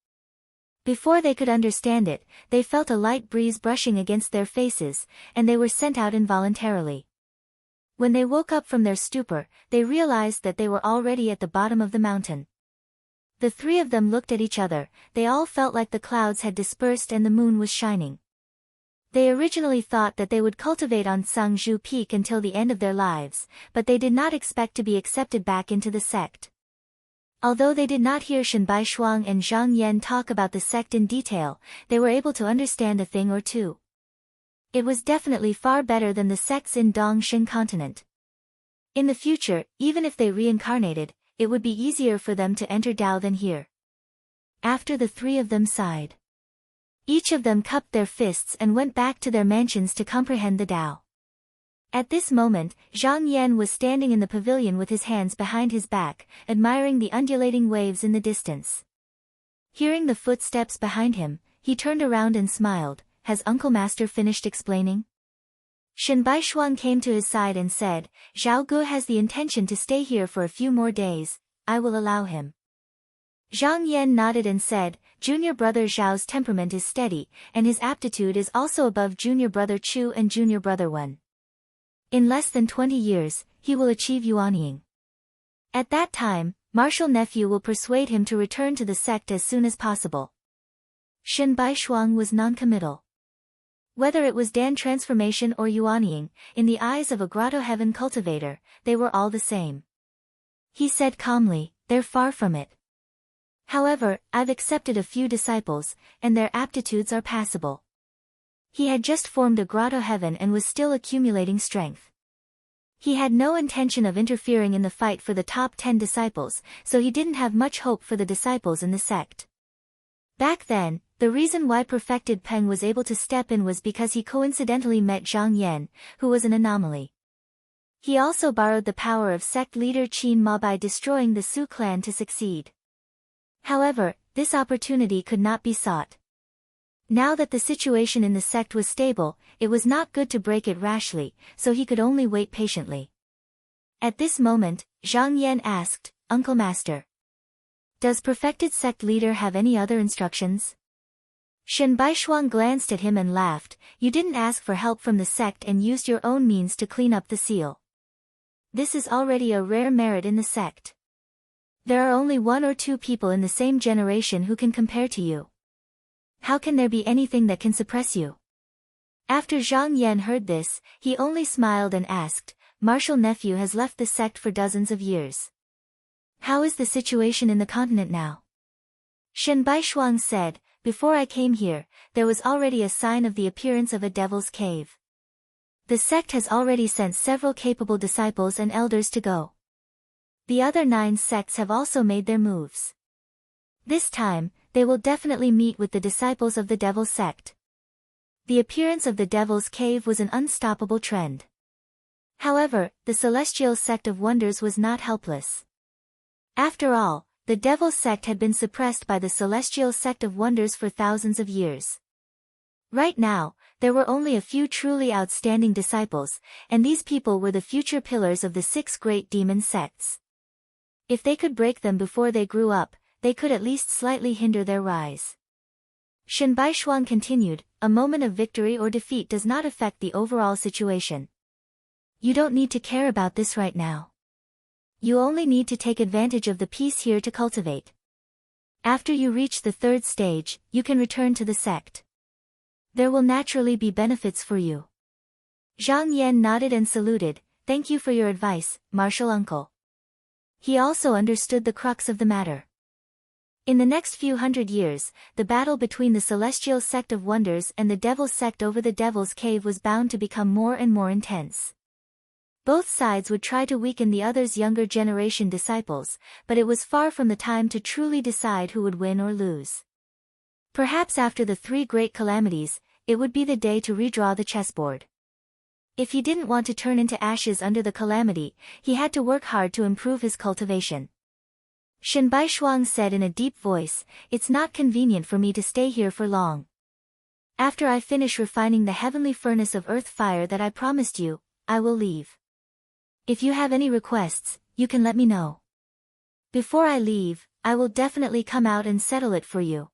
Before they could understand it, they felt a light breeze brushing against their faces, and they were sent out involuntarily. When they woke up from their stupor, they realized that they were already at the bottom of the mountain. The 3 of them looked at each other, they all felt like the clouds had dispersed and the moon was shining. They originally thought that they would cultivate on Sangzhu Peak until the end of their lives, but they did not expect to be accepted back into the sect. Although they did not hear Shen Baishuang and Zhang Yan talk about the sect in detail, they were able to understand a thing or two. It was definitely far better than the sects in Dongshin continent. In the future, even if they reincarnated, it would be easier for them to enter Dao than here. After the 3 of them sighed. Each of them cupped their fists and went back to their mansions to comprehend the Tao. At this moment, Zhang Yan was standing in the pavilion with his hands behind his back, admiring the undulating waves in the distance. Hearing the footsteps behind him, he turned around and smiled. "Has Uncle Master finished explaining?" Shen Baishuang came to his side and said, "Zhao Gu has the intention to stay here for a few more days, I will allow him." Zhang Yan nodded and said, "Junior brother Zhao's temperament is steady, and his aptitude is also above junior brother Chu and junior brother Wen. In less than 20 years, he will achieve Yuanying. At that time, martial nephew will persuade him to return to the sect as soon as possible." Shen Baishuang was non-committal. Whether it was Dan transformation or Yuanying, in the eyes of a grotto heaven cultivator, they were all the same. He said calmly, "They're far from it. However, I've accepted a few disciples, and their aptitudes are passable." He had just formed a grotto heaven and was still accumulating strength. He had no intention of interfering in the fight for the top 10 disciples, so he didn't have much hope for the disciples in the sect. Back then, the reason why Perfected Peng was able to step in was because he coincidentally met Zhang Yan, who was an anomaly. He also borrowed the power of sect leader Qin Ma by destroying the Su clan to succeed. However, this opportunity could not be sought. Now that the situation in the sect was stable, it was not good to break it rashly, so he could only wait patiently. At this moment, Zhang Yan asked, Uncle Master, does perfected sect leader have any other instructions? Shen Baishuang glanced at him and laughed, you didn't ask for help from the sect and used your own means to clean up the seal. This is already a rare merit in the sect. There are only 1 or 2 people in the same generation who can compare to you. How can there be anything that can suppress you? After Zhang Yan heard this, he only smiled and asked, Martial nephew has left the sect for dozens of years. How is the situation in the continent now? Shen Baishuang said, before I came here, there was already a sign of the appearance of a devil's cave. The sect has already sent several capable disciples and elders to go. The other 9 sects have also made their moves. This time, they will definitely meet with the disciples of the devil sect. The appearance of the devil's cave was an unstoppable trend. However, the celestial sect of wonders was not helpless. After all, the devil sect had been suppressed by the celestial sect of wonders for thousands of years. Right now, there were only a few truly outstanding disciples, and these people were the future pillars of the 6 great demon sects. If they could break them before they grew up, they could at least slightly hinder their rise. Shen Baishuang continued, a moment of victory or defeat does not affect the overall situation. You don't need to care about this right now. You only need to take advantage of the peace here to cultivate. After you reach the 3rd stage, you can return to the sect. There will naturally be benefits for you. Zhang Yan nodded and saluted, thank you for your advice, martial uncle. He also understood the crux of the matter. In the next few hundred years, the battle between the celestial sect of wonders and the devil sect over the devil's cave was bound to become more and more intense. Both sides would try to weaken the other's younger generation disciples, but it was far from the time to truly decide who would win or lose. Perhaps after the 3 great calamities, it would be the day to redraw the chessboard. If he didn't want to turn into ashes under the calamity, he had to work hard to improve his cultivation. Shen Baishuang said in a deep voice, it's not convenient for me to stay here for long. After I finish refining the heavenly furnace of earth fire that I promised you, I will leave. If you have any requests, you can let me know. Before I leave, I will definitely come out and settle it for you.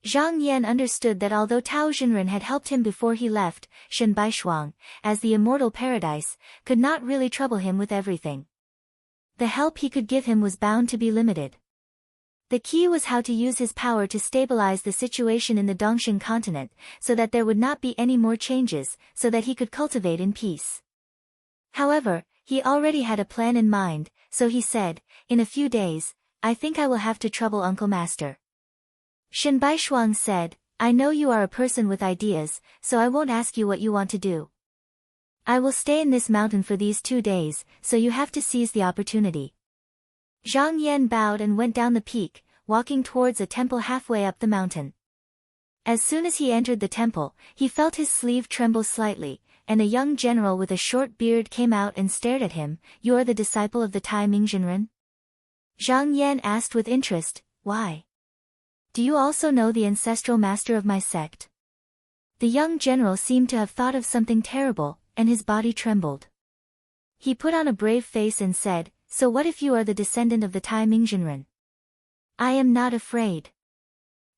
Zhang Yan understood that although Tao Xinren had helped him before he left, Shen Baishuang, as the immortal paradise, could not really trouble him with everything. The help he could give him was bound to be limited. The key was how to use his power to stabilize the situation in the Dongxing continent, so that there would not be any more changes, so that he could cultivate in peace. However, he already had a plan in mind, so he said, in a few days, I think I will have to trouble Uncle Master. Shen Baishuang said, I know you are a person with ideas, so I won't ask you what you want to do. I will stay in this mountain for these 2 days, so you have to seize the opportunity. Zhang Yan bowed and went down the peak, walking towards a temple halfway up the mountain. As soon as he entered the temple, he felt his sleeve tremble slightly, and a young general with a short beard came out and stared at him. You are the disciple of the Tai Mingzhenren? Zhang Yan asked with interest, why? Do you also know the ancestral master of my sect? The young general seemed to have thought of something terrible, and his body trembled. He put on a brave face and said, so what if you are the descendant of the Tai Mingzhenren? I am not afraid.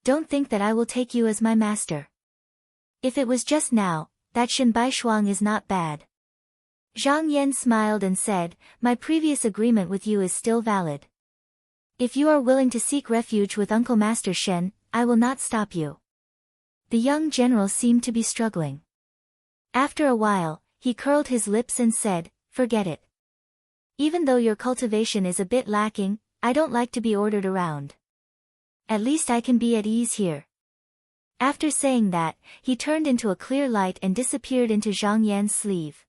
Don't think that I will take you as my master. If it was just now, that Shen Baishuang is not bad. Zhang Yan smiled and said, my previous agreement with you is still valid. If you are willing to seek refuge with Uncle Master Shen, I will not stop you. The young general seemed to be struggling. After a while, he curled his lips and said, forget it. Even though your cultivation is a bit lacking, I don't like to be ordered around. At least I can be at ease here. After saying that, he turned into a clear light and disappeared into Zhang Yan's sleeve.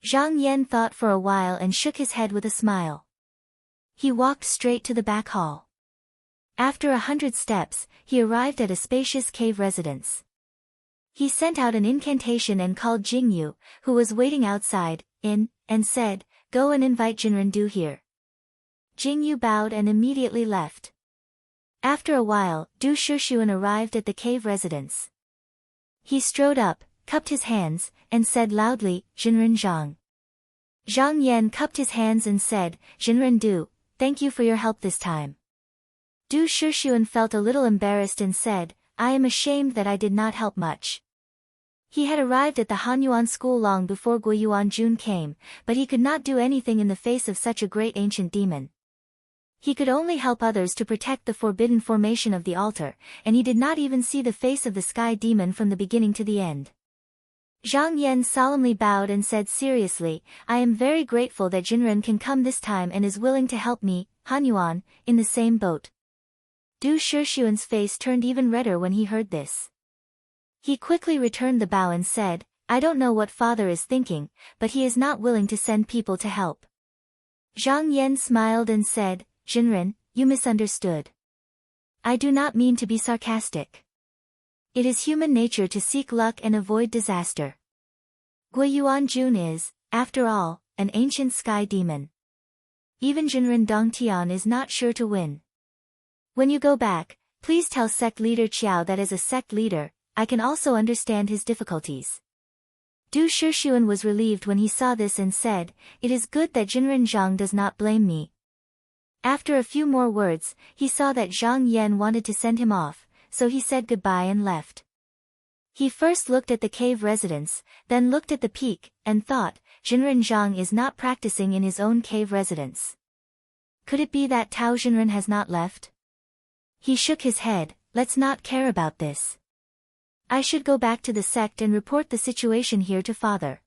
Zhang Yan thought for a while and shook his head with a smile. He walked straight to the back hall. After 100 steps, he arrived at a spacious cave residence. He sent out an incantation and called Jingyu, who was waiting outside, in, and said, go and invite Jinrendu here. Jingyu bowed and immediately left. After a while, Du Shushuan arrived at the cave residence. He strode up, cupped his hands, and said loudly, Jinren Zhang. Zhang Yan cupped his hands and said, Jinren Du, thank you for your help this time. Du Shixuan felt a little embarrassed and said, I am ashamed that I did not help much. He had arrived at the Hanyuan school long before Guiyuan Jun came, but he could not do anything in the face of such a great ancient demon. He could only help others to protect the forbidden formation of the altar, and he did not even see the face of the sky demon from the beginning to the end. Zhang Yan solemnly bowed and said seriously, I am very grateful that Jinren can come this time and is willing to help me, Hanyuan, in the same boat. Du Shixuan's face turned even redder when he heard this. He quickly returned the bow and said, I don't know what father is thinking, but he is not willing to send people to help. Zhang Yan smiled and said, Jinren, you misunderstood. I do not mean to be sarcastic. It is human nature to seek luck and avoid disaster. Guiyuan Jun is, after all, an ancient sky demon. Even Jinren Dongtian is not sure to win. When you go back, please tell sect leader Qiao that as a sect leader, I can also understand his difficulties. Du Shixuan was relieved when he saw this and said, It is good that Jinren Zhang does not blame me. After a few more words, he saw that Zhang Yan wanted to send him off, so he said goodbye and left. He first looked at the cave residence, then looked at the peak, and thought, Jinren Zhang is not practicing in his own cave residence. Could it be that Tao Jinren has not left? He shook his head, let's not care about this. I should go back to the sect and report the situation here to father.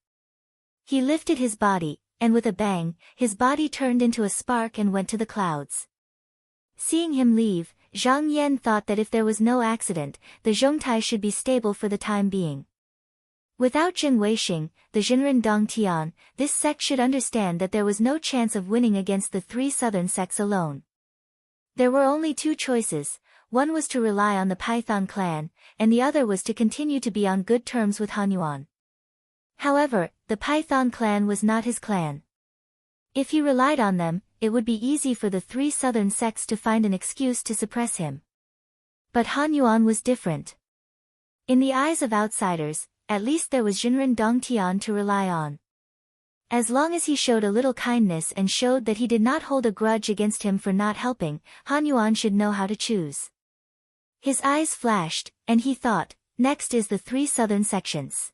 He lifted his body, and with a bang, his body turned into a spark and went to the clouds. Seeing him leave, Zhang Yan thought that if there was no accident, the Zhongtai should be stable for the time being. Without Jin Weixing, the Jinren Dongtian, this sect should understand that there was no chance of winning against the three southern sects alone. There were only two choices, one was to rely on the Python clan, and the other was to continue to be on good terms with Hanyuan. However, the Python clan was not his clan. If he relied on them, it would be easy for the three southern sects to find an excuse to suppress him. But Hanyuan was different. In the eyes of outsiders, at least there was Jinren Dongtian to rely on. As long as he showed a little kindness and showed that he did not hold a grudge against him for not helping, Hanyuan should know how to choose. His eyes flashed, and he thought, next is the three southern sections.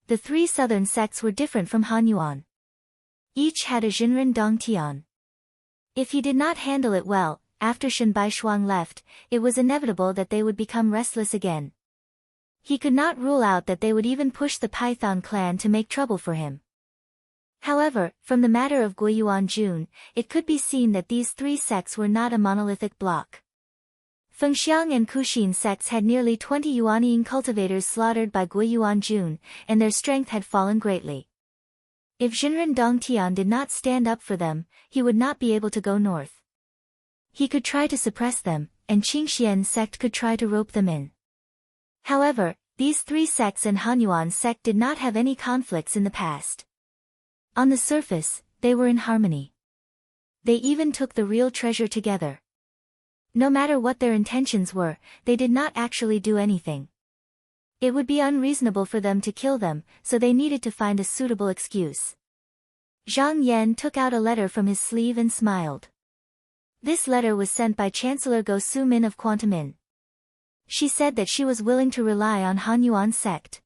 The three southern sects were different from Hanyuan. Each had a Jinren Dongtian. If he did not handle it well, after Shen Baishuang left, it was inevitable that they would become restless again. He could not rule out that they would even push the Python clan to make trouble for him. However, from the matter of Guiyuan Jun, it could be seen that these three sects were not a monolithic block. Fengxiang and Kuxin sects had nearly 20 Yuanying cultivators slaughtered by Guiyuan Jun, and their strength had fallen greatly. If Jinren Dongtian did not stand up for them, he would not be able to go north. He could try to suppress them, and Qingxian sect could try to rope them in. However, these three sects and Hanyuan sect did not have any conflicts in the past. On the surface, they were in harmony. They even took the real treasure together. No matter what their intentions were, they did not actually do anything. It would be unreasonable for them to kill them, so they needed to find a suitable excuse. Zhang Yan took out a letter from his sleeve and smiled. This letter was sent by Chancellor Go Su-min of Quantamin. She said that she was willing to rely on Hanyuan sect.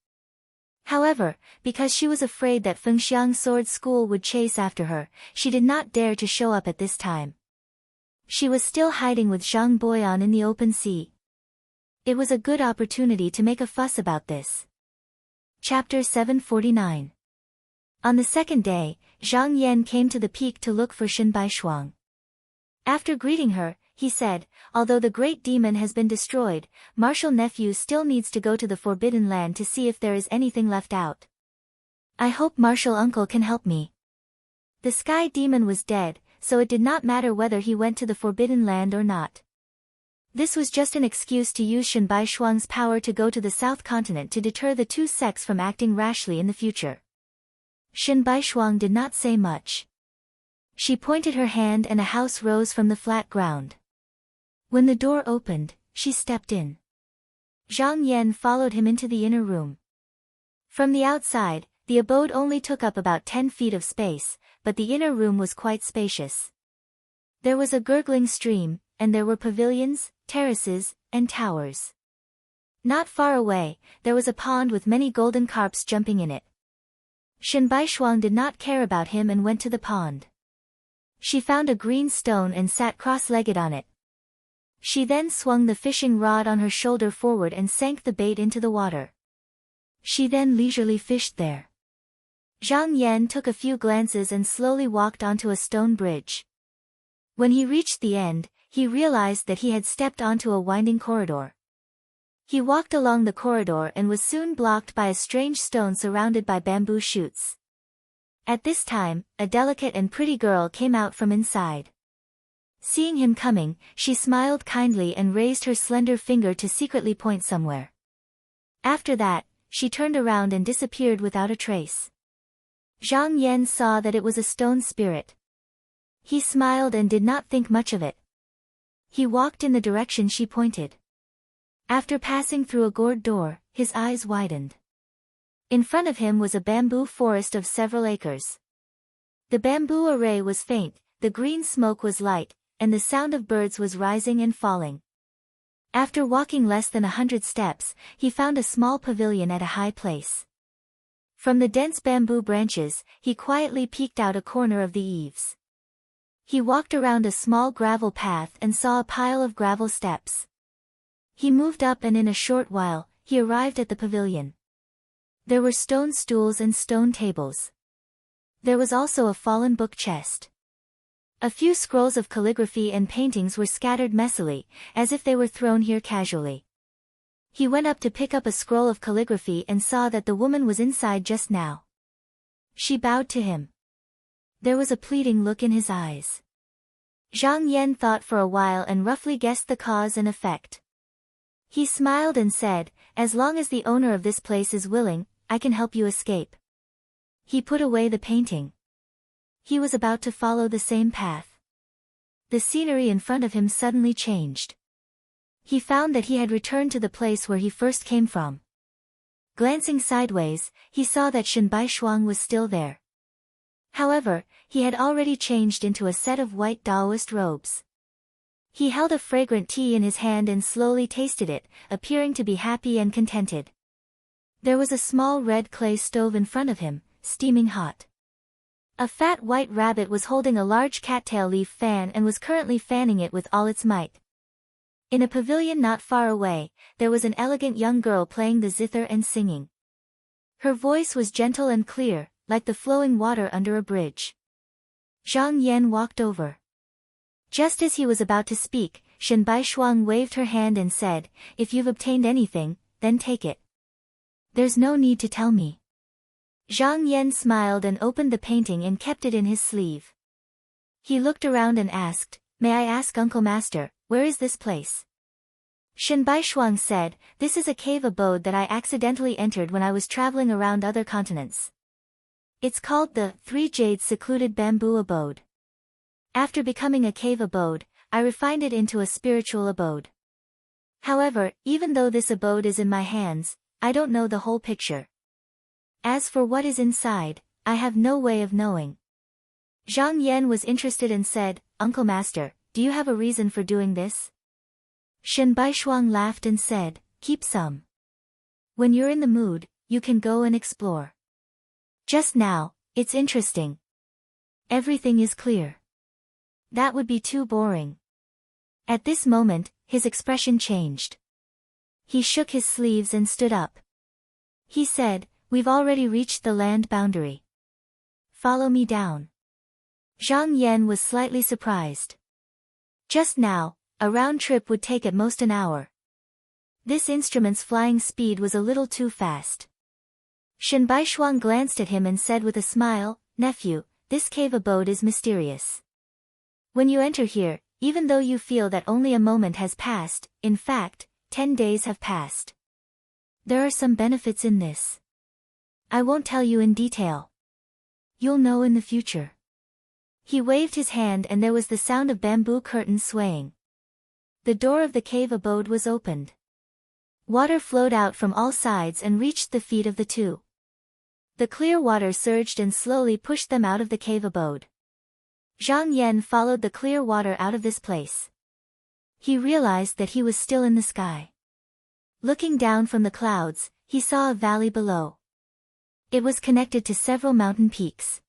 However, because she was afraid that Fengxiang Sword School would chase after her, she did not dare to show up at this time. She was still hiding with Zhang Boyan in the open sea. It was a good opportunity to make a fuss about this. Chapter 749. On the second day, Zhang Yan came to the peak to look for Shen Baishuang. After greeting her, he said, although the great demon has been destroyed, Marshal Nephew still needs to go to the Forbidden Land to see if there is anything left out. I hope Marshal Uncle can help me. The sky demon was dead, so it did not matter whether he went to the Forbidden Land or not. This was just an excuse to use Shen Baishuang's power to go to the South Continent to deter the two sects from acting rashly in the future. Shen Baishuang did not say much. She pointed her hand and a house rose from the flat ground. When the door opened, she stepped in. Zhang Yan followed him into the inner room. From the outside, The abode only took up about 10 feet of space, but the inner room was quite spacious. There was a gurgling stream, and there were pavilions, terraces, and towers. Not far away, there was a pond with many golden carps jumping in it. Shen Baishuang did not care about him and went to the pond. She found a green stone and sat cross-legged on it. She then swung the fishing rod on her shoulder forward and sank the bait into the water. She then leisurely fished there. Zhang Yan took a few glances and slowly walked onto a stone bridge. When he reached the end, he realized that he had stepped onto a winding corridor. He walked along the corridor and was soon blocked by a strange stone surrounded by bamboo shoots. At this time, a delicate and pretty girl came out from inside. Seeing him coming, she smiled kindly and raised her slender finger to secretly point somewhere. After that, she turned around and disappeared without a trace. Zhang Yan saw that it was a stone spirit. He smiled and did not think much of it. He walked in the direction she pointed. After passing through a gourd door, his eyes widened. In front of him was a bamboo forest of several acres. The bamboo array was faint, the green smoke was light, and the sound of birds was rising and falling. After walking less than 100 steps, he found a small pavilion at a high place. From the dense bamboo branches, he quietly peeked out a corner of the eaves. He walked around a small gravel path and saw a pile of gravel steps. He moved up and in a short while, he arrived at the pavilion. There were stone stools and stone tables. There was also a fallen book chest. A few scrolls of calligraphy and paintings were scattered messily, as if they were thrown here casually. He went up to pick up a scroll of calligraphy and saw that the woman was inside just now. She bowed to him. There was a pleading look in his eyes. Zhang Yan thought for a while and roughly guessed the cause and effect. He smiled and said, "As long as the owner of this place is willing, I can help you escape." He put away the painting. He was about to follow the same path. The scenery in front of him suddenly changed. He found that he had returned to the place where he first came from. Glancing sideways, he saw that Shen Baishuang was still there. However, he had already changed into a set of white Taoist robes. He held a fragrant tea in his hand and slowly tasted it, appearing to be happy and contented. There was a small red clay stove in front of him, steaming hot. A fat white rabbit was holding a large cattail leaf fan and was currently fanning it with all its might. In a pavilion not far away, there was an elegant young girl playing the zither and singing. Her voice was gentle and clear, like the flowing water under a bridge. Zhang Yan walked over. Just as he was about to speak, Shen Baishuang waved her hand and said, "If you've obtained anything, then take it. There's no need to tell me." Zhang Yan smiled and opened the painting and kept it in his sleeve. He looked around and asked, "May I ask Uncle Master, where is this place?" Shen Baishuang said, "This is a cave abode that I accidentally entered when I was traveling around other continents. It's called the Three Jades Secluded Bamboo Abode. After becoming a cave abode, I refined it into a spiritual abode. However, even though this abode is in my hands, I don't know the whole picture. As for what is inside, I have no way of knowing." Zhang Yan was interested and said, "Uncle Master, do you have a reason for doing this?" Shen Baishuang laughed and said, "Keep some. When you're in the mood, you can go and explore. Just now, it's interesting. Everything is clear. That would be too boring." At this moment, his expression changed. He shook his sleeves and stood up. He said, "We've already reached the land boundary. Follow me down." Zhang Yan was slightly surprised. Just now, a round trip would take at most an hour. This instrument's flying speed was a little too fast. Shen Baishuang glanced at him and said with a smile, "Nephew, this cave abode is mysterious. When you enter here, even though you feel that only a moment has passed, in fact, 10 days have passed. There are some benefits in this. I won't tell you in detail. You'll know in the future." He waved his hand and there was the sound of bamboo curtains swaying. The door of the cave abode was opened. Water flowed out from all sides and reached the feet of the two. The clear water surged and slowly pushed them out of the cave abode. Zhang Yan followed the clear water out of this place. He realized that he was still in the sky. Looking down from the clouds, he saw a valley below. It was connected to several mountain peaks.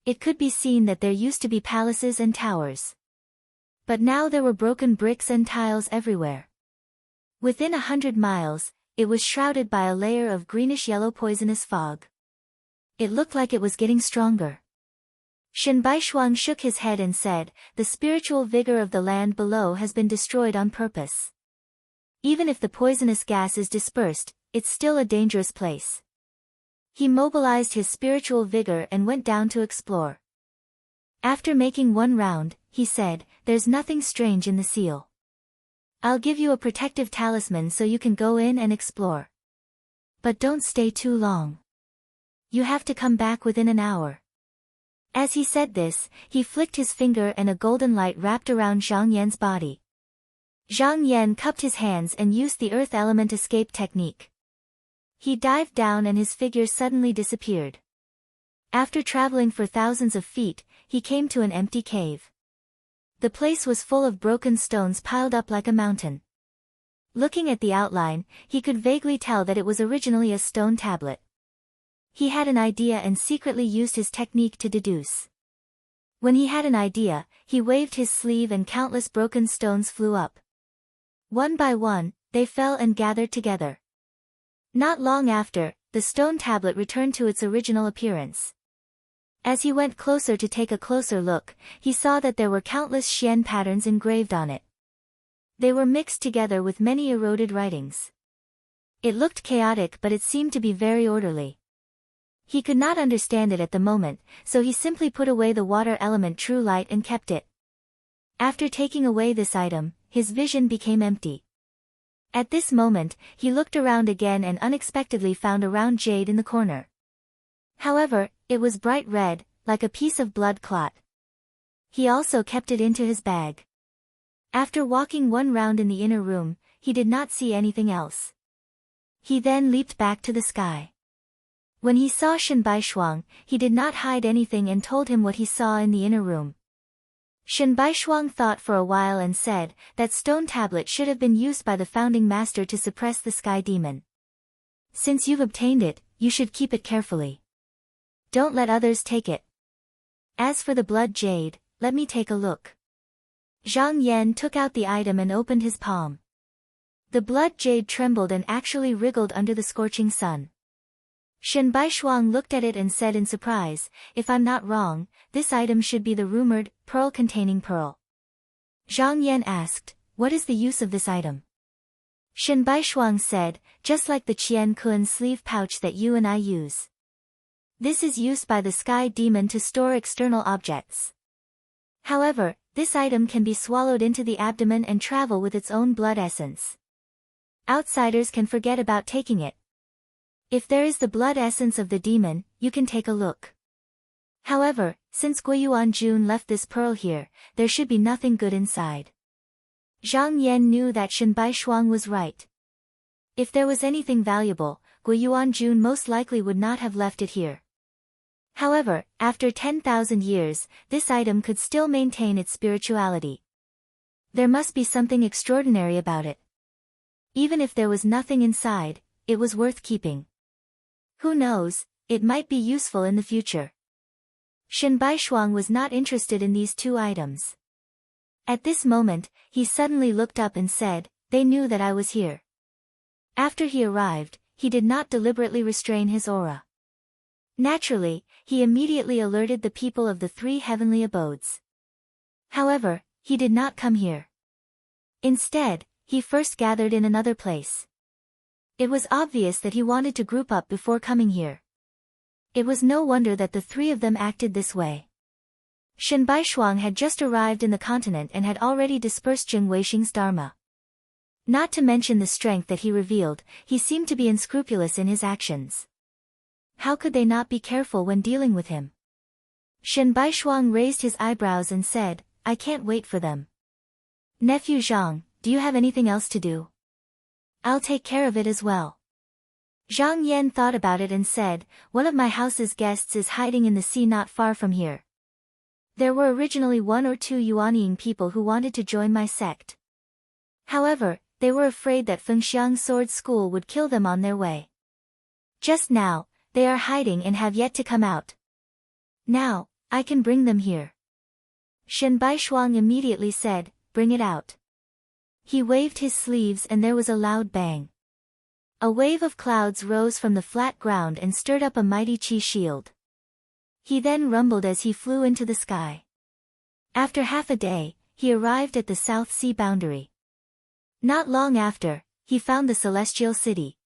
It could be seen that there used to be palaces and towers. But now there were broken bricks and tiles everywhere. Within 100 miles, it was shrouded by a layer of greenish-yellow poisonous fog. It looked like it was getting stronger. Shen Baishuang shook his head and said, "The spiritual vigor of the land below has been destroyed on purpose. Even if the poisonous gas is dispersed, it's still a dangerous place." He mobilized his spiritual vigor and went down to explore. After making one round, he said, "There's nothing strange in the seal. I'll give you a protective talisman so you can go in and explore. But don't stay too long. You have to come back within an hour." As he said this, he flicked his finger and a golden light wrapped around Zhang Yan's body. Zhang Yan cupped his hands and used the earth element escape technique. He dived down and his figure suddenly disappeared. After traveling for thousands of feet, he came to an empty cave. The place was full of broken stones piled up like a mountain. Looking at the outline, he could vaguely tell that it was originally a stone tablet. He had an idea and secretly used his technique to deduce. When he had an idea, he waved his sleeve and countless broken stones flew up. One by one, they fell and gathered together. Not long after, the stone tablet returned to its original appearance. As he went closer to take a closer look, he saw that there were countless Xian patterns engraved on it. They were mixed together with many eroded writings. It looked chaotic, but it seemed to be very orderly. He could not understand it at the moment, so he simply put away the water element true light and kept it. After taking away this item, his vision became empty. At this moment, he looked around again and unexpectedly found a round jade in the corner. However, it was bright red, like a piece of blood clot. He also kept it into his bag. After walking one round in the inner room, he did not see anything else. He then leaped back to the sky. When he saw Shen Baishuang, he did not hide anything and told him what he saw in the inner room. Shen Baishuang thought for a while and said, "That stone tablet should have been used by the founding master to suppress the sky demon. Since you've obtained it, you should keep it carefully. Don't let others take it. As for the blood jade, let me take a look." Zhang Yan took out the item and opened his palm. The blood jade trembled and actually wriggled under the scorching sun. Shen Baishuang looked at it and said in surprise, "If I'm not wrong, this item should be the rumored pearl-containing pearl." Zhang Yan asked, "What is the use of this item?" Shen Baishuang said, "Just like the Qian Kun sleeve pouch that you and I use. This is used by the sky demon to store external objects. However, this item can be swallowed into the abdomen and travel with its own blood essence. Outsiders can forget about taking it. If there is the blood essence of the demon, you can take a look. However, since Guiyuan Jun left this pearl here, there should be nothing good inside." Zhang Yan knew that Shen Baishuang was right. If there was anything valuable, Guiyuan Jun most likely would not have left it here. However, after 10,000 years, this item could still maintain its spirituality. There must be something extraordinary about it. Even if there was nothing inside, it was worth keeping. Who knows, it might be useful in the future. Shen Baishuang was not interested in these two items. At this moment, he suddenly looked up and said, "They knew that I was here." After he arrived, he did not deliberately restrain his aura. Naturally, he immediately alerted the people of the three heavenly abodes. However, he did not come here. Instead, he first gathered in another place. It was obvious that he wanted to group up before coming here. It was no wonder that the three of them acted this way. Shen Baishuang had just arrived in the continent and had already dispersed Zheng Weixing's dharma. Not to mention the strength that he revealed, he seemed to be unscrupulous in his actions. How could they not be careful when dealing with him? Shen Baishuang raised his eyebrows and said, "I can't wait for them. Nephew Zhang, do you have anything else to do? I'll take care of it as well." Zhang Yan thought about it and said, one of my house's guests is hiding in the sea not far from here. There were originally 1 or 2 Yuanying people who wanted to join my sect. However, they were afraid that Fengxiang Sword School would kill them on their way. Just now, they are hiding and have yet to come out. Now, I can bring them here. Shen Baishuang immediately said, bring it out. He waved his sleeves and there was a loud bang. A wave of clouds rose from the flat ground and stirred up a mighty qi shield. He then rumbled as he flew into the sky. After half a day, he arrived at the South Sea boundary. Not long after, he found the Celestial City.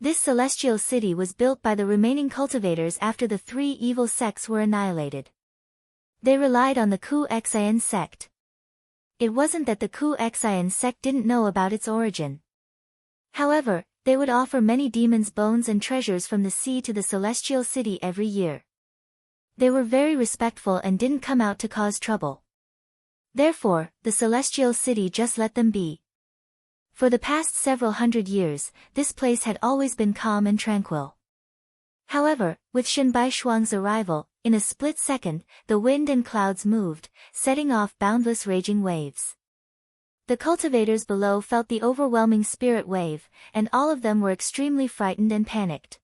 This Celestial City was built by the remaining cultivators after the 3 evil sects were annihilated. They relied on the Ku Xian sect. It wasn't that the Ku Xian sect didn't know about its origin. However, they would offer many demons' bones and treasures from the sea to the Celestial City every year. They were very respectful and didn't come out to cause trouble. Therefore, the Celestial City just let them be. For the past several hundred years, this place had always been calm and tranquil. However, with Shen Baishuang's arrival, in a split second, the wind and clouds moved, setting off boundless raging waves. The cultivators below felt the overwhelming spirit wave, and all of them were extremely frightened and panicked.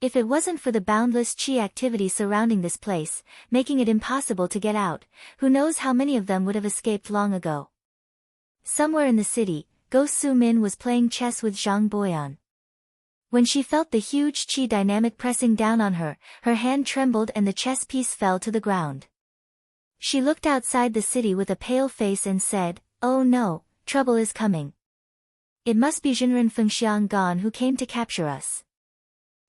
If it wasn't for the boundless qi activity surrounding this place, making it impossible to get out, who knows how many of them would have escaped long ago. Somewhere in the city, Go Su-min was playing chess with Zhang Boyan. When she felt the huge qi dynamic pressing down on her, her hand trembled and the chess piece fell to the ground. She looked outside the city with a pale face and said, "Oh no, trouble is coming. It must be Jinren Fengxiang gone who came to capture us."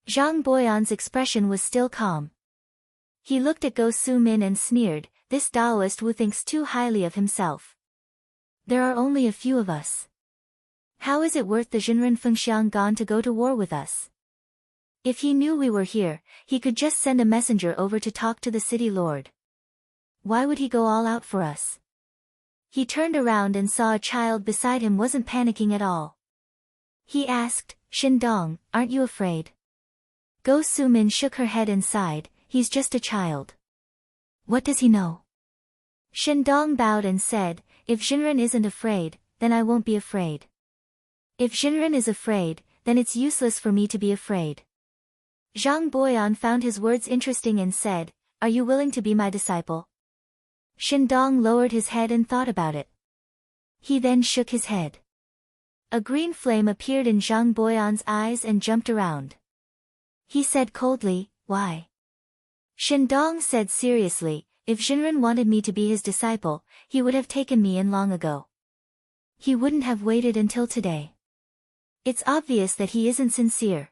Zhang Boyan's expression was still calm. He looked at Go Su-min and sneered, "This Taoist who thinks too highly of himself. There are only a few of us. How is it worth the Jinren Fengxiang gone to go to war with us? If he knew we were here, he could just send a messenger over to talk to the city lord. Why would he go all out for us?" He turned around and saw a child beside him wasn't panicking at all. He asked, "Shindong, aren't you afraid?" Go Su-min shook her head and sighed, "He's just a child. What does he know?" Shindong bowed and said, "If Jinren isn't afraid, then I won't be afraid. If Jinren is afraid, then it's useless for me to be afraid." Zhang Boyan found his words interesting and said, "Are you willing to be my disciple?" Shindong lowered his head and thought about it. He then shook his head. A green flame appeared in Zhang Boyan's eyes and jumped around. He said coldly, "Why?" Shindong said seriously, "If Jinren wanted me to be his disciple, he would have taken me in long ago. He wouldn't have waited until today. It's obvious that he isn't sincere.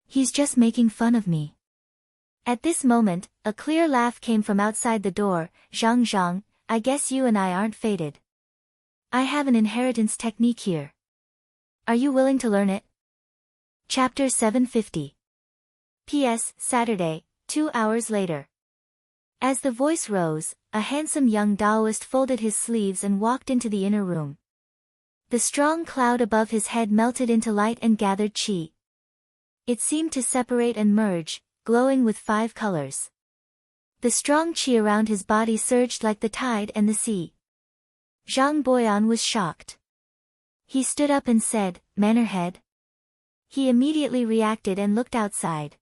He's just making fun of me." At this moment, a clear laugh came from outside the door. "Zhang, I guess you and I aren't fated. I have an inheritance technique here. Are you willing to learn it?" Chapter 750. P.S. Saturday, 2 hours later. As the voice rose, a handsome young Taoist folded his sleeves and walked into the inner room. The strong cloud above his head melted into light and gathered qi. It seemed to separate and merge, glowing with 5 colors. The strong qi around his body surged like the tide and the sea. Zhang Boyan was shocked. He stood up and said, "Mannerhead?" He immediately reacted and looked outside.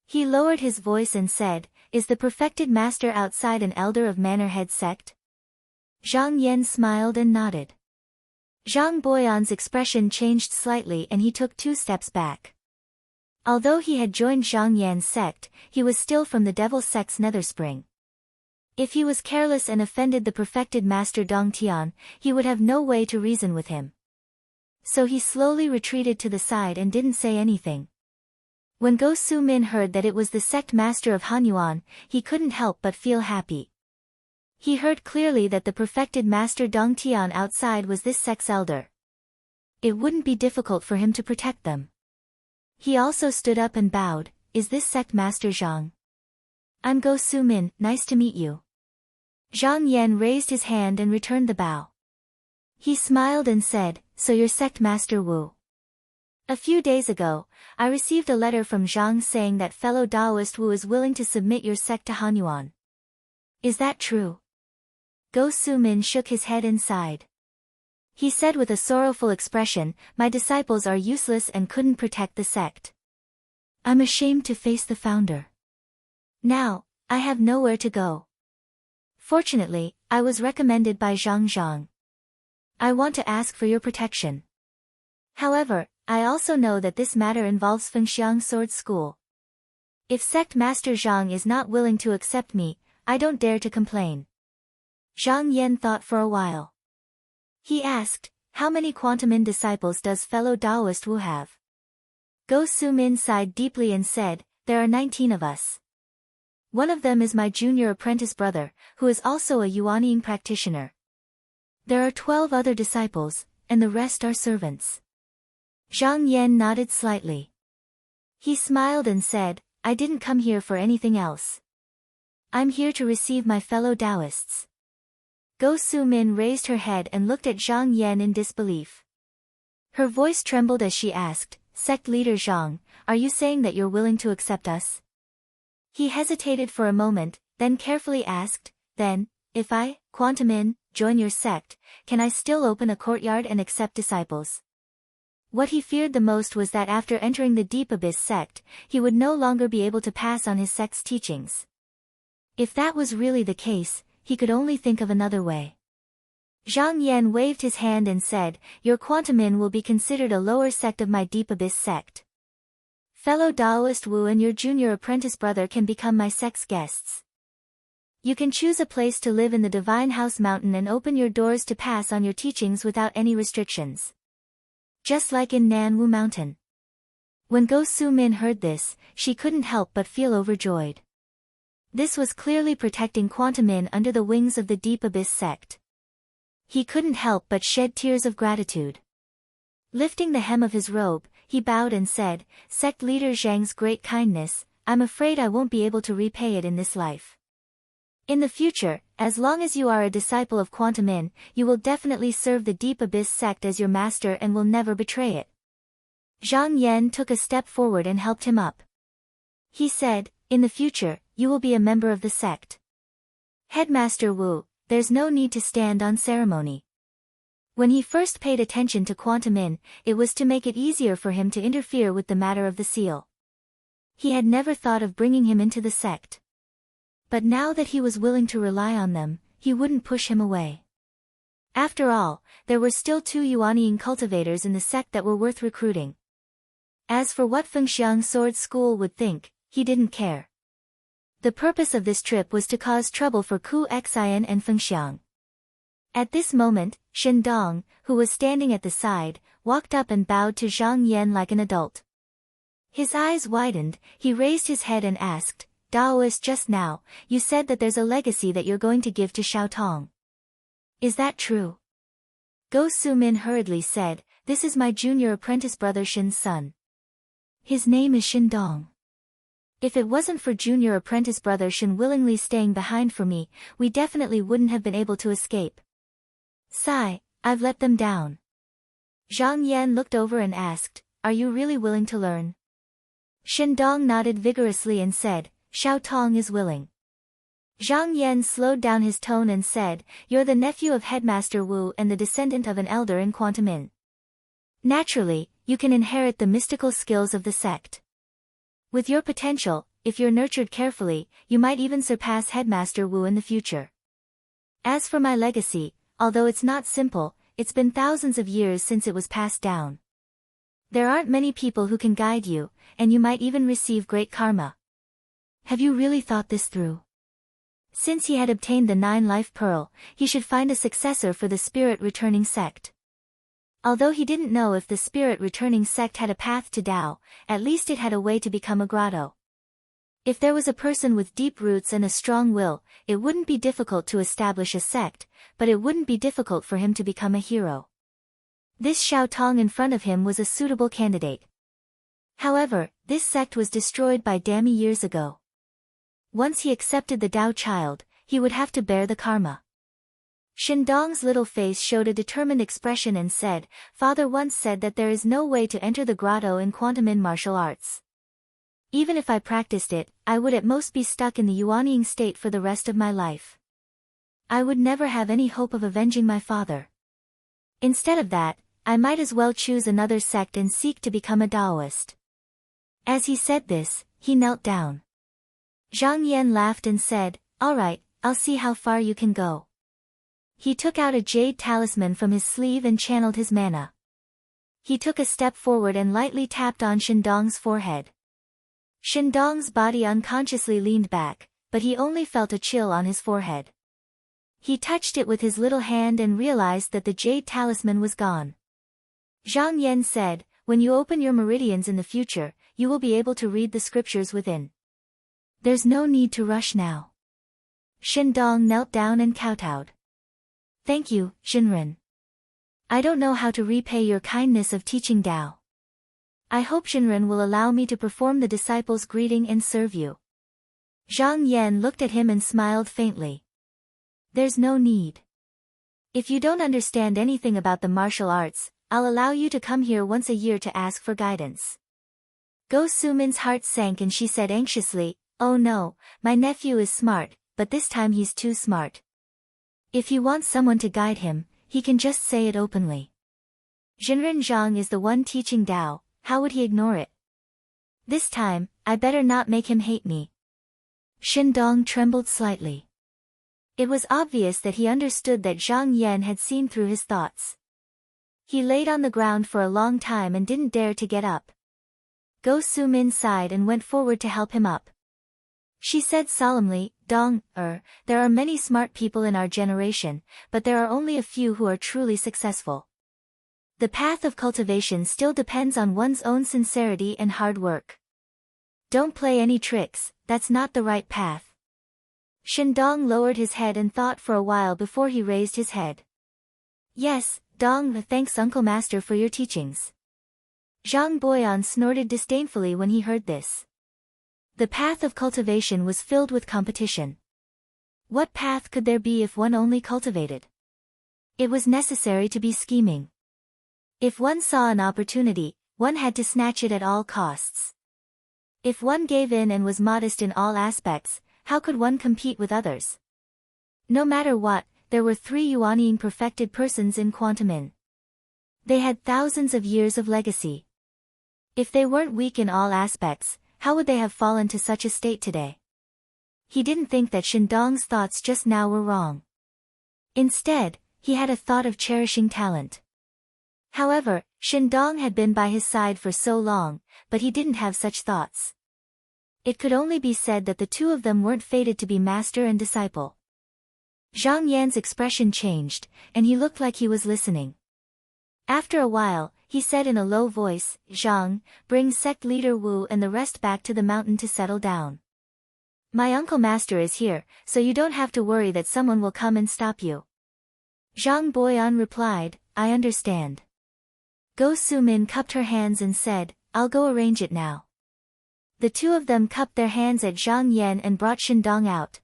He lowered his voice and said, "Is the perfected master outside an elder of Mannerhead sect?" Zhang Yan smiled and nodded. Zhang Boyan's expression changed slightly and he took 2 steps back. Although he had joined Zhang Yan's sect, he was still from the Devil sect's Netherspring. If he was careless and offended the perfected master Dong Tian, he would have no way to reason with him. So he slowly retreated to the side and didn't say anything. When Go Su-min heard that it was the sect master of Hanyuan, he couldn't help but feel happy. He heard clearly that the perfected master Dong Tian outside was this sect's elder. It wouldn't be difficult for him to protect them. He also stood up and bowed, "Is this sect master Zhang?" "I'm Go Su-min, nice to meet you." Zhang Yan raised his hand and returned the bow. He smiled and said, "So you're sect master Wu." A few days ago, I received a letter from Zhang saying that fellow Taoist Wu is willing to submit your sect to Hanyuan. Is that true? Go Su-min shook his head and sighed. He said with a sorrowful expression, my disciples are useless and couldn't protect the sect. I'm ashamed to face the founder. Now, I have nowhere to go. Fortunately, I was recommended by Zhang. I want to ask for your protection. However, I also know that this matter involves Fengxiang Sword School. If sect master Zhang is not willing to accept me, I don't dare to complain. Zhang Yan thought for a while. He asked, how many Quantum disciples does fellow Taoist Wu have? Go Su-min sighed deeply and said, there are 19 of us. One of them is my junior apprentice brother, who is also a Yuanying practitioner. There are 12 other disciples, and the rest are servants. Zhang Yan nodded slightly. He smiled and said, I didn't come here for anything else. I'm here to receive my fellow Taoists. Go Su-min raised her head and looked at Zhang Yan in disbelief. Her voice trembled as she asked, Sect leader Zhang, are you saying that you're willing to accept us? He hesitated for a moment, then carefully asked, then, if I, Quantum, join your sect, can I still open a courtyard and accept disciples? What he feared the most was that after entering the Deep Abyss sect, he would no longer be able to pass on his sect's teachings. If that was really the case, he could only think of another way. Zhang Yan waved his hand and said, your Quantum will be considered a lower sect of my Deep Abyss sect. Fellow Taoist Wu and your junior apprentice brother can become my sect's guests. You can choose a place to live in the Divine House Mountain and open your doors to pass on your teachings without any restrictions. Just like in Nanwu Mountain. When Go Su-min heard this, she couldn't help but feel overjoyed. This was clearly protecting Quantum under the wings of the Deep Abyss sect. He couldn't help but shed tears of gratitude. Lifting the hem of his robe, he bowed and said, Sect leader Zhang's great kindness, I'm afraid I won't be able to repay it in this life. In the future, as long as you are a disciple of Quantum, you will definitely serve the Deep Abyss sect as your master and will never betray it. Zhang Yan took a step forward and helped him up. He said, in the future, you will be a member of the sect. Headmaster Wu, there's no need to stand on ceremony. When he first paid attention to Quantum, it was to make it easier for him to interfere with the matter of the seal. He had never thought of bringing him into the sect. But now that he was willing to rely on them, he wouldn't push him away. After all, there were still 2 Yuanying cultivators in the sect that were worth recruiting. As for what Fengxiang Sword School would think, he didn't care. The purpose of this trip was to cause trouble for Ku Xian and Fengxiang. At this moment, Shen Dong, who was standing at the side, walked up and bowed to Zhang Yan like an adult. His eyes widened, he raised his head and asked, Taoist, just now, you said that there's a legacy that you're going to give to Xiaotong. Is that true? Go Su-min hurriedly said, this is my junior apprentice brother Shin's son. His name is Shin Dong. If it wasn't for junior apprentice brother Shin willingly staying behind for me, we definitely wouldn't have been able to escape. Sigh, I've let them down. Zhang Yan looked over and asked, are you really willing to learn? Shin Dong nodded vigorously and said, Xiaotong is willing. Zhang Yan slowed down his tone and said, you're the nephew of Headmaster Wu and the descendant of an elder in Quantum. Naturally, you can inherit the mystical skills of the sect. With your potential, if you're nurtured carefully, you might even surpass Headmaster Wu in the future. As for my legacy, although it's not simple, it's been thousands of years since it was passed down. There aren't many people who can guide you, and you might even receive great karma. Have you really thought this through? Since he had obtained the 9-life pearl, he should find a successor for the spirit returning sect. Although he didn't know if the spirit returning sect had a path to Tao, at least it had a way to become a grotto. If there was a person with deep roots and a strong will, it wouldn't be difficult to establish a sect, but it wouldn't be difficult for him to become a hero. This Xiaotong in front of him was a suitable candidate. However, this sect was destroyed by Dami years ago. Once he accepted the Tao child, he would have to bear the karma. Shindong's little face showed a determined expression and said, "Father once said that there is no way to enter the grotto in quantum martial arts. Even if I practiced it, I would at most be stuck in the Yuanying state for the rest of my life. I would never have any hope of avenging my father. Instead of that, I might as well choose another sect and seek to become a Taoist." As he said this, he knelt down. Zhang Yan laughed and said, "All right, I'll see how far you can go." He took out a jade talisman from his sleeve and channeled his mana. He took a step forward and lightly tapped on Shindong's forehead. Shindong's body unconsciously leaned back, but he only felt a chill on his forehead. He touched it with his little hand and realized that the jade talisman was gone. Zhang Yan said, "When you open your meridians in the future, you will be able to read the scriptures within. There's no need to rush now." Shindong knelt down and kowtowed. "Thank you, Shinren. I don't know how to repay your kindness of teaching Tao. I hope Shinren will allow me to perform the disciples' greeting and serve you." Zhang Yan looked at him and smiled faintly. "There's no need. If you don't understand anything about the martial arts, I'll allow you to come here once a year to ask for guidance." Go Sumin's heart sank and she said anxiously, "Oh no, my nephew is smart, but this time he's too smart. If he wants someone to guide him, he can just say it openly. Jinren Zhang is the one teaching Tao, how would he ignore it? This time, I better not make him hate me." Shindong trembled slightly. It was obvious that he understood that Zhang Yan had seen through his thoughts. He laid on the ground for a long time and didn't dare to get up. Go Sumin sighed and went forward to help him up. She said solemnly, there are many smart people in our generation, but there are only a few who are truly successful. The path of cultivation still depends on one's own sincerity and hard work. Don't play any tricks, that's not the right path." Shindong lowered his head and thought for a while before he raised his head. "Yes, thanks Uncle Master for your teachings." Zhang Boyan snorted disdainfully when he heard this. The path of cultivation was filled with competition. What path could there be if one only cultivated? It was necessary to be scheming. If one saw an opportunity, one had to snatch it at all costs. If one gave in and was modest in all aspects, how could one compete with others? No matter what, there were 3 Yuanying perfected persons in Quantum. They had thousands of years of legacy. If they weren't weak in all aspects, how would they have fallen to such a state today? He didn't think that Shindong's thoughts just now were wrong. Instead, he had a thought of cherishing talent. However, Shindong had been by his side for so long, but he didn't have such thoughts. It could only be said that the two of them weren't fated to be master and disciple. Zhang Yan's expression changed, and he looked like he was listening. After a while, he said in a low voice, "Zhang, bring sect leader Wu and the rest back to the mountain to settle down. My uncle master is here, so you don't have to worry that someone will come and stop you." Zhang Boyan replied, "I understand." Go Sumin cupped her hands and said, "I'll go arrange it now." The two of them cupped their hands at Zhang Yan and brought Shindong out.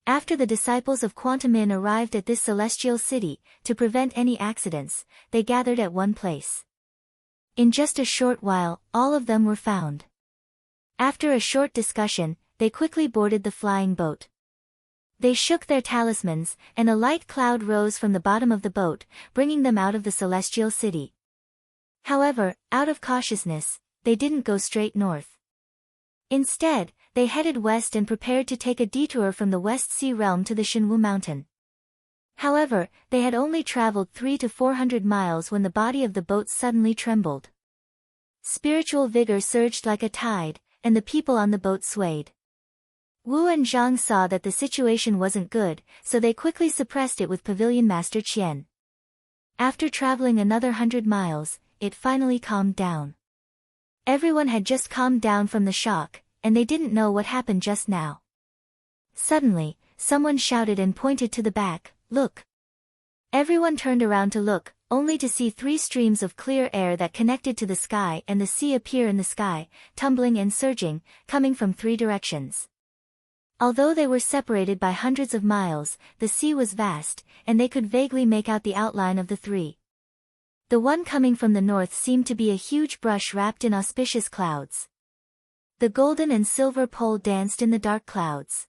After the disciples of Quantum arrived at this celestial city, to prevent any accidents, they gathered at one place. In just a short while, all of them were found. After a short discussion, they quickly boarded the flying boat. They shook their talismans, and a light cloud rose from the bottom of the boat, bringing them out of the celestial city. However, out of cautiousness, they didn't go straight north. Instead, they headed west and prepared to take a detour from the West Sea realm to the Shinwu mountain. However, they had only traveled 300 to 400 miles when the body of the boat suddenly trembled. Spiritual vigor surged like a tide, and the people on the boat swayed. Wu and Zhang saw that the situation wasn't good, so they quickly suppressed it with Pavilion Master Qian. After traveling another 100 miles, it finally calmed down. Everyone had just calmed down from the shock, and they didn't know what happened just now. Suddenly, someone shouted and pointed to the back, "Look!" Everyone turned around to look, only to see 3 streams of clear air that connected to the sky and the sea appear in the sky, tumbling and surging, coming from 3 directions. Although they were separated by hundreds of miles, the sea was vast, and they could vaguely make out the outline of the three. The one coming from the north seemed to be a huge brush wrapped in auspicious clouds. The golden and silver pole danced in the dark clouds.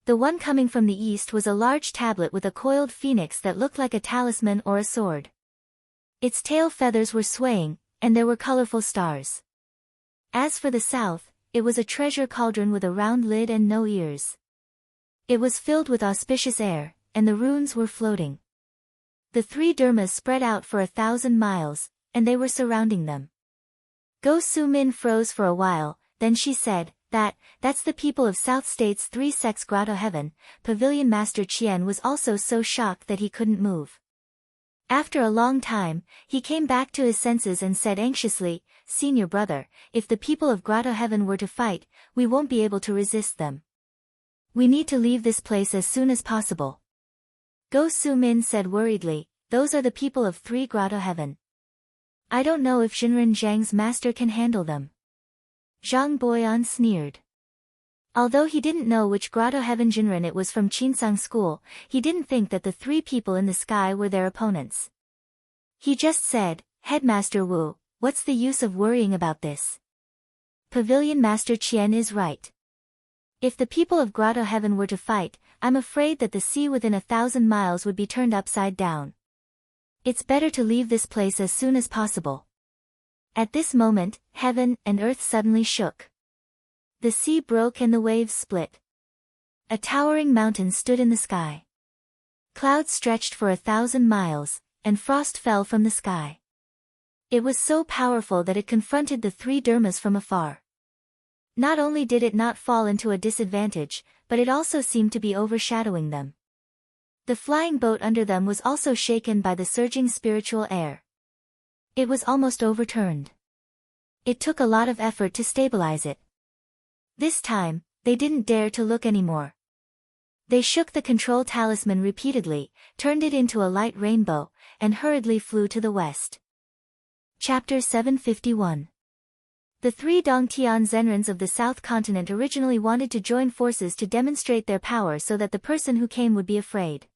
The one coming from the east was a large tablet with a coiled phoenix that looked like a talisman or a sword. Its tail feathers were swaying, and there were colorful stars. As for the south, it was a treasure cauldron with a round lid and no ears. It was filled with auspicious air, and the runes were floating. The three dermas spread out for 1,000 miles, and they were surrounding them. Go Su-min froze for a while, then she said, That's the people of South State's 3 sects Grotto Heaven." Pavilion Master Qian was also so shocked that he couldn't move. After a long time, he came back to his senses and said anxiously, "Senior brother, if the people of Grotto Heaven were to fight, we won't be able to resist them. We need to leave this place as soon as possible." Go Su-min said worriedly, "Those are the people of 3 Grotto Heaven. I don't know if Shinran Zhang's master can handle them." Zhang Boyan sneered. Although he didn't know which Grotto Heaven Jinren it was from Qinsang School, he didn't think that the 3 people in the sky were their opponents. He just said, "Headmaster Wu, what's the use of worrying about this? Pavilion Master Qian is right. If the people of Grotto Heaven were to fight, I'm afraid that the sea within 1,000 miles would be turned upside down. It's better to leave this place as soon as possible." At this moment, heaven and earth suddenly shook. The sea broke and the waves split. A towering mountain stood in the sky. Clouds stretched for 1,000 miles, and frost fell from the sky. It was so powerful that it confronted the 3 dermas from afar. Not only did it not fall into a disadvantage, but it also seemed to be overshadowing them. The flying boat under them was also shaken by the surging spiritual air. It was almost overturned. It took a lot of effort to stabilize it. This time, they didn't dare to look anymore. They shook the control talisman repeatedly, turned it into a light rainbow, and hurriedly flew to the west. Chapter 751. The 3 Dongtian Zenrens of the South Continent originally wanted to join forces to demonstrate their power so that the person who came would be afraid.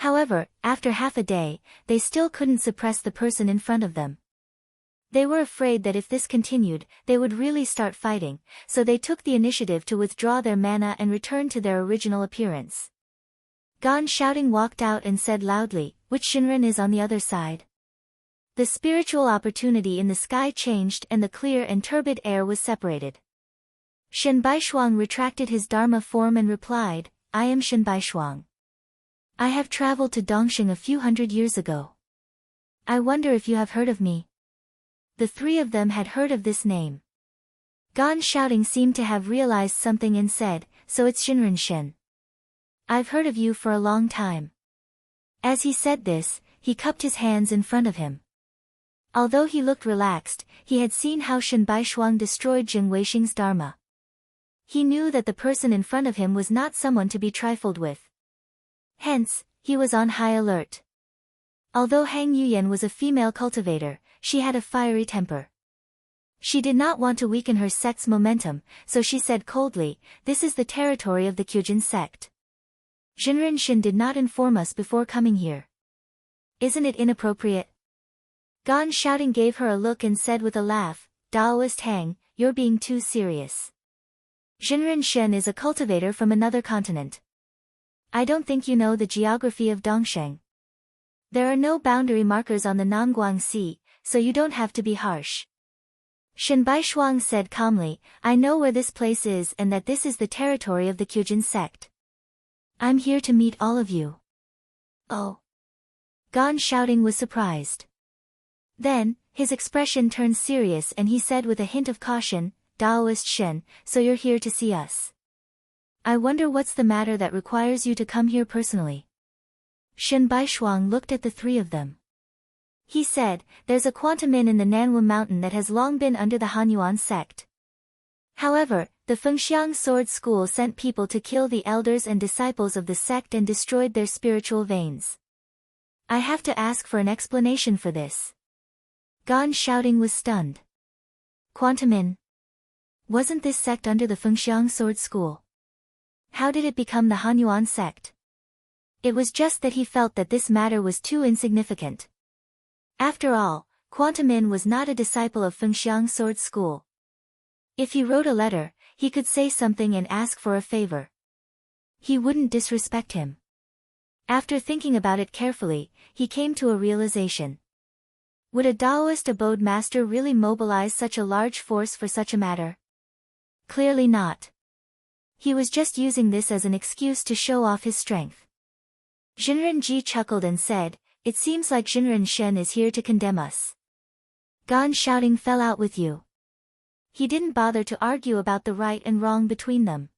However, after half a day, they still couldn't suppress the person in front of them. They were afraid that if this continued, they would really start fighting, so they took the initiative to withdraw their mana and return to their original appearance. Gon shouting walked out and said loudly, "Which Shinran is on the other side?" The spiritual opportunity in the sky changed and the clear and turbid air was separated. Shen Baishuang retracted his Dharma form and replied, "I am Shen Baishuang. I have traveled to Dongsheng a few hundred years ago. I wonder if you have heard of me." The 3 of them had heard of this name. Gon shouting seemed to have realized something and said, "So it's Shinran Shen. I've heard of you for a long time." As he said this, he cupped his hands in front of him. Although he looked relaxed, he had seen how Shen Baishuang destroyed Jing Weixing's Dharma. He knew that the person in front of him was not someone to be trifled with. Hence, he was on high alert. Although Hang Yuyan was a female cultivator, she had a fiery temper. She did not want to weaken her sect's momentum, so she said coldly, "This is the territory of the Kyujin sect. Jinren Shin did not inform us before coming here. Isn't it inappropriate?" Gon shouting gave her a look and said with a laugh, "Daoist Hang, you're being too serious. Jinren Shen is a cultivator from another continent. I don't think you know the geography of Dongsheng. There are no boundary markers on the Nangguang Sea, so you don't have to be harsh." Shen Baishuang said calmly, "I know where this place is and that this is the territory of the Kyujin sect. I'm here to meet all of you." "Oh." Gon shouting was surprised. Then, his expression turned serious and he said with a hint of caution, "Daoist Shen, so you're here to see us. I wonder what's the matter that requires you to come here personally." Shen Baishuang looked at the 3 of them. He said, "There's a quantum inn in the Nanwu mountain that has long been under the Hanyuan sect. However, the Fengxiang Sword School sent people to kill the elders and disciples of the sect and destroyed their spiritual veins. I have to ask for an explanation for this." Gon shouting was stunned. Quantum inn? Wasn't this sect under the Fengxiang Sword School? How did it become the Hanyuan sect? It was just that he felt that this matter was too insignificant. After all, Quantamin was not a disciple of Fengxiang Sword School. If he wrote a letter, he could say something and ask for a favor. He wouldn't disrespect him. After thinking about it carefully, he came to a realization. Would a Taoist abode master really mobilize such a large force for such a matter? Clearly not. He was just using this as an excuse to show off his strength. Jinren Ji chuckled and said, "It seems like Jinren Shen is here to condemn us." Gan shouting fell out with you. He didn't bother to argue about the right and wrong between them.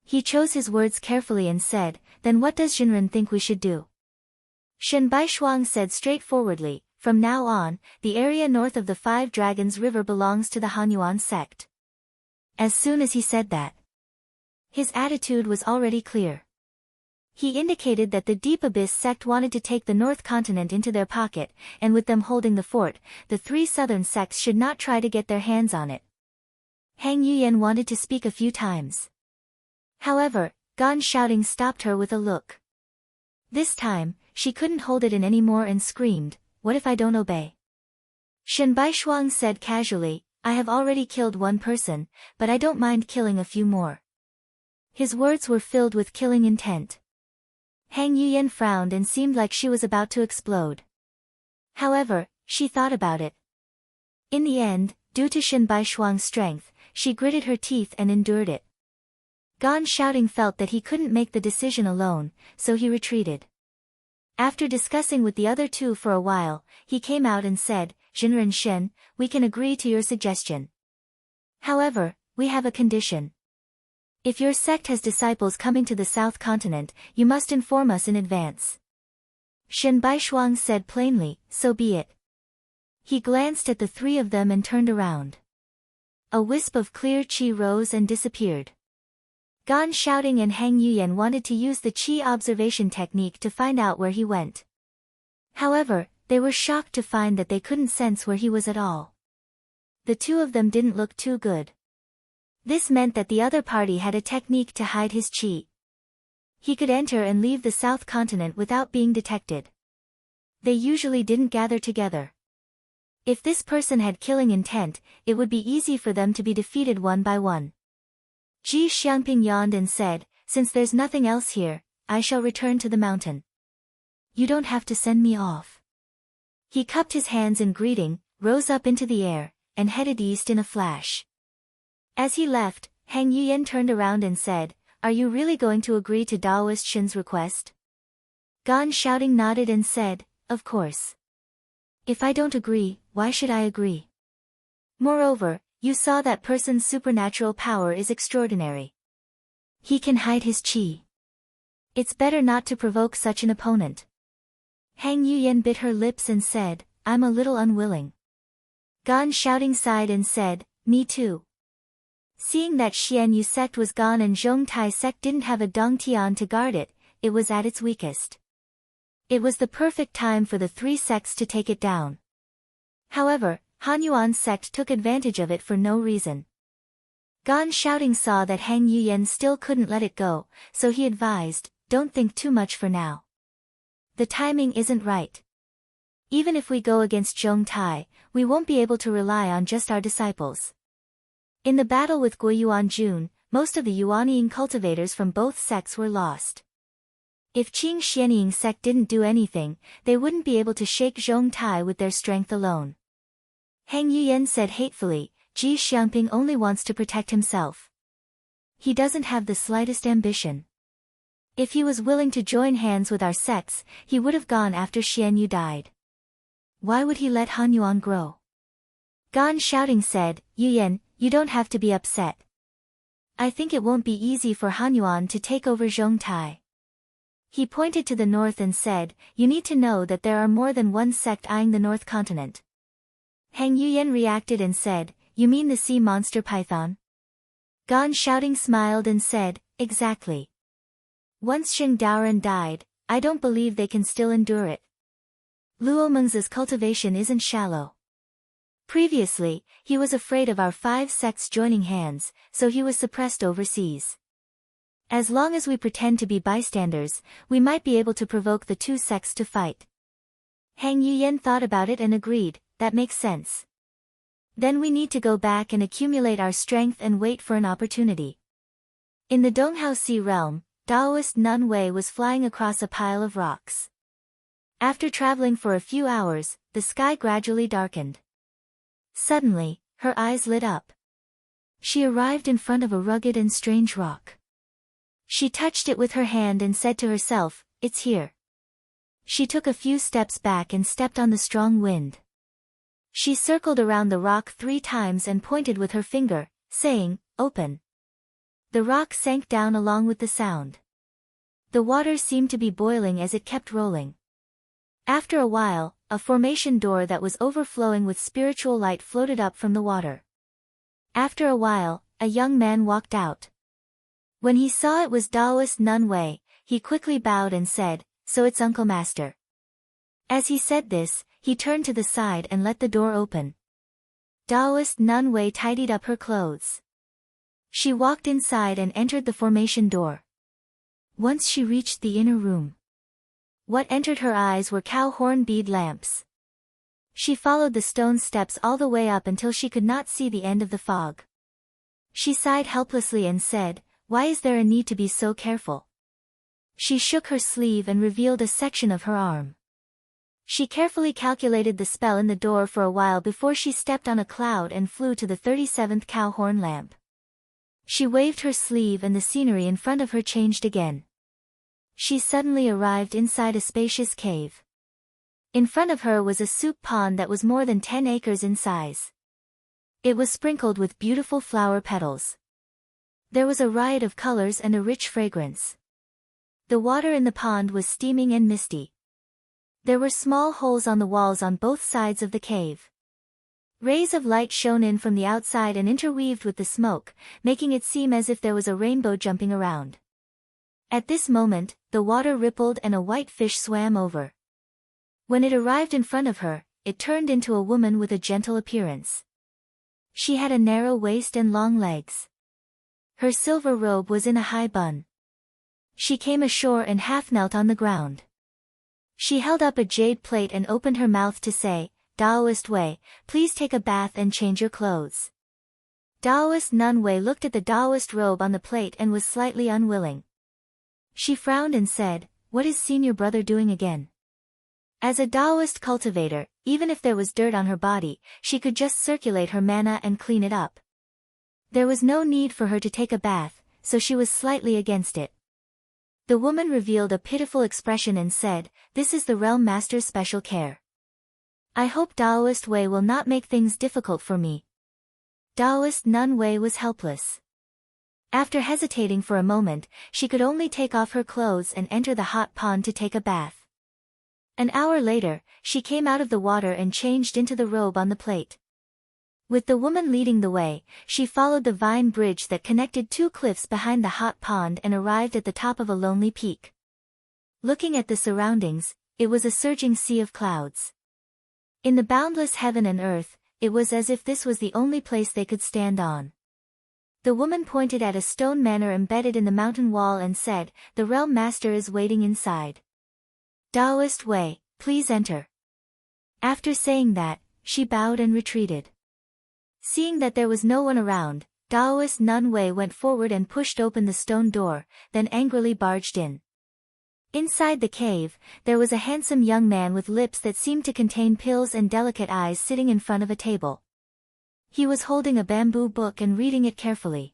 He chose his words carefully and said, "Then what does Jinren think we should do?" Shen Baishuang said straightforwardly, "From now on, the area north of the Five Dragons River belongs to the Hanyuan sect." As soon as he said that, his attitude was already clear. He indicated that the Deep Abyss sect wanted to take the North Continent into their pocket, and with them holding the fort, the three southern sects should not try to get their hands on it. Hang Yuyan wanted to speak a few times. However, Gan shouting stopped her with a look. This time, she couldn't hold it in anymore and screamed, "What if I don't obey?" Shen Baishuang said casually, "I have already killed one person, but I don't mind killing a few more." His words were filled with killing intent. Hang Yuyan frowned and seemed like she was about to explode. However, she thought about it. In the end, due to Shen Baishuang's strength, she gritted her teeth and endured it. Gan shouting felt that he couldn't make the decision alone, so he retreated. After discussing with the other two for a while, he came out and said, "Jinren Shen, we can agree to your suggestion. However, we have a condition. If your sect has disciples coming to the South Continent, you must inform us in advance." Shen Baishuang said plainly, "So be it." He glanced at the three of them and turned around. A wisp of clear qi rose and disappeared. Gan shouting and Hang Yuyan wanted to use the qi observation technique to find out where he went. However, they were shocked to find that they couldn't sense where he was at all. The two of them didn't look too good. This meant that the other party had a technique to hide his qi. He could enter and leave the South Continent without being detected. They usually didn't gather together. If this person had killing intent, it would be easy for them to be defeated one by one. Ji Xiangping yawned and said, "Since there's nothing else here, I shall return to the mountain. You don't have to send me off." He cupped his hands in greeting, rose up into the air, and headed east in a flash. As he left, Hang Yuyan turned around and said, "Are you really going to agree to Taoist Shen's request?" Gan shouting nodded and said, "Of course. If I don't agree, why should I agree? Moreover, you saw that person's supernatural power is extraordinary. He can hide his qi. It's better not to provoke such an opponent." Hang Yuyan bit her lips and said, "I'm a little unwilling." Gan shouting sighed and said, "Me too." Seeing that Xian Yu sect was gone and Zhong Tai sect didn't have a Dong Tian to guard it, it was at its weakest. It was the perfect time for the three sects to take it down. However, Hanyuan sect took advantage of it for no reason. Gan shouting saw that Hang Yuyan still couldn't let it go, so he advised, "Don't think too much for now. The timing isn't right. Even if we go against Zhong Tai, we won't be able to rely on just our disciples. In the battle with Guiyuan Jun, most of the Yuanying cultivators from both sects were lost. If Qing Xianying sect didn't do anything, they wouldn't be able to shake Zhong Tai with their strength alone." Hang Yuyan said hatefully, "Ji Xiangping only wants to protect himself. He doesn't have the slightest ambition. If he was willing to join hands with our sects, he would have gone after Xian Yu died. Why would he let Hanyuan grow?" Gan shouting said, "Yuyan, you don't have to be upset. I think it won't be easy for Hanyuan to take over Zhong Tai." He pointed to the north and said, "You need to know that there are more than one sect eyeing the North Continent." Hang Yuyan reacted and said, "You mean the sea monster python?" Gan shouting smiled and said, "Exactly. Once Xing Daoren died, I don't believe they can still endure it. Luo Mengzi's cultivation isn't shallow. Previously, he was afraid of our 5 sects joining hands, so he was suppressed overseas. As long as we pretend to be bystanders, we might be able to provoke the two sects to fight. Hang Yuyen thought about it and agreed, that makes sense. Then we need to go back and accumulate our strength and wait for an opportunity. In the Donghao Sea realm, Taoist Nun Wei was flying across a pile of rocks. After traveling for a few hours, the sky gradually darkened. Suddenly, her eyes lit up. She arrived in front of a rugged and strange rock. She touched it with her hand and said to herself, "It's here." She took a few steps back and stepped on the strong wind. She circled around the rock 3 times and pointed with her finger, saying, "Open." The rock sank down along with the sound. The water seemed to be boiling as it kept rolling. After a while, a formation door that was overflowing with spiritual light floated up from the water. After a while, a young man walked out. When he saw it was Taoist Nun Wei, he quickly bowed and said, "So it's Uncle Master." As he said this, he turned to the side and let the door open. Taoist Nun Wei tidied up her clothes. She walked inside and entered the formation door. Once she reached the inner room, what entered her eyes were cow horn bead lamps. She followed the stone steps all the way up until she could not see the end of the fog. She sighed helplessly and said, "Why is there a need to be so careful?" She shook her sleeve and revealed a section of her arm. She carefully calculated the spell in the door for a while before she stepped on a cloud and flew to the 37th cow horn lamp. She waved her sleeve and the scenery in front of her changed again. She suddenly arrived inside a spacious cave. In front of her was a soup pond that was more than 10 acres in size. It was sprinkled with beautiful flower petals. There was a riot of colors and a rich fragrance. The water in the pond was steaming and misty. There were small holes on the walls on both sides of the cave. Rays of light shone in from the outside and interweaved with the smoke, making it seem as if there was a rainbow jumping around. At this moment, the water rippled and a white fish swam over. When it arrived in front of her, it turned into a woman with a gentle appearance. She had a narrow waist and long legs. Her silver robe was in a high bun. She came ashore and half knelt on the ground. She held up a jade plate and opened her mouth to say, "Taoist Wei, please take a bath and change your clothes." Taoist Nun Wei looked at the Taoist robe on the plate and was slightly unwilling. She frowned and said, "What is senior brother doing again?" As a Taoist cultivator, even if there was dirt on her body, she could just circulate her mana and clean it up. There was no need for her to take a bath, so she was slightly against it. The woman revealed a pitiful expression and said, "This is the Realm Master's special care. I hope Taoist Wei will not make things difficult for me." Taoist Nun Wei was helpless. After hesitating for a moment, she could only take off her clothes and enter the hot pond to take a bath. An hour later, she came out of the water and changed into the robe on the plate. With the woman leading the way, she followed the vine bridge that connected 2 cliffs behind the hot pond and arrived at the top of a lonely peak. Looking at the surroundings, it was a surging sea of clouds. In the boundless heaven and earth, it was as if this was the only place they could stand on. The woman pointed at a stone manor embedded in the mountain wall and said, "The Realm Master is waiting inside. Taoist Wei, please enter." After saying that, she bowed and retreated. Seeing that there was no one around, Taoist Nun Wei went forward and pushed open the stone door, then angrily barged in. Inside the cave, there was a handsome young man with lips that seemed to contain pills and delicate eyes sitting in front of a table. He was holding a bamboo book and reading it carefully.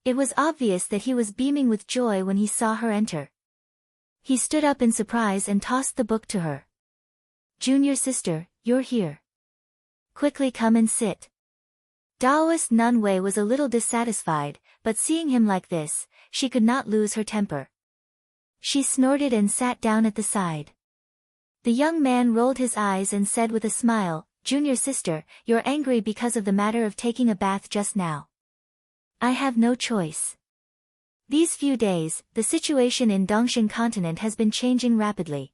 It was obvious that he was beaming with joy when he saw her enter. He stood up in surprise and tossed the book to her. "Junior sister, you're here. Quickly come and sit." Taoist Nun Wei was a little dissatisfied, but seeing him like this, she could not lose her temper. She snorted and sat down at the side. The young man rolled his eyes and said with a smile, "Junior sister, you're angry because of the matter of taking a bath just now. I have no choice. These few days, the situation in Dongshan continent has been changing rapidly.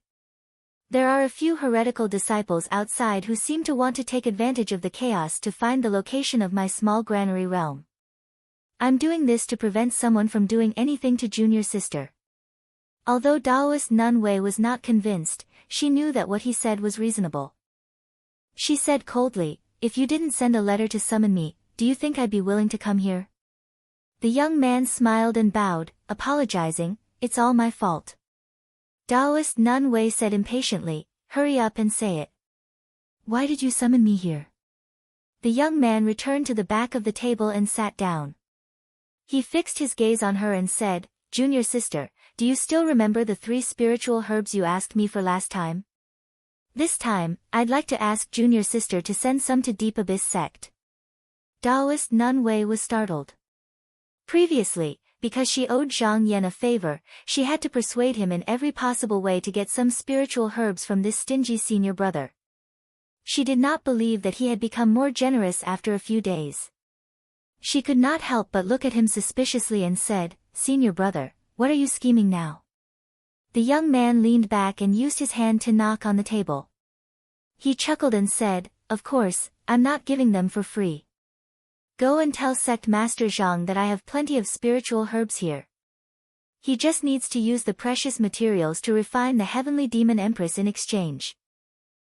There are a few heretical disciples outside who seem to want to take advantage of the chaos to find the location of my small granary realm. I'm doing this to prevent someone from doing anything to junior sister. Although Taoist Nun Wei was not convinced, she knew that what he said was reasonable. She said coldly, if you didn't send a letter to summon me, do you think I'd be willing to come here? The young man smiled and bowed, apologizing, it's all my fault. Taoist Nun Wei said impatiently, hurry up and say it. Why did you summon me here? The young man returned to the back of the table and sat down. He fixed his gaze on her and said, Junior sister, do you still remember the 3 spiritual herbs you asked me for last time? This time, I'd like to ask junior sister to send some to Deep Abyss sect. Taoist Nun Wei was startled. Previously, because she owed Zhang Yan a favor, she had to persuade him in every possible way to get some spiritual herbs from this stingy senior brother. She did not believe that he had become more generous after a few days. She could not help but look at him suspiciously and said, Senior brother, what are you scheming now? The young man leaned back and used his hand to knock on the table. He chuckled and said, of course, I'm not giving them for free. Go and tell Sect Master Zhang that I have plenty of spiritual herbs here. He just needs to use the precious materials to refine the heavenly demon empress in exchange.